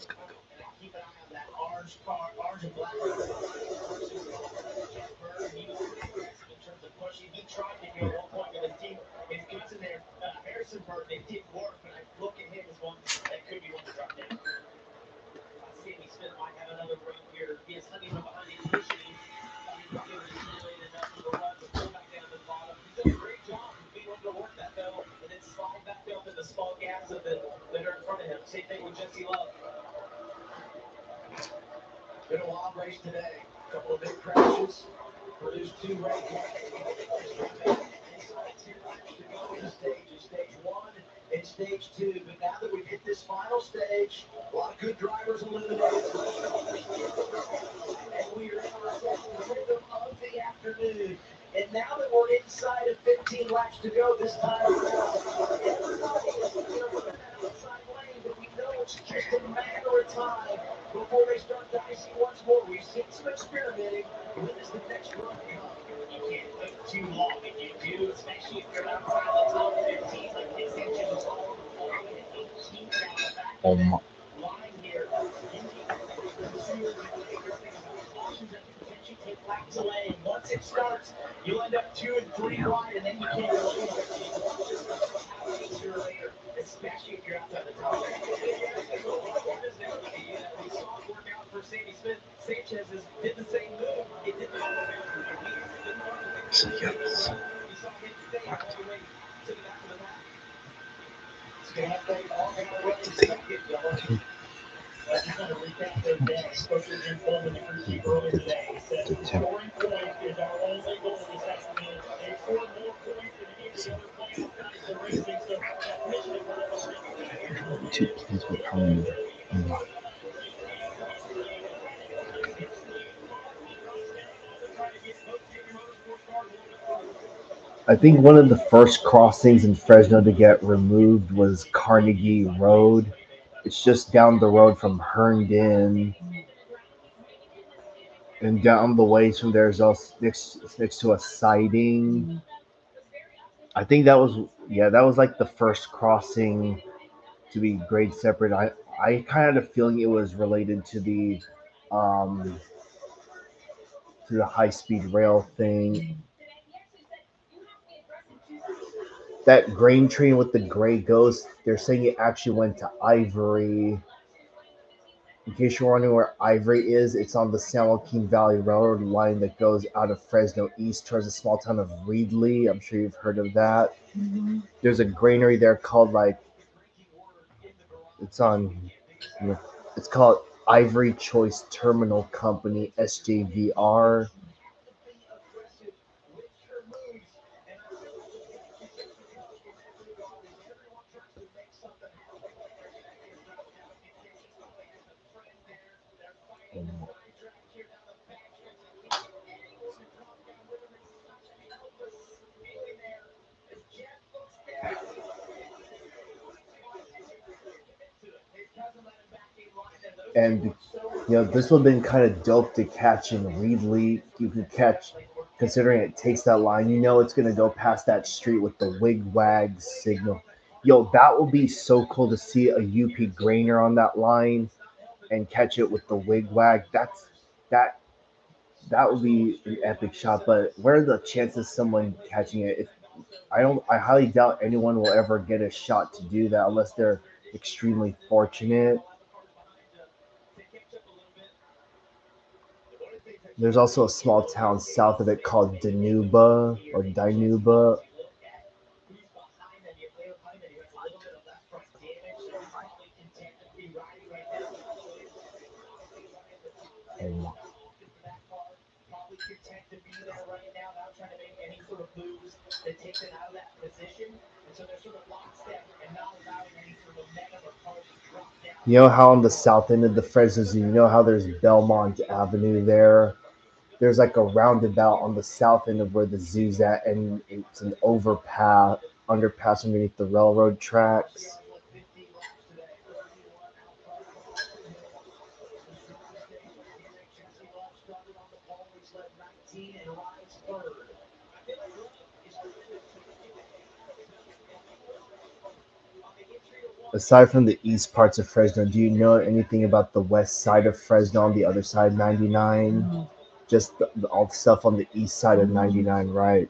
[SPEAKER 4] And I keep an eye on that orange and black car behind Carson Palmer. He was pretty aggressive in terms of pushing. He tried to do at one point with his team. His cousin there, Harrison Burton, it did work, but I look at him as one that could be one to drop down. Sammy Smith might have another run here. He has Honey from behind him pushing him. He's not able to generate enough of a run to pull back down to the bottom. He's done a great job of being able to work that, though, and then slide back up in the small gaps that are in front of him. Same thing with Jesse Love.
[SPEAKER 12] Been a wild race today. A couple of big crashes. Produced 2 red flags. Inside 10 laps to go in the stages. Stage 1 and stage 2. But now that we've hit this final stage, a lot of good drivers eliminated. And we are in our second rhythm of the afternoon. And now that we're inside of 15 laps to go this time around, everybody is clearing that outside lane, but we know it's just a matter of time before they start dicing once more. We've seen some experimenting. When does the next run come?
[SPEAKER 4] You can't wait too long if you do, especially if you're outside the top 15 like Nick Sanchez was all over 14 and 18 down the back of that line here. You need consumers and racers think about cautions that could potentially take laps away. And once it starts, you'll end up 2 and 3 wide, and then you can't go anywhere. So you want this stuff to happen sooner or later, especially if you're outside the top 15. We saw it work out for Sammy Smith. Sanchez has
[SPEAKER 11] Let's just kind of recap their day. Spoke to Jim Coleman, the crew chief, earlier today. He said, scoring points is our only goal this afternoon. They scored more points than any of the other playoff guys they're racing, so that mission is all about making it here.
[SPEAKER 1] Two kids with harmony. I think one of the first crossings in Fresno to get removed was Carnegie Road. It's just down the road from Herndon, and down the ways from there is also next to a siding. I think that was that was like the first crossing to be grade separate. I kind of had a feeling it was related um to the high speed rail thing. That grain train with the gray ghost, they're saying it actually went to Ivory. In case you're wondering where Ivory is, it's on the San Joaquin Valley Railroad line that goes out of Fresno east towards the small town of Reedley. I'm sure you've heard of that. There's a granary there called it's on, it's called Ivory Choice Terminal Company SJVR. And this would have been kind of dope to catch in Reedley. You could catch, considering it takes that line. It's gonna go past that street with the wig-wag signal. That would be so cool to see a UP Grainer on that line and catch it with the wig-wag. That that would be an epic shot. But what are the chances someone catching it? I highly doubt anyone will ever get a shot to do that unless they're extremely fortunate. There's also a small town south of it called Dinuba or Dinuba. And you know how on the south end of the Fresnos, how there's Belmont Avenue there? There's like a roundabout on the south end of where the zoo's at, and it's an underpass underneath the railroad tracks. Aside from the east parts of Fresno, do you know anything about the west side of Fresno on the other side, 99? Just all the stuff on the east side of 99, right?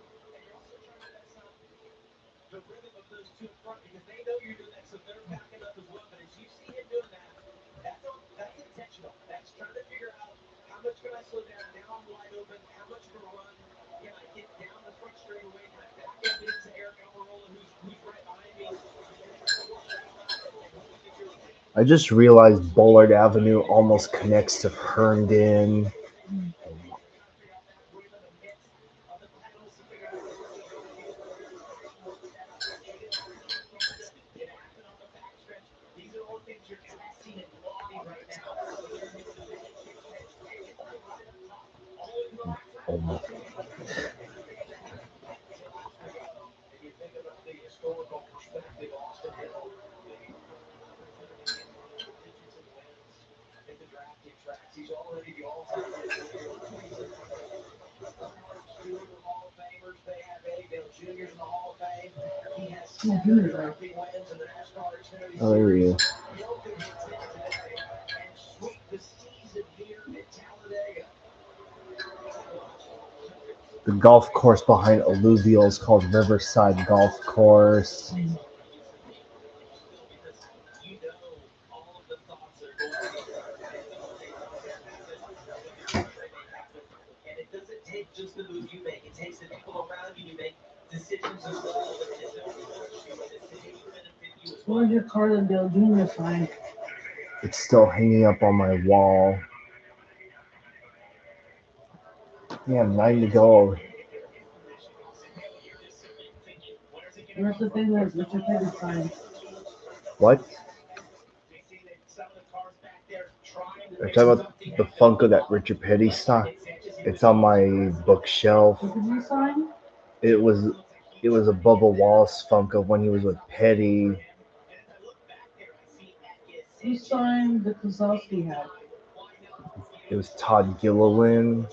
[SPEAKER 1] I just realized Bullard Avenue almost connects to Herndon. Oh, oh, there he is. The golf course behind Alluvial is called Riverside Golf Course.
[SPEAKER 14] Where's your Cardinal Jr. sign?
[SPEAKER 1] It's still hanging up on my wall. Yeah, 9 to go.
[SPEAKER 14] Where's the thing that Richard Petty signed?
[SPEAKER 1] What? Are you talking about the Funko that Richard Petty stock? It's on my bookshelf.
[SPEAKER 14] What did you sign?
[SPEAKER 1] It was a Bubba Wallace Funko when he was with Petty.
[SPEAKER 14] You signed the Kozlowski hat.
[SPEAKER 1] It was Todd Gilliland.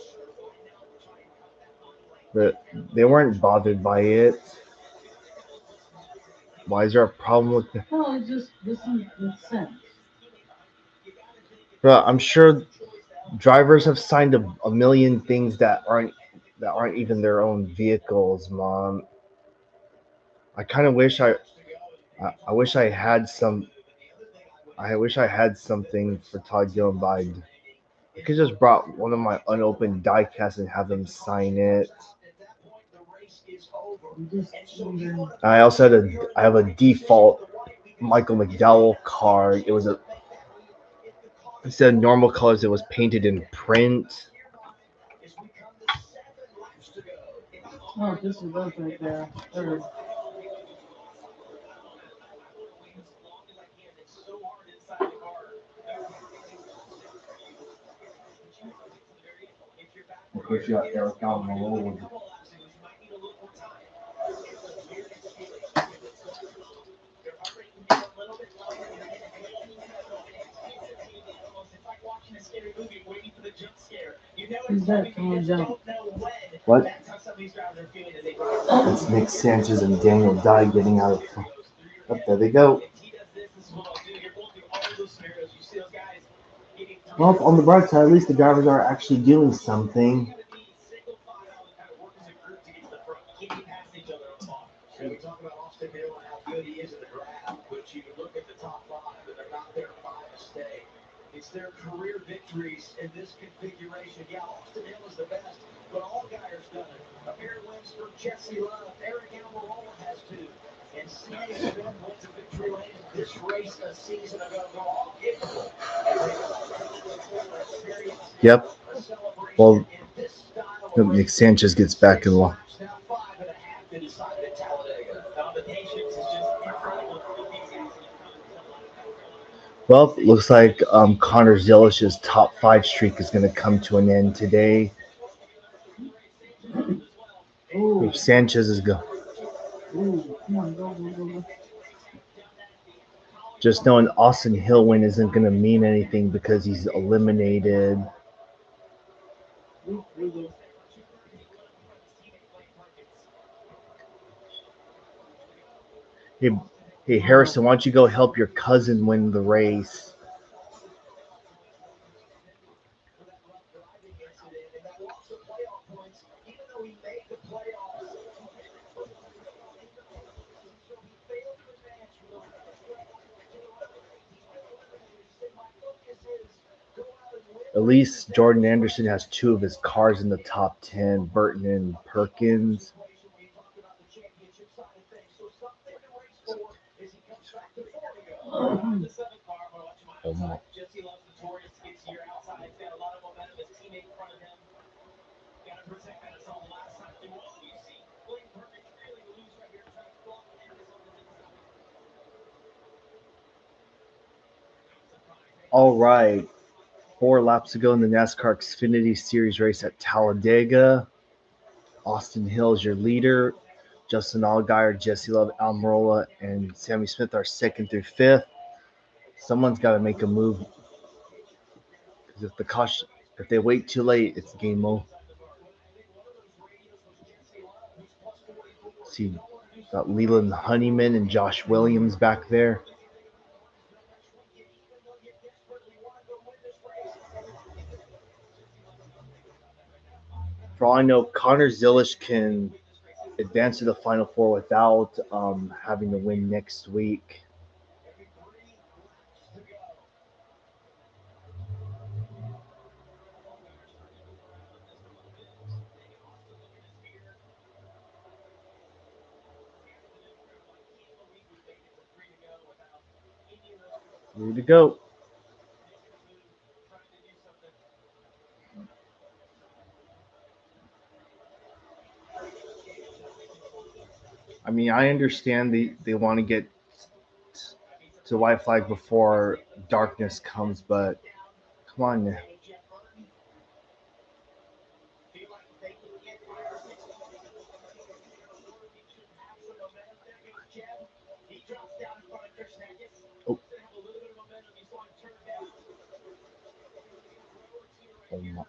[SPEAKER 1] But they weren't bothered by it. Why is there a problem with it?
[SPEAKER 14] No, it just doesn't make sense.
[SPEAKER 1] Bro, I'm sure drivers have signed a million things that aren't even their own vehicles, Mom. I kind of wish I wish I had some. I wish I had something for Todd Gilliland. I could just brought one of my unopened die casts and have them sign it. I have a default Michael McDowell card. Instead of normal colors, it was painted in print.
[SPEAKER 14] Oh, this is those right there. Third.
[SPEAKER 1] Of course, you got Eric Almirola.
[SPEAKER 14] Who's that? Come on, jump.
[SPEAKER 1] What? It's Nick Sanchez and Daniel Dye getting out of. Oh, there they go. Well, on the bright side, at least the drivers are actually doing something.
[SPEAKER 12] So we talk about Austin Hill and how good he is in the draft, but you look at the top five and they're not there by mistake. It's their career victories in this configuration. Yeah, Austin Hill is the best, but Allgaier's done it. A pair of wins for Jesse Love. Eric Almirola has two. And C.A. Smith went to victory lane in this race a season ago. They're all capable.
[SPEAKER 1] Yep. Well, Nick Sanchez gets back in line.
[SPEAKER 12] Now 5.5 decided at Talladega. The patience is just incredible.
[SPEAKER 1] Well, looks like Connor Zillish's top 5 streak is going to come to an end today. If Sanchez is go. Just knowing Austin Hill win isn't going to mean anything because he's eliminated. Hey, Harrison, why don't you go help your cousin win the race? At least Jordan Anderson has 2 of his cars in the top 10, Burton and Perkins. Oh my. All right. 4 laps ago in the NASCAR Xfinity Series race at Talladega. Austin Hill is your leader. Justin Allgaier, Jesse Love, Almirola, and Sammy Smith are 2nd through 5th. Someone's got to make a move. Because if they wait too late, it's game over. See, got Leland Honeyman and Josh Williams back there. For all I know, Connor Zilish can advance to the Final Four without having to win next week. Ready to go. I mean, I understand they want to get to white flag before darkness comes, but come on now. Oh. Oh my.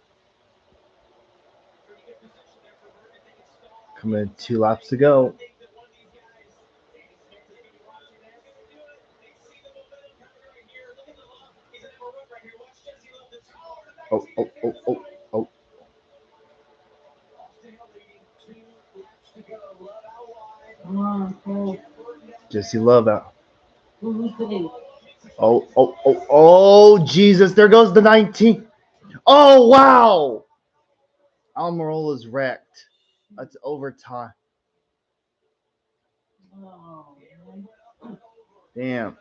[SPEAKER 1] Coming in 2 laps to go. Oh, oh, oh, oh, oh. Jesse Love out. Oh, oh, oh, oh, Jesus. There goes the 19. Oh, wow. Almirola's wrecked. That's overtime. Damn.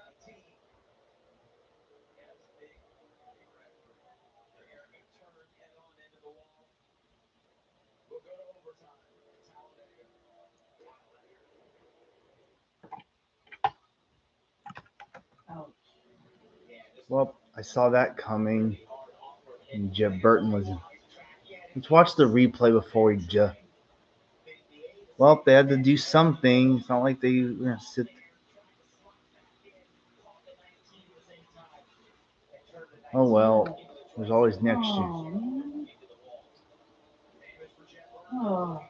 [SPEAKER 1] Well, I saw that coming. And Jeff Burton was. Let's watch the replay before we just. Well, they had to do something. It's not like they were going to sit. Oh, well. There's always next year.
[SPEAKER 9] Oh.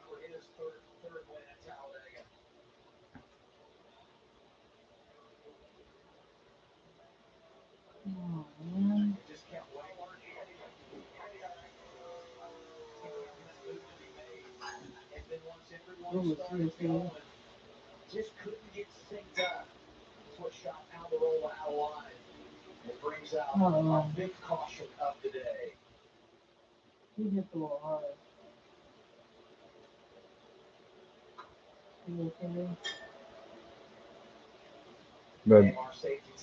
[SPEAKER 12] Just couldn't get synced up. That's what shot Almirola out of line. It brings out a big caution of the day.
[SPEAKER 9] He hit the wall hard.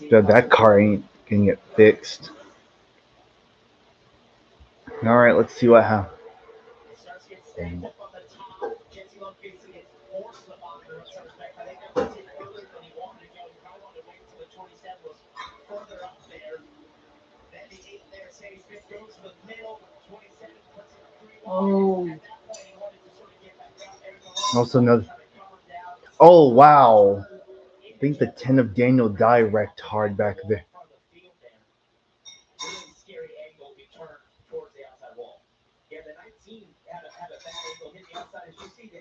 [SPEAKER 1] But that car ain't gonna get fixed. All right, let's see what happens.
[SPEAKER 9] Oh.
[SPEAKER 1] Also another. Oh wow! I think the 10 of Daniel Dye wrecked hard back there.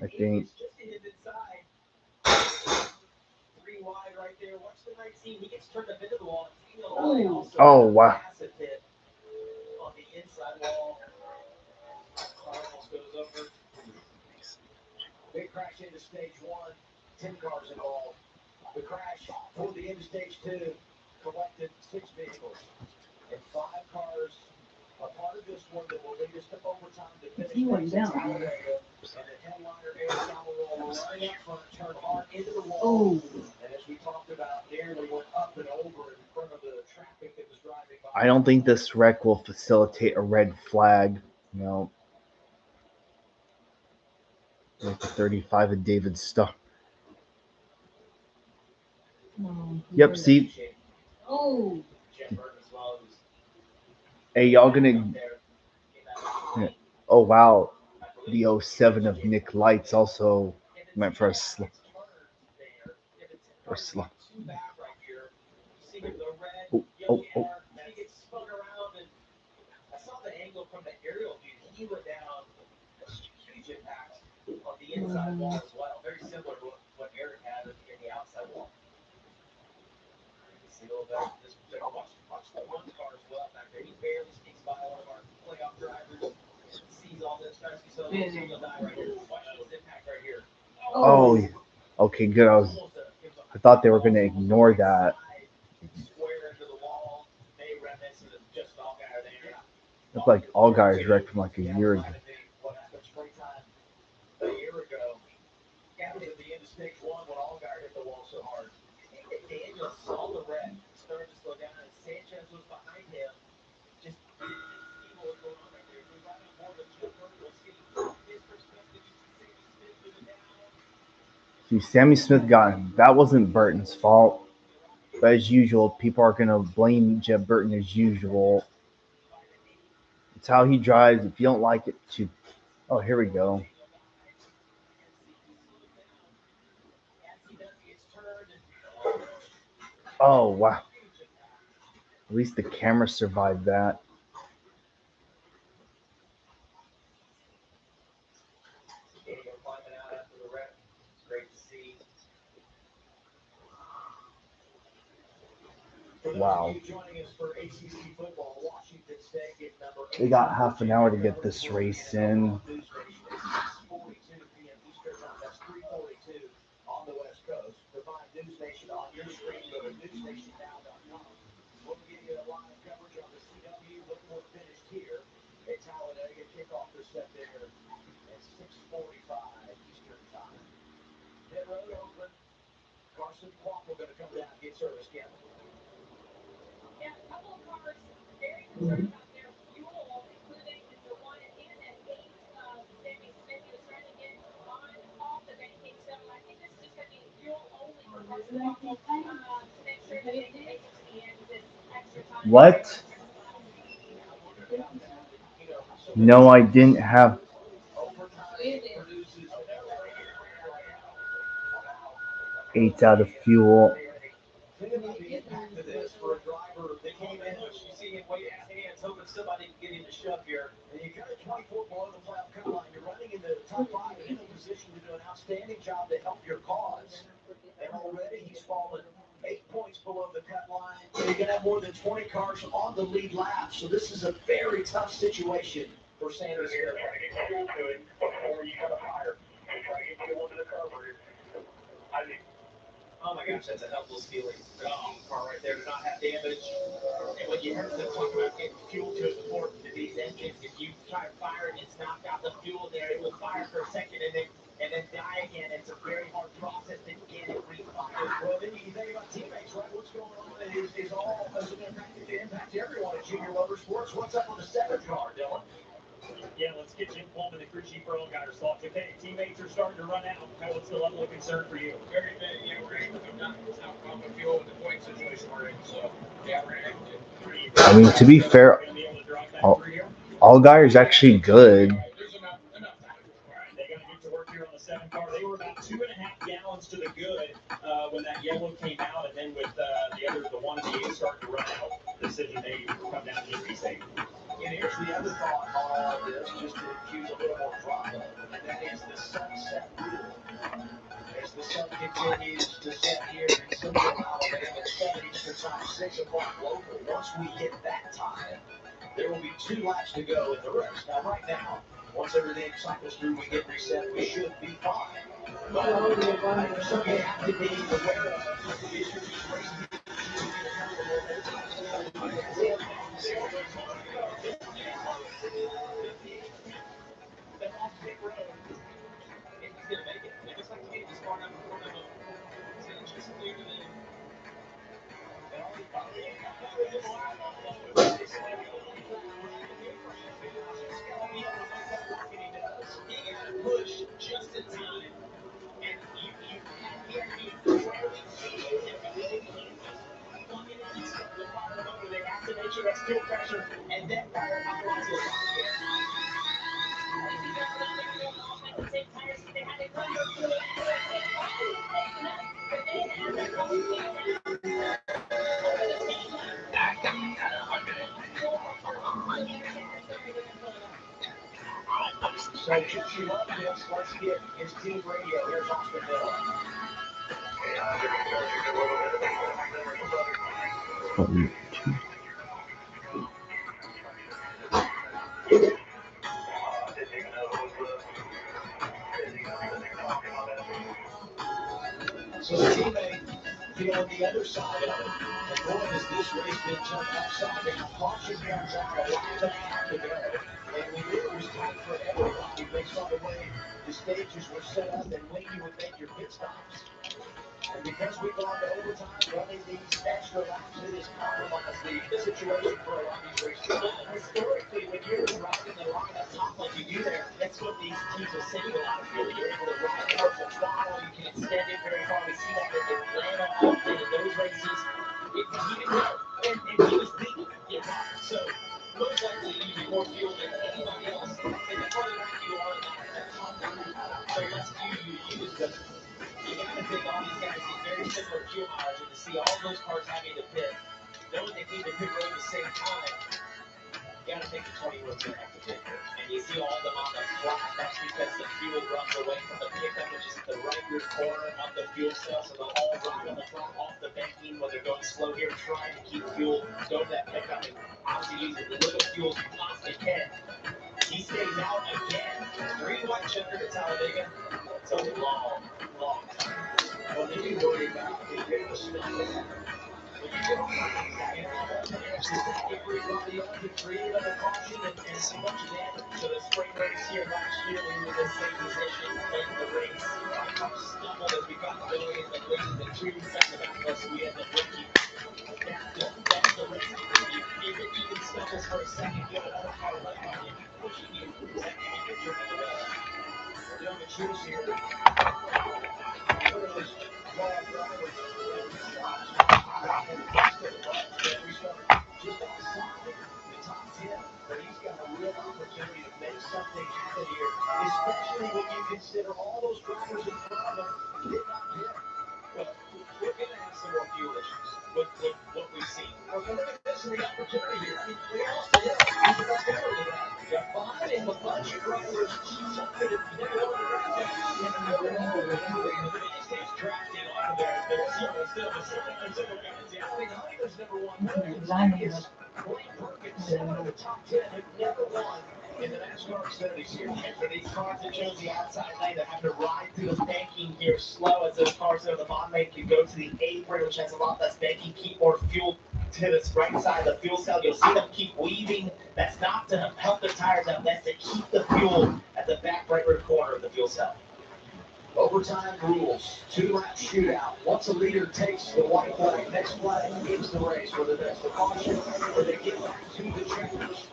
[SPEAKER 1] I think. Oh wow!
[SPEAKER 12] Big crash into stage one, 10 cars involved. The crash for the end of stage two collected 6 vehicles and 5 cars. A part of this one that will lead us to overtime to finish Talladega. And the headliner Aaron Almirola running up front, turned hard into the wall. And as we talked about, nearly went up and over in front of the traffic that was driving by.
[SPEAKER 1] I don't think this wreck will facilitate a red flag. No. Like the 35 of David Starr. Yep, see.
[SPEAKER 9] Oh.
[SPEAKER 1] Hey, y'all gonna. Oh, wow. The 07 of Nick Lights also went for a slow. Or slow. Oh, oh, oh.
[SPEAKER 6] I saw the angle from the aerial view. He went down a huge impact on the inside wall as well. Very similar to what Eric had in the outside wall. See a little better this particular. Watch the one car as well back there. He barely sneaks by one of our playoff drivers. Sees all this. Tries to so Daniel die right here. Watch this impact right here.
[SPEAKER 1] Oh, okay, good. I thought they were gonna ignore that.
[SPEAKER 6] Square into the wall. They reminiscent of just all guy there.
[SPEAKER 1] Looked like all guys wrecked from like a year ago.
[SPEAKER 12] What happened springtime a year ago? That was at the end of stage one when Allgaier hit the wall so hard. I think that Daniel saw the wreck, started to slow down and
[SPEAKER 1] See, Sammy Smith got him. That wasn't Burton's fault. But as usual, people are going to blame Jeb Burton as usual. It's how he drives. If you don't like it, to oh, here we go. Oh wow! At least the camera survived that. Wow. They got half an hour to get this race in.
[SPEAKER 12] On the West Coast, provide News Nation on your screen. Go to newsnationnow.com. We'll give you a live coverage on the CW. Look for finished here at Talladega. Kickoff is set there at 6:45 Eastern Time. Pit road open. Carson Quaffle going to come down and get service, Kim.
[SPEAKER 10] Yeah, a couple of cars very concerned about their fuel, including the one in at 8. Sammy Smith, he was trying to get on off the banking. So I think this is just going to be fuel only for Carson Waffle to make sure that they can make it to the end this extra time.
[SPEAKER 1] What? No, I didn't have. Eight out of fuel.
[SPEAKER 6] Think about the impact of this for a driver that came in, but you see him waving his hands, hoping somebody can get him to shove here.
[SPEAKER 12] And you cut it 24 below the playoff cut line. You're running in the top 5 and in a position to do an outstanding job to help your cause. And already he's fallen 8 points below the cut line. And you're going to have more than 20 cars on the lead lap. So this is a very tough situation for Sanders here.
[SPEAKER 11] Before you got a fire, try to get fuel into the carburetor.
[SPEAKER 6] Oh my gosh, that's a helpless feeling. Car right there to not have damage. And when you heard them talk about getting fuel to it before these engines, if you try to fire and it's knocked out the fuel there, it will fire for a second and then die again. It's a very hard process to get it refired.
[SPEAKER 12] Well, then you think about teammates, right? What's going on is all going to impact everyone at Junior Motorsports. What's up on the 7th car, Dylan?
[SPEAKER 11] Yeah, let's get Jim Coleman, the crew chief for all guys. Thoughts. Okay, teammates are starting to run out. What's the level of concern for you?
[SPEAKER 13] Very big. Yeah, we're able to not outcome the fuel with the point situation we're in. So, yeah, we're able to.
[SPEAKER 1] I mean, to be fair, all guys are actually good.
[SPEAKER 13] There's enough time.
[SPEAKER 11] All right, they got to get to work here on the 7 car. They were about 2.5 gallons to the good when that yellow came out, and then with the 1 and the 8 starting to run out, decision they come down to just be safe.
[SPEAKER 12] And here's the other thought on all of this, just to infuse a little more drama, and that is the sunset rule. As the sun continues to set here in Central Alabama, 7 Eastern Time, 6 o'clock local. Once we hit that time, there will be 2 laps to go in the race. Now, right now, once everything cycles through, we get reset, we should be fine. But something you have to be aware of is your race.
[SPEAKER 6] Push just in time. And you they have to make sure that's fuel pressure and then fire up onto the So she loved this. Let's get his team radio. Here's Austin Hill. So the teammate feeling the other side of it. And boy, has this race been turned upside down. Caution comes out, a lap and a half to go. And we knew it was tight for everybody based on the way the stages were set up and when you would make your pit stops. And because we've gone to overtime running these extra laps, it has compromised the situation for a lot of these races. Historically, when you're driving the line up top like you do there, that's what these teams are saying a lot of fuel. You're able to ride towards the throttle, you can extend it
[SPEAKER 4] races. He didn't know, and he was beaten. So most likely using more fuel than anybody else, and the further back you are in that top group, the less fuel you use. But you got to think all these guys get very similar fuel mileage, and to see all those cars having to pit, knowing they came to pit road at the same time, you got to think the 21's going to have to pit here. And you see all of them on the flat. That's because the fuel runs away from the pickup, which is at the right rear corner of the fuel cell. So they'll all ride on the flat off the banking when they're going slow here, trying to keep fuel, go to that pickup, and obviously use as little fuel as you possibly can. He stays out again. 3 white checker to Talladega. It's a long, long time.
[SPEAKER 12] Well, then you worry about the bit of stuff. Everybody else is treated under caution and so much damage.
[SPEAKER 4] So the spring race here last year, we were in the same position in the race. Our car stumbled as we got going in the lead. The 2 back-to-back us, we had the rookie. That's the risk. If it even stumbles for a second, you have another car left on you, pushing you. That can be your turn of the rest.
[SPEAKER 12] We're doing the choose here. Just outside the top 10, but he's got a real opportunity to make something happen here, especially when you consider all those drivers in front of him did not hit.
[SPEAKER 4] Well, we're going to have some more fuel issues with what we've seen.
[SPEAKER 12] We're going to miss the opportunity here. We lost it. He's the best ever with that. Got behind him a bunch of drivers. Something that they want to wrap up in the middle of
[SPEAKER 4] The biggest thing's drafting off of their still guys. Yeah.
[SPEAKER 12] I mean, Heineman's never won. Blaine Perkins, 7 of the top 10 have never won in the NASCAR Xfinity Series.
[SPEAKER 4] And for these cars that chose the outside lane, they have to ride through the banking here slow as those cars that are the bottom lane can go to the apron, which has a lot less banking, keep more fuel to the right side of the fuel cell. You'll see them keep weaving. That's not to help the tires out. That's to keep the fuel at the back right rear corner of the fuel cell.
[SPEAKER 12] Overtime rules, 2-lap shootout. Once a leader takes the white flag, next flag ends the race, whether that's the caution or they get back to the checkers.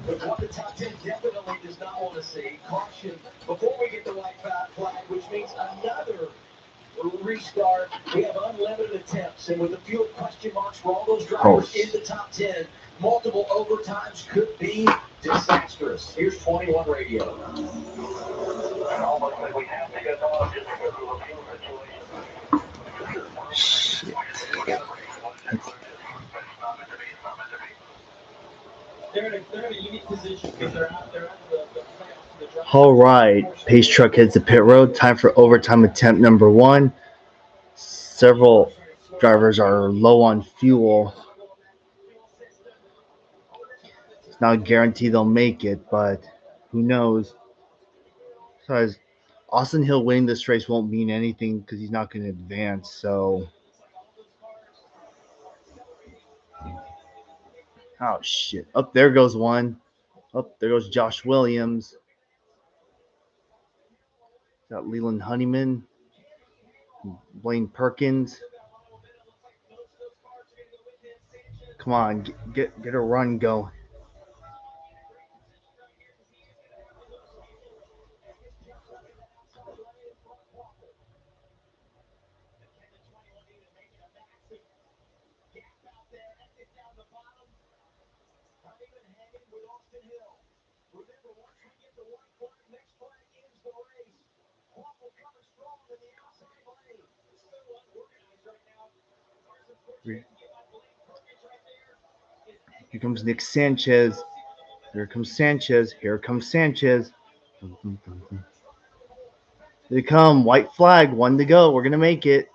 [SPEAKER 12] But what the top 10 definitely does not want to see, caution before we get the white flag, which means another restart. We have unlimited attempts, and with a few question marks for all those drivers in the top 10, multiple overtimes could be disastrous. Here's 21 radio.
[SPEAKER 5] And almost like we have to get off just because of the fuel situation.
[SPEAKER 4] They're in a unique position because they're out of the playoffs. The drive.
[SPEAKER 1] All right, Pace Truck heads to pit road. Time for overtime attempt number 1. Several drivers are low on fuel. It's not a guarantee they'll make it, but who knows? Besides, Austin Hill winning this race won't mean anything because he's not going to advance. So, oh shit! Up there goes one. Up there goes Josh Williams. Got Leland Honeyman, Blaine Perkins. Come on, get a run going. Here comes Nick Sanchez. Here comes Sanchez. Here comes Sanchez. They come. White flag. 1 to go. We're going to make it.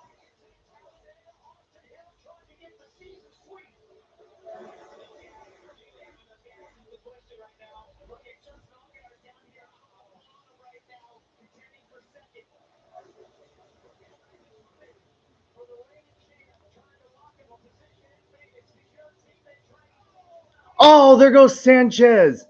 [SPEAKER 1] Oh, there goes Sanchez.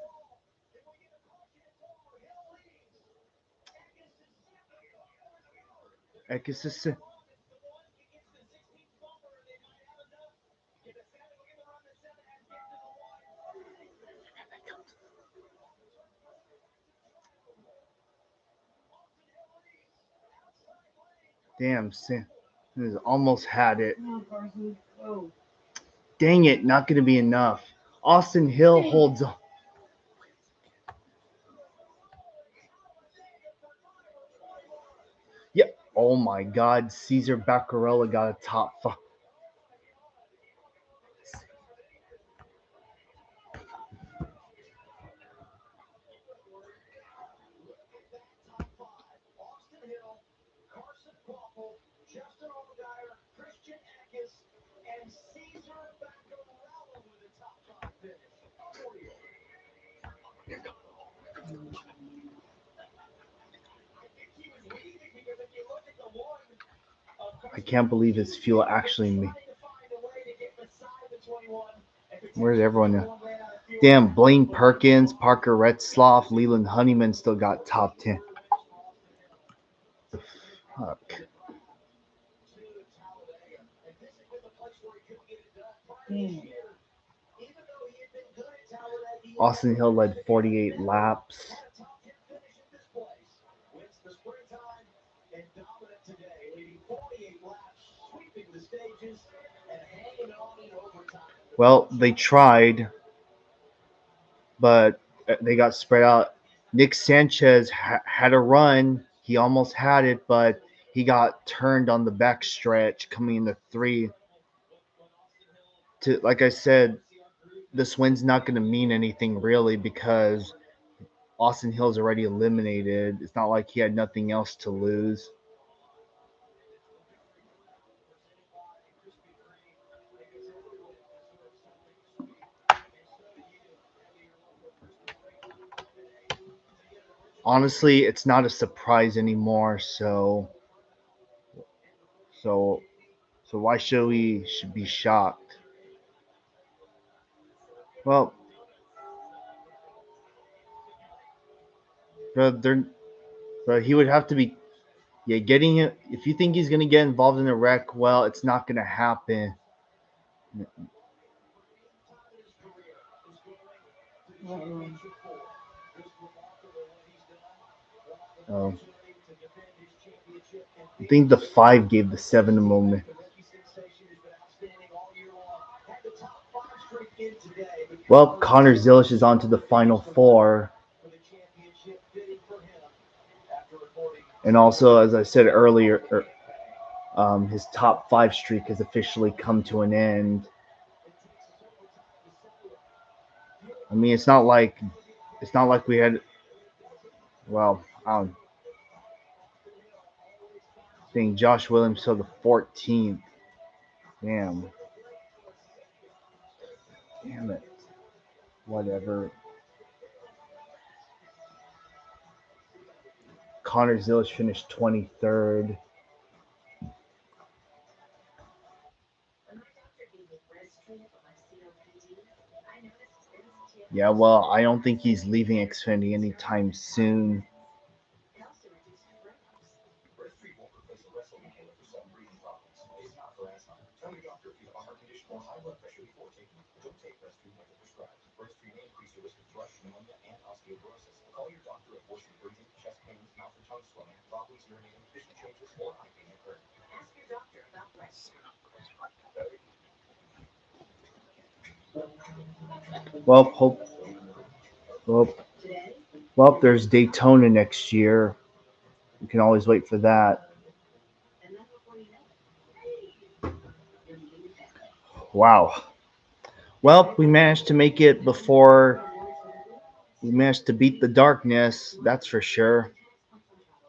[SPEAKER 1] Damn, He's almost had it. Dang it, not going to be enough. Austin Hill holds on. Yep. Oh my God, Caesar Baccarella got a top 5. I can't believe his fuel actually me. Where's everyone now? Damn, Blaine Perkins, Parker Retzloff, Leland Honeyman still got top 10. Fuck. Austin Hill led 48 laps. Well, they tried, but they got spread out. Nick Sanchez had a run. He almost had it, but he got turned on the back stretch coming into 3. Like I said, this win's not going to mean anything really because Austin Hill's already eliminated. It's not like he had nothing else to lose. Honestly, it's not a surprise anymore. So why should we be shocked? Well, but he would have to be. Yeah, getting it. If you think he's gonna get involved in a wreck, well, it's not gonna happen. Oh, I think the 5 gave the 7 a moment. Well, Connor Zilish is on to the final 4. And also, as I said earlier, his top 5 streak has officially come to an end. I mean, it's not like we had. Well, I think Josh Williams till the 14th. Damn it. Whatever. Connor Zilish finished 23rd. Yeah, well, I don't think he's leaving Xfinity anytime soon. Well, well, well, there's Daytona next year. You can always wait for that. Wow. Well, we managed to make it before we managed to beat the darkness, that's for sure.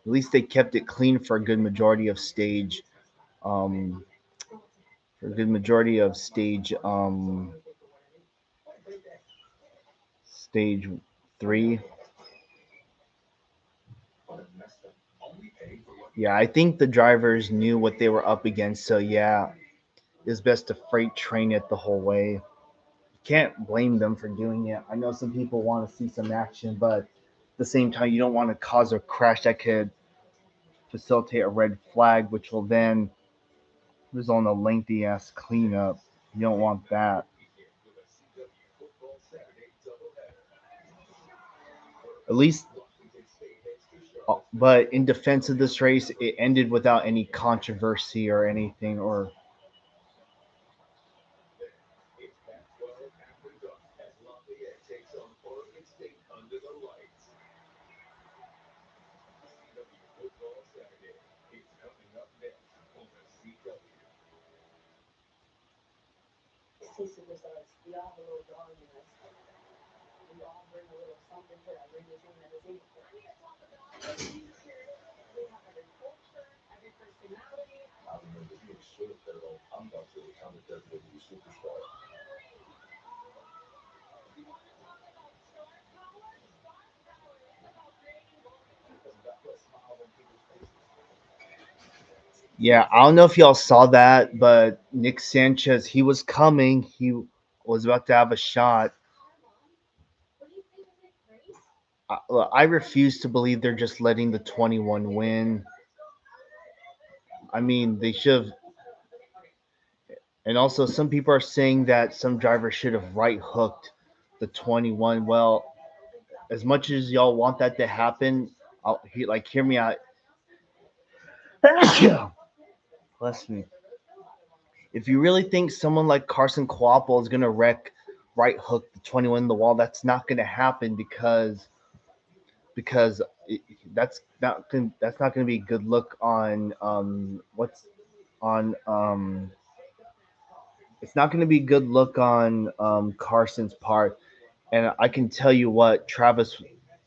[SPEAKER 1] At least they kept it clean for a good majority of stage. Um, for a good majority of stage 3. Yeah, I think the drivers knew what they were up against, so yeah, it's best to freight train it the whole way. Can't blame them for doing it. I know some people want to see some action, but at the same time, you don't want to cause a crash that could facilitate a red flag, which will then result in a lengthy ass cleanup. You don't want that. At least But in defense of this race, it ended without any controversy or anything. Or
[SPEAKER 2] It's past 12 after dark as Lafayette takes on Oregon State under the lights. CW Football Saturday. It's coming up next on the CW.
[SPEAKER 3] See, superstars, we all have a little dog in us. We all bring a little something to that ring between that is equal. We have every culture, every personality.
[SPEAKER 2] I remember being so little, I'm about to become a WWE superstar. Because that puts smiles on people's faces.
[SPEAKER 1] yeah, I don't know if y'all saw that, but Nick Sanchez, he was coming. He was about to have a shot. I refuse to believe they're just letting the 21 win. I mean, they should have. And also, some people are saying that some drivers should have right hooked the 21. Well, as much as y'all want that to happen, hear me out. Bless me. If you really think someone like Carson Coapel is gonna wreck right hook the 21 in the wall, that's not gonna happen because it, that's not gonna be a good look on what's on it's not gonna be a good look on Carson's part. And I can tell you what,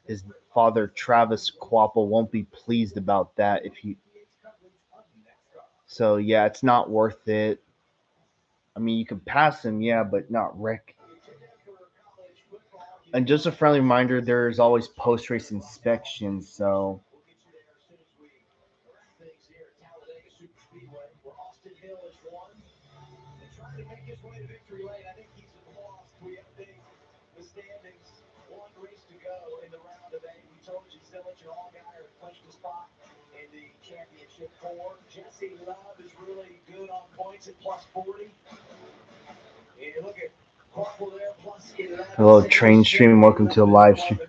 [SPEAKER 1] his father Travis Coapel won't be pleased about that if he. So yeah, it's not worth it. I mean, you can pass him, yeah, but not wreck. And just a friendly reminder, there's always post race inspections. So
[SPEAKER 12] We'll get you there as soon as we wrap things here at Talladega Superspeedway, where Austin Hill has won and trying to make his way to victory lane. I think he's lost. We update the standings. One race to go in the round of eight. We told you Zillich and Allgaier clinched a spot in the championship four. Jesse Love is really good on points at plus 40. And look at Corporal there, plus 11.
[SPEAKER 1] hello, train stream. Welcome to the live stream.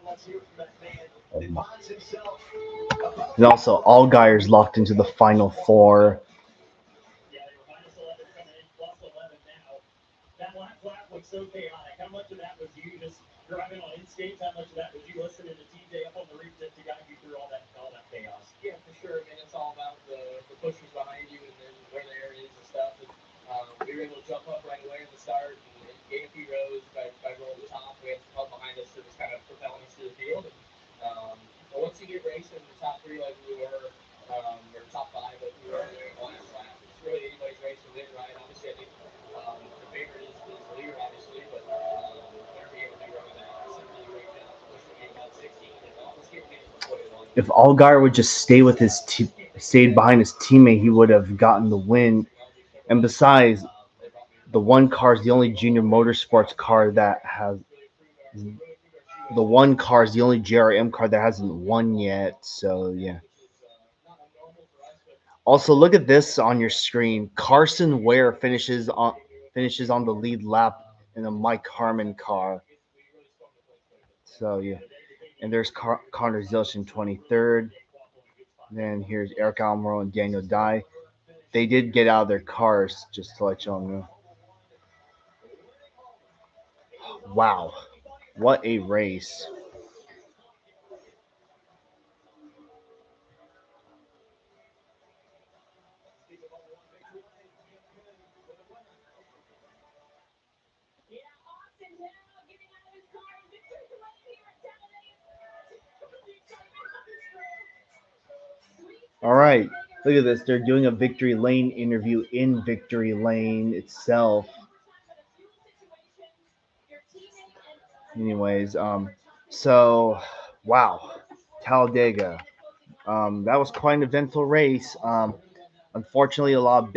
[SPEAKER 12] Let's hear from that man that finds himself above
[SPEAKER 1] And also, all Geyers locked into the final four.
[SPEAKER 11] Yeah, they were minus 11 coming in, plus 11 now. That last lap was so chaotic. How much of that was you just driving on instincts? How much of that was you listening to TJ up on the roof to guide you through all that chaos?
[SPEAKER 6] Yeah, for sure. I mean, it's all about the pushers behind you and then where the areas and stuff. And we were able to jump up right away at the start and gain a few rows by rolling the top. We had some help behind us that was kind of propelling us through the field. And, but once you get racing in the top three like we were, or top five like we were there in the last lap, it's really anybody's race to win, right? Obviously, I think the favorite is the leader, obviously, but whatever you able to do around that, it's a really great job to push the game out 16 and almost getting it before they won.
[SPEAKER 1] If Allgaier would just stayed behind his teammate, he would have gotten the win. And besides, the one car is the only junior motorsports car that has the one car is the only JRM car that hasn't won yet. So yeah. Also, look at this on your screen. Carson Ware finishes on the lead lap in a Mike Harmon car. So yeah, and there's Connor Zilch in 23rd. Then here's Eric Almirola and Daniel Dye. They did get out of their cars, just to let y'all know. Wow, what a race! All right, look at this. They're doing a Victory Lane interview in Victory Lane itself. Anyways, so wow, Talladega. That was quite an eventful race. Unfortunately, a lot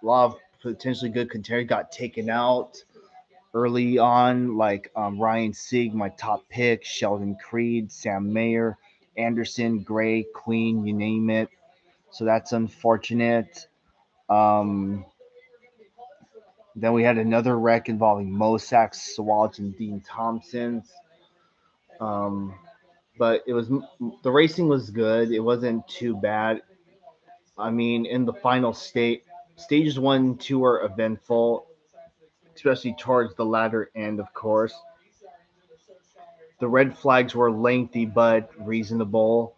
[SPEAKER 1] of potentially good contenders got taken out early on, like Ryan Sieg, my top pick, Sheldon Creed, Sam Mayer, Anderson, Gray, Queen, you name it. So that's unfortunate. Um, then we had another wreck involving Mosax, Swalch, and Dean Thompson's. Um, but the racing was good. It wasn't too bad. I mean, in the final stages 1 and 2 were eventful, especially towards the latter end, of course. The red flags were lengthy but reasonable.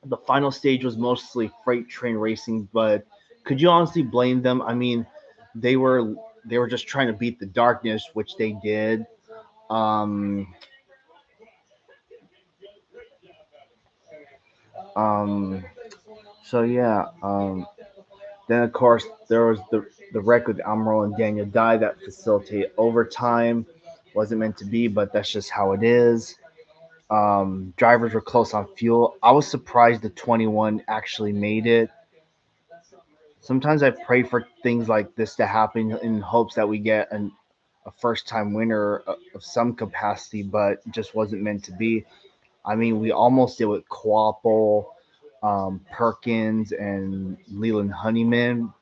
[SPEAKER 1] The final stage was mostly freight train racing, but could you honestly blame them? I mean, they were they were just trying to beat the darkness, which they did. Um, um, so yeah. Then of course there was the wreck with Amaral and Daniel Dye that facilitated overtime. Wasn't meant to be, but that's just how it is. Drivers were close on fuel. I was surprised the 21 actually made it. Sometimes I pray for things like this to happen in hopes that we get a first time winner of some capacity, but it just wasn't meant to be. I mean, we almost did with Quapple, Perkins, and Leland Honeyman.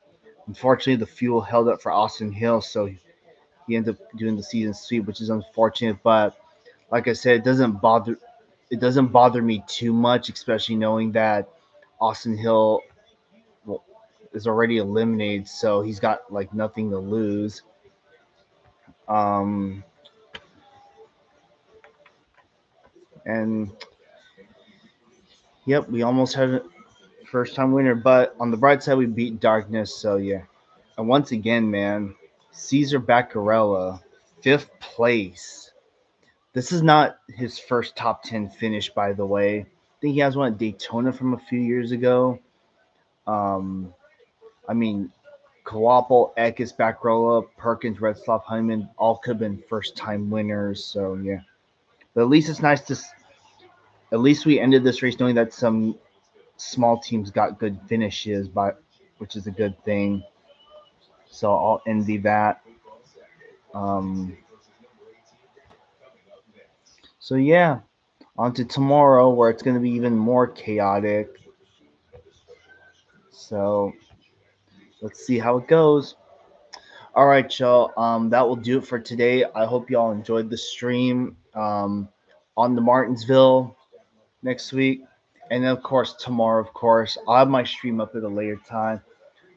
[SPEAKER 1] Unfortunately, the fuel held up for Austin Hill, so he ended up doing the season sweep, which is unfortunate. But like I said, it doesn't bother me too much, especially knowing that Austin Hill, well, is already eliminated, so he's got like nothing to lose. Um, and yep, we almost had a first time winner, but on the bright side, we beat Darkness, so yeah. And once again, man, Caesar Baccarella, 5th place. This is not his first top 10 finish, by the way. I think he has one at Daytona from a few years ago. Um, I mean, Kawapel, Eckes, Bacrola, Perkins, Redsloff, Hyman all could have been first time winners. So yeah, but at least it's nice at least we ended this race knowing that some small teams got good finishes, which is a good thing. So I'll envy that. Um, so yeah, on to tomorrow where it's going to be even more chaotic. So let's see how it goes. All right, y'all. That will do it for today. I hope y'all enjoyed the stream. On the Martinsville next week, and then of course tomorrow. Of course, I'll have my stream up at a later time.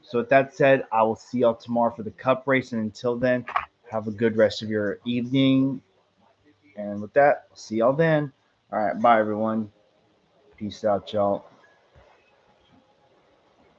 [SPEAKER 1] So with that said, I will see y'all tomorrow for the Cup race, and until then, have a good rest of your evening. And with that, see y'all then. All right, bye everyone. Peace out, y'all.